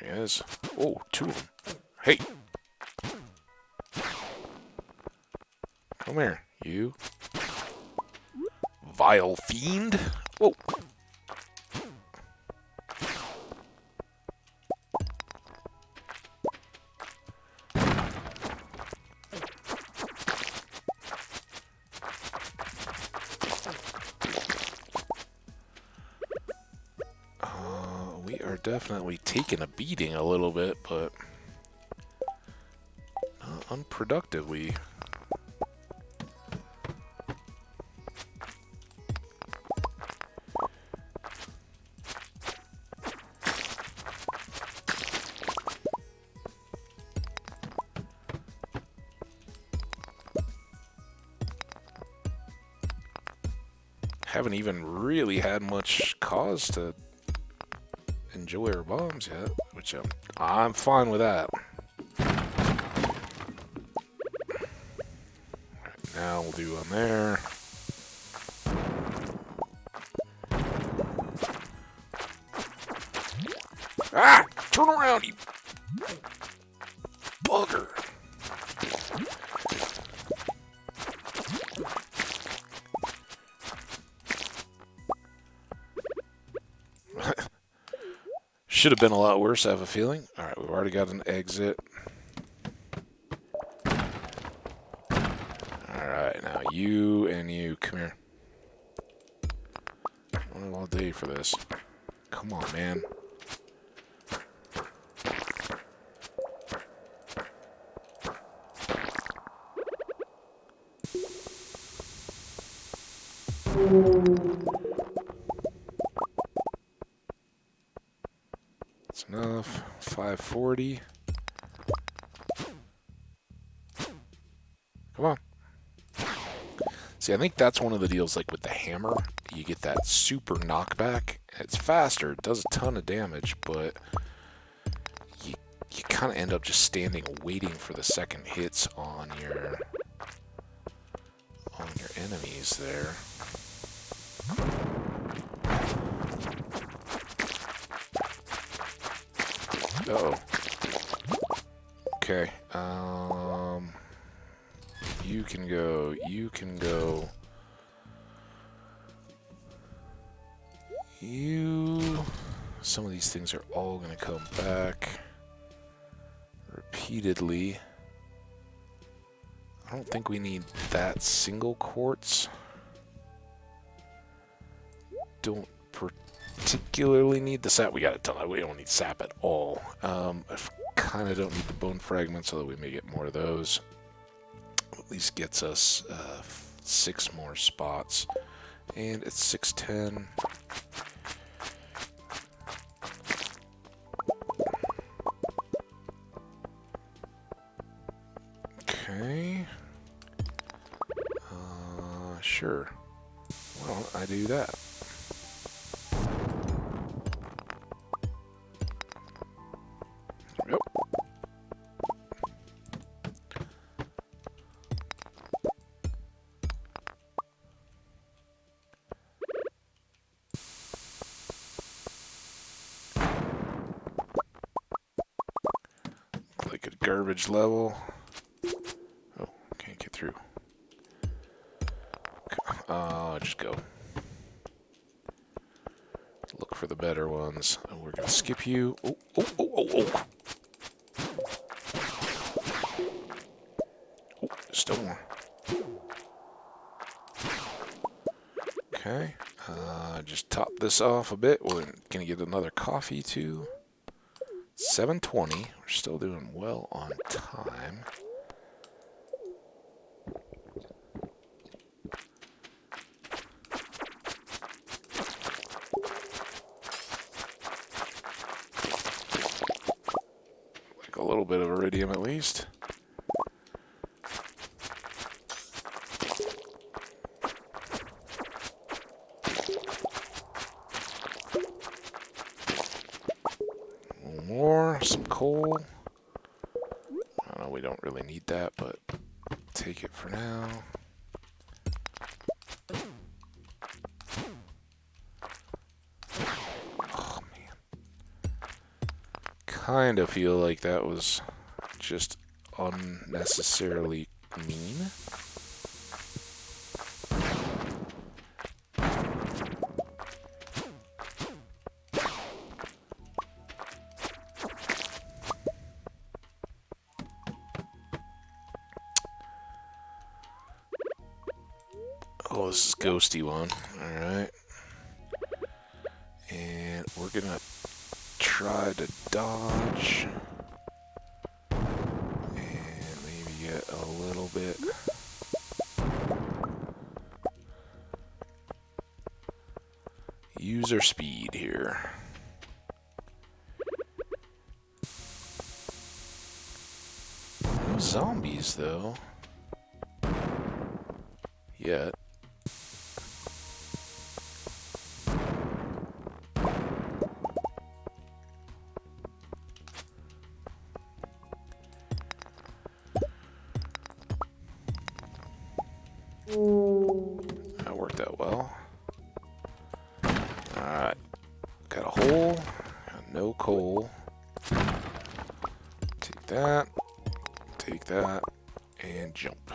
[SPEAKER 1] There he is. Oh, 2 of them. Hey! Come here, you. Vile fiend. Whoa. Definitely taking a beating a little bit, but not unproductively. haven't even really had much cause to enjoy our bombs yet, which I'm fine with that. Right, now we'll do one there. Ah! Turn around, you bugger! Should have been a lot worse, I have a feeling. Alright, we've already got an exit. Alright, now you and you, come here. I don't have all day for this. Come on, man. That's enough. 540. Come on. See, I think that's one of the deals, like with the hammer. You get that super knockback. It's faster, it does a ton of damage, but you kind of end up just standing waiting for the second hits on your enemies there. Uh-oh. Okay. You can go. You can go. Some of these things are all going to come back repeatedly. I don't think we need that single quartz. Don't particularly need the sap. We got a ton. We don't need sap at all. I kind of don't need the bone fragments, so that we may get more of those. At least gets us 6 more spots. And it's 610. Okay. Sure. Why don't I do that? Yep. Like a garbage level. Oh, can't get through. Just go. Look for the better ones. Oh, we're gonna skip you. Oh, oh, oh, oh, oh. Oh, still more. Okay. Just top this off a bit. We're gonna get another coffee too. 7:20. We're still doing well on time. Like a little bit of iridium at least. More, some coal. I don't know, we don't really need that, but take it for now. Oh, man. Kind of feel like that was just unnecessarily mean. Oh, this is ghosty one. Alright. And we're gonna try to dodge. And maybe get a little bit. User speed here. No zombies, though. Yet. That worked out well. Alright. Got a hole. Got no coal. Take that. Take that. And jump.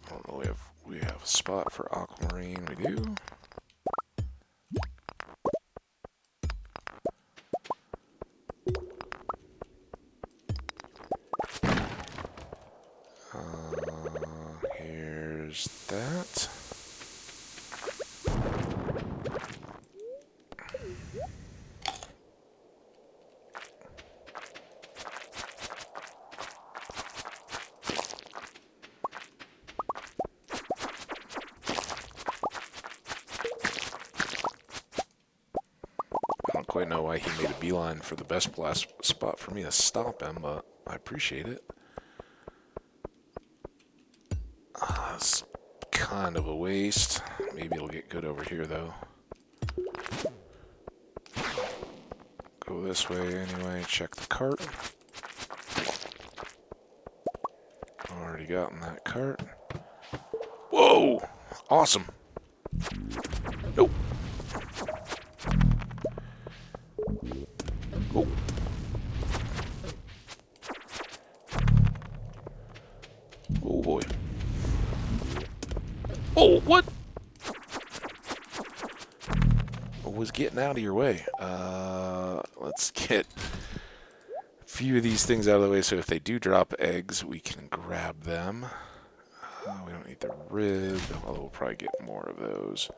[SPEAKER 1] I don't know, we have a spot for aquamarine. We do. Here's that. I don't quite know why he made a beeline for the best spot for me to stop him, but I appreciate it. It's kind of a waste. Maybe it'll get good over here, though. Go this way anyway. Check the cart. Already gotten that cart. Whoa! Awesome. Nope. Oh. Oh boy. Oh, what? I was getting out of your way. Let's get a few of these things out of the way so if they do drop eggs, we can grab them. We don't need the rib, although we'll probably get more of those.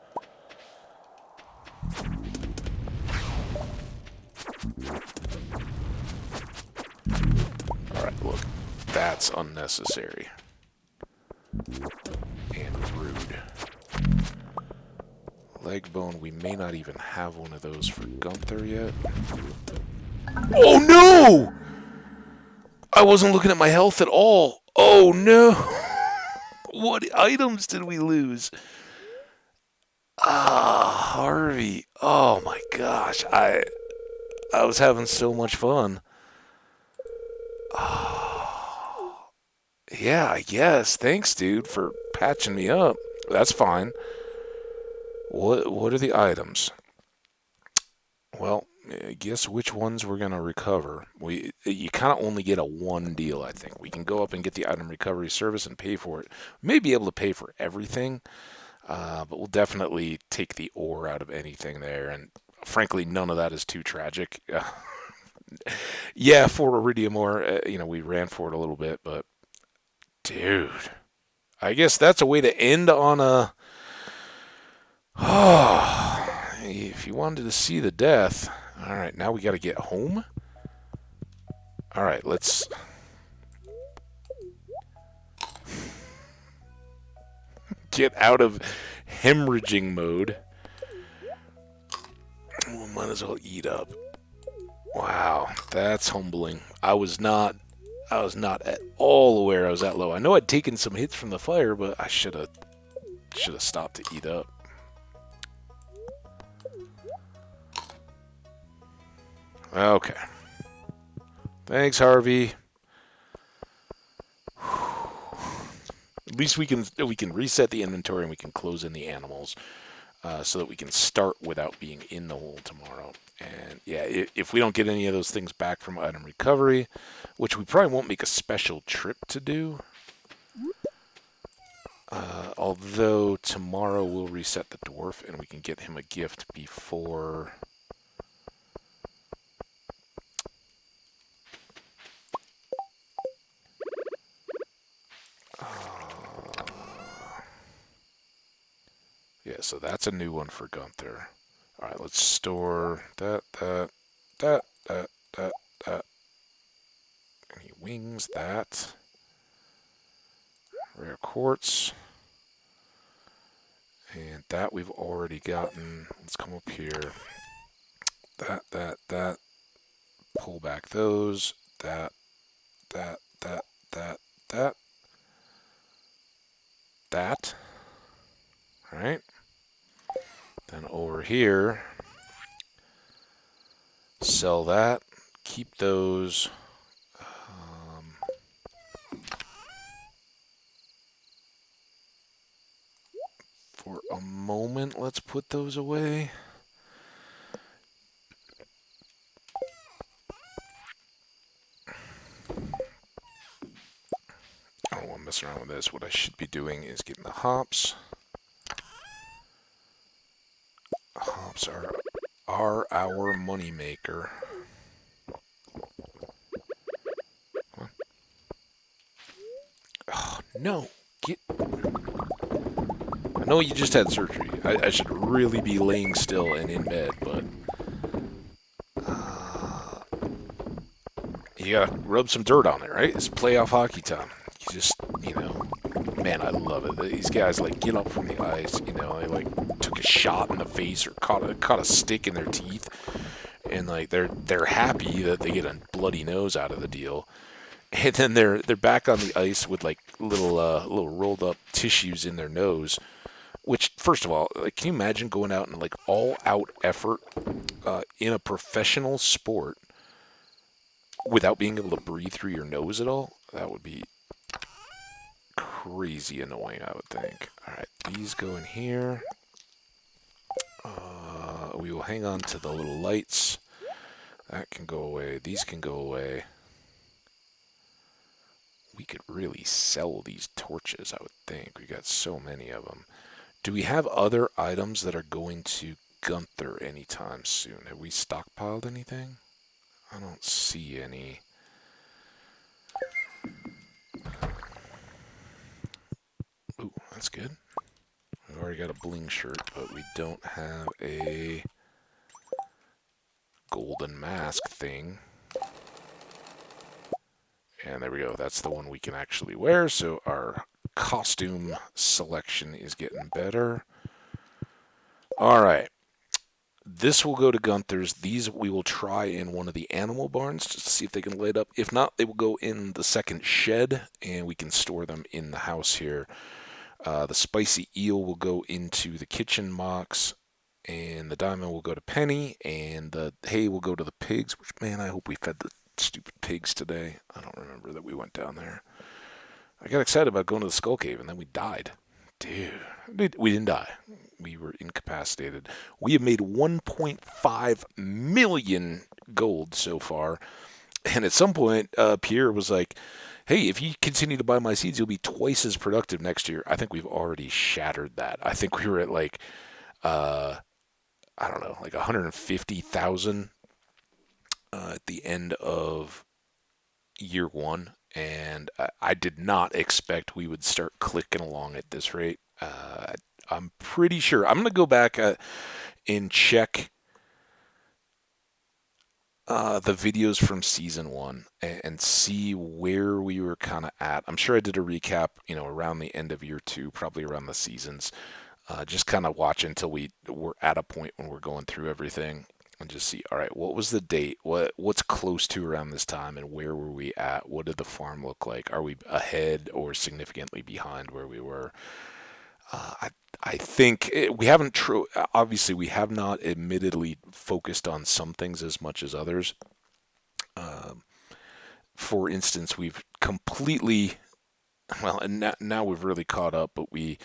[SPEAKER 1] Alright, look. That's unnecessary. And rude. Leg bone, we may not even have one of those for Gunther yet. Oh no! I wasn't looking at my health at all. Oh no! What items did we lose? Ah, Harvey. Oh my gosh. I was having so much fun. Oh, yeah, I guess. Thanks, dude, for patching me up. That's fine. What are the items? Well, guess which ones we're gonna recover. You kind of only get a one deal, I think. We can go up and get the item recovery service and pay for it. We may be able to pay for everything, but we'll definitely take the ore out of anything there. And frankly, none of that is too tragic. Yeah, for iridium ore, we ran for it a little bit, but dude, I guess that's a way to end on a. Oh, if you wanted to see the death. All right, now we got to get home. All right, let's. Get out of hemorrhaging mode. We might as well eat up. Wow, that's humbling. I was not at all aware I was that low. I know I'd taken some hits from the fire, but I should have stopped to eat up. Okay. Thanks, Harvey. At least we can reset the inventory and we can close in the animals, so that we can start without being in the hole tomorrow. And yeah, if we don't get any of those things back from item recovery, which we probably won't make a special trip to do. Although tomorrow we'll reset the dwarf and we can get him a gift before. Yeah, so that's a new one for Gunther. All right, let's store that. Any wings, that. Rare quartz. And that we've already gotten. Let's come up here. That. Pull back those. That. All right. Then over here, sell that. Keep those. moment, let's put those away. I don't want to mess around with this. What I should be doing is getting the hops. Hops are our money maker. Oh, no. I know you just had surgery. I should really be laying still and in bed, but you gotta rub some dirt on it, right? It's playoff hockey time. You just, man, I love it. These guys like get up from the ice, they like took a shot in the face or caught a stick in their teeth, and like they're happy that they get a bloody nose out of the deal, and then they're back on the ice with like little rolled up tissues in their nose. Which, first of all, like, can you imagine going out and like all out effort in a professional sport without being able to breathe through your nose at all? That would be crazy annoying, I would think. All right, these go in here. We will hang on to the little lights. That can go away. These can go away. We could really sell these torches, I would think. We got so many of them. Do we have other items that are going to Gunther anytime soon? Have we stockpiled anything? I don't see any. Ooh, that's good. We've already got a bling shirt, but we don't have a golden mask thing. And there we go. That's the one we can actually wear, so our costume selection is getting better. All right. This will go to Gunther's. These we will try in one of the animal barns just to see if they can light up. If not, they will go in the second shed, and we can store them in the house here. The spicy eel will go into the kitchen box, and the diamond will go to Penny, and the hay will go to the pigs, which, man, I hope we fed the stupid pigs today. I don't remember that we went down there. I got excited about going to the Skull Cave, and then we died. Dude, we didn't die. We were incapacitated. We have made 1.5 million gold so far. And at some point, Pierre was like, hey, if you continue to buy my seeds, you'll be twice as productive next year. I think we've already shattered that. I think we were at like, I don't know, like 150,000 at the end of year one. And I did not expect we would start clicking along at this rate. I'm pretty sure. I'm going to go back and check the videos from season one and see where we were kind of at. I'm sure I did a recap, around the end of year two, probably around the seasons. Just kind of watch until we were at a point when we're going through everything and just see, all right, what was the date? What's close to around this time, and where were we at? What did the farm look like? Are we ahead or significantly behind where we were? I think we haven't obviously we have not admittedly focused on some things as much as others. For instance, we've completely, well, and now we've really caught up, but we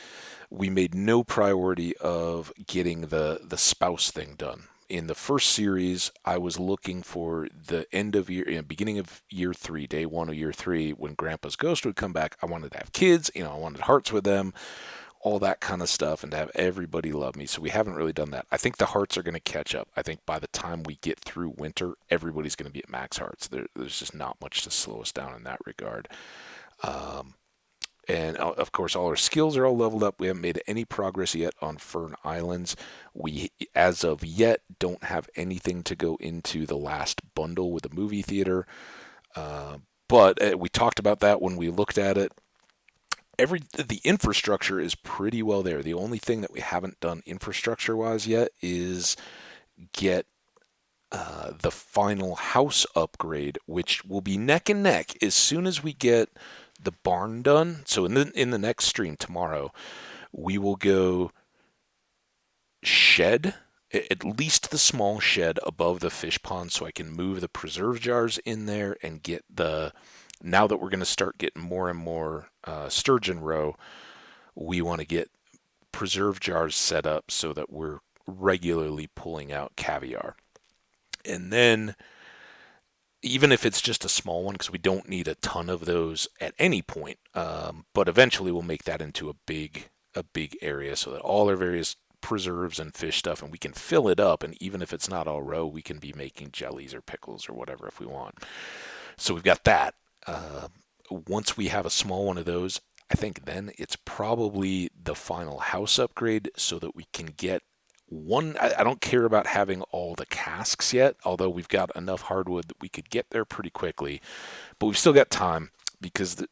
[SPEAKER 1] made no priority of getting the spouse thing done. In the first series, I was looking for the end of year, beginning of year three, day one of year three, when Grandpa's ghost would come back. I wanted to have kids, I wanted hearts with them, all that kind of stuff, and to have everybody love me. So we haven't really done that. I think the hearts are going to catch up. I think by the time we get through winter, everybody's going to be at max hearts. There's just not much to slow us down in that regard. And of course, all our skills are all leveled up. We haven't made any progress yet on Fern Islands. We, as of yet, don't have anything to go into the last bundle with the movie theater. But we talked about that when we looked at it. The infrastructure is pretty well there. The only thing that we haven't done infrastructure-wise yet is get the final house upgrade, which will be neck and neck as soon as we get the barn done. So in the next stream tomorrow, we will go shed, at least the small shed above the fish pond, so I can move the preserve jars in there and get now that we're going to start getting more and more sturgeon roe, we want to get preserve jars set up so that we're regularly pulling out caviar. And then, even if it's just a small one, because we don't need a ton of those at any point, but eventually we'll make that into a big area so that all our various preserves and fish stuff, and we can fill it up. And even if it's not all roe, we can be making jellies or pickles or whatever if we want. So we've got that. Uh, Once we have a small one of those, I think then it's probably the final house upgrade so that we can get one. I don't care about having all the casks yet, although we've got enough hardwood that we could get there pretty quickly. But we've still got time because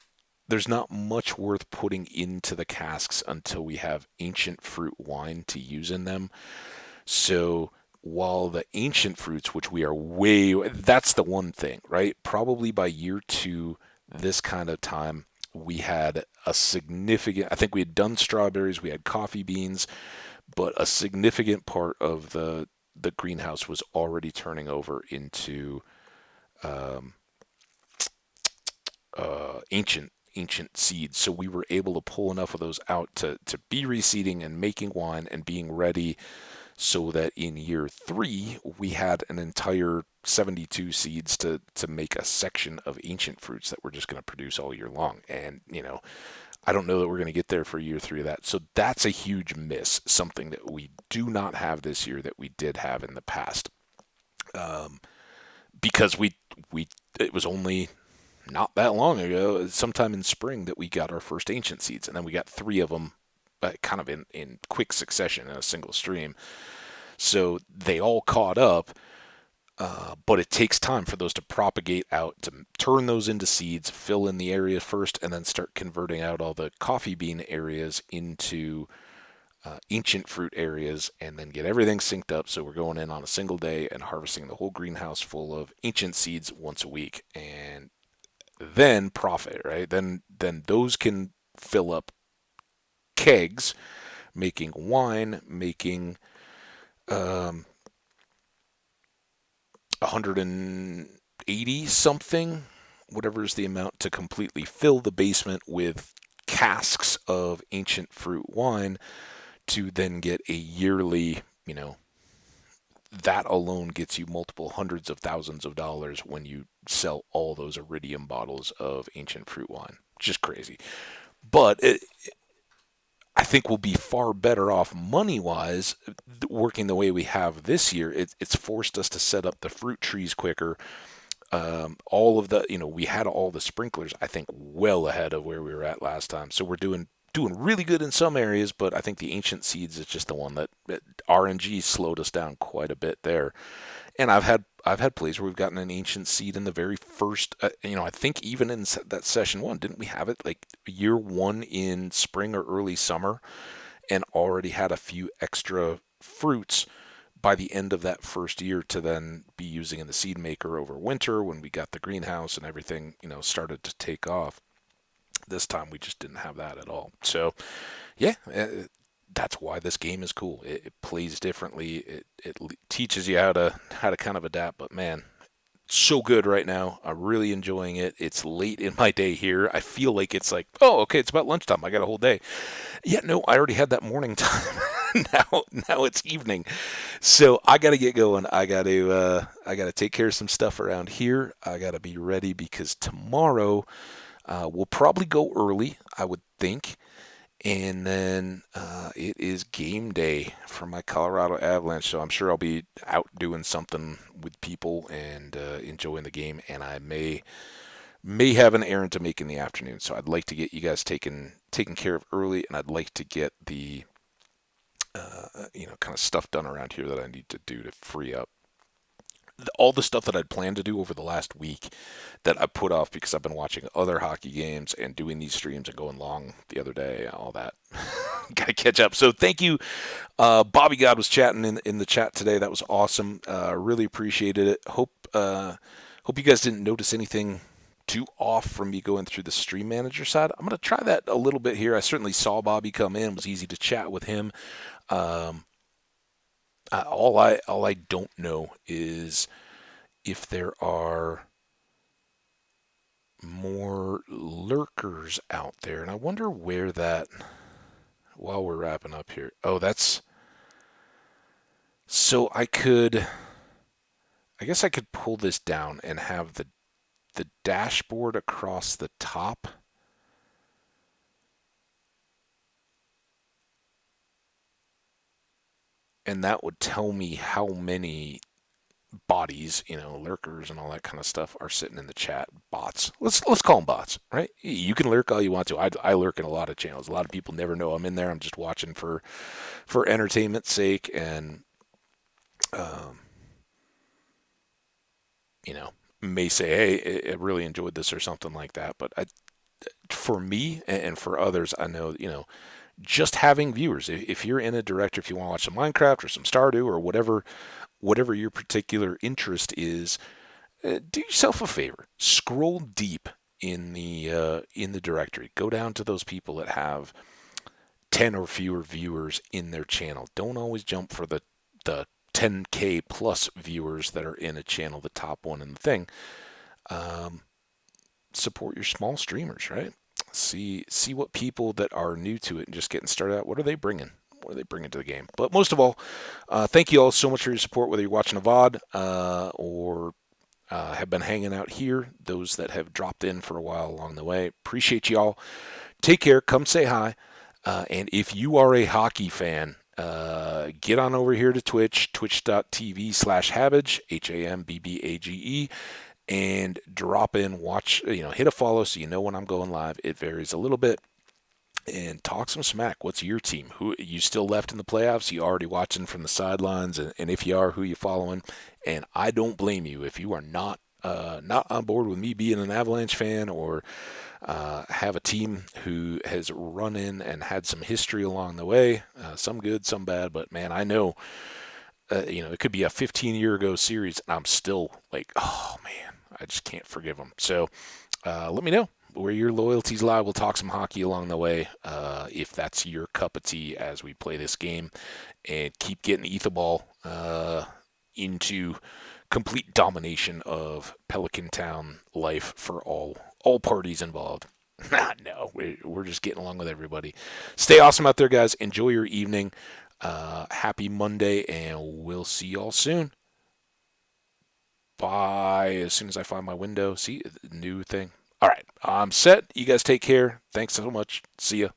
[SPEAKER 1] there's not much worth putting into the casks until we have ancient fruit wine to use in them. So while the ancient fruits, which we are that's the one thing, right? Probably by year two, this kind of time, we had a significant, I think we had done strawberries, we had coffee beans, but a significant part of the greenhouse was already turning over into um, ancient seeds. So we were able to pull enough of those out to be reseeding and making wine and being ready so that in year three we had an entire 72 seeds to make a section of ancient fruits that we're just going to produce all year long. And I don't know that we're going to get there for year three of that. So that's a huge miss, something that we do not have this year that we did have in the past. Um, because we it was only not that long ago, sometime in spring, that we got our first ancient seeds, and then we got three of them kind of in quick succession in a single stream. So they all caught up, but it takes time for those to propagate out, to turn those into seeds, fill in the area first, and then start converting out all the coffee bean areas into ancient fruit areas, and then get everything synced up. So we're going in on a single day and harvesting the whole greenhouse full of ancient seeds once a week, and then profit, right? Then those can fill up kegs, making wine, making um, 180 something, whatever is the amount to completely fill the basement with casks of ancient fruit wine to then get a yearly, that alone gets you multiple hundreds of thousands of dollars when you sell all those iridium bottles of ancient fruit wine. Just crazy. But I think we'll be far better off money wise working the way we have this year. It's forced us to set up the fruit trees quicker. All of we had all the sprinklers, I think, well ahead of where we were at last time. So we're doing really good in some areas, but I think the ancient seeds is just the one that RNG slowed us down quite a bit there. And I've had plays where we've gotten an ancient seed in the very first. I think even in that session one, didn't we have it like year one in spring or early summer, and already had a few extra fruits by the end of that first year to then be using in the seed maker over winter when we got the greenhouse and everything, started to take off. This time we just didn't have that at all. So yeah, that's why this game is cool. It plays differently. It teaches you how to kind of adapt. But man, so good right now. I'm really enjoying it. It's late in my day here. I feel like it's like, oh, okay, it's about lunchtime. I got a whole day. Yeah, no, I already had that morning time. now it's evening. So I got to get going. I got to take care of some stuff around here. I got to be ready because tomorrow we'll probably go early, I would think. And then it is game day for my Colorado Avalanche, so I'm sure I'll be out doing something with people and enjoying the game. And I may have an errand to make in the afternoon, so I'd like to get you guys taken care of early, and I'd like to get the kind of stuff done around here that I need to do to free up all the stuff that I'd planned to do over the last week that I put off because I've been watching other hockey games and doing these streams and going long the other day, all that. Got to catch up. So thank you. Bobby God was chatting in the chat today. That was awesome. Really appreciated it. Hope you guys didn't notice anything too off from me going through the stream manager side. I'm going to try that a little bit here. I certainly saw Bobby come in. It was easy to chat with him. Um, all I don't know is if there are more lurkers out there, and I wonder where that while we're wrapping up here. Oh, that's so I guess I could pull this down and have the dashboard across the top, and that would tell me how many bodies, lurkers and all that kind of stuff are sitting in the chat. Bots. Let's call them bots, right? You can lurk all you want to. I lurk in a lot of channels. A lot of people never know I'm in there. I'm just watching for entertainment's sake, and um, you know, may say, hey, I really enjoyed this or something like that. But for me and for others, I know, just having viewers. If you're in a director, if you want to watch some Minecraft or some Stardew or whatever your particular interest is, do yourself a favor. Scroll deep in the directory. Go down to those people that have 10 or fewer viewers in their channel. Don't always jump for the 10K plus viewers that are in a channel, the top one in the thing. Um, Support your small streamers, right? See what people that are new to it and just getting started out, what are they bringing? What are they bringing to the game? But most of all, thank you all so much for your support, whether you're watching a VOD or have been hanging out here. Those that have dropped in for a while along the way, appreciate y'all. Take care. Come say hi. And if you are a hockey fan, get on over here to Twitch, twitch.tv/Habbage, HAMBBAGE, and drop in, watch, hit a follow so you know when I'm going live. It varies a little bit. And talk some smack. What's your team? Who you still left in the playoffs? You already watching from the sidelines, and if you are, who you following? And I don't blame you if you are not on board with me being an Avalanche fan, or have a team who has run in and had some history along the way, some good, some bad. But man, I know, it could be a 15-year ago series, and I'm still like, oh man, I just can't forgive them. So let me know where your loyalties lie. We'll talk some hockey along the way, if that's your cup of tea as we play this game, and keep getting Ethaball into complete domination of Pelican Town life for all parties involved. No, we're just getting along with everybody. Stay awesome out there, guys. Enjoy your evening. Happy Monday, and we'll see y'all soon. Bye. As soon as I find my window, see, new thing. All right, I'm set. You guys take care. Thanks so much. See ya.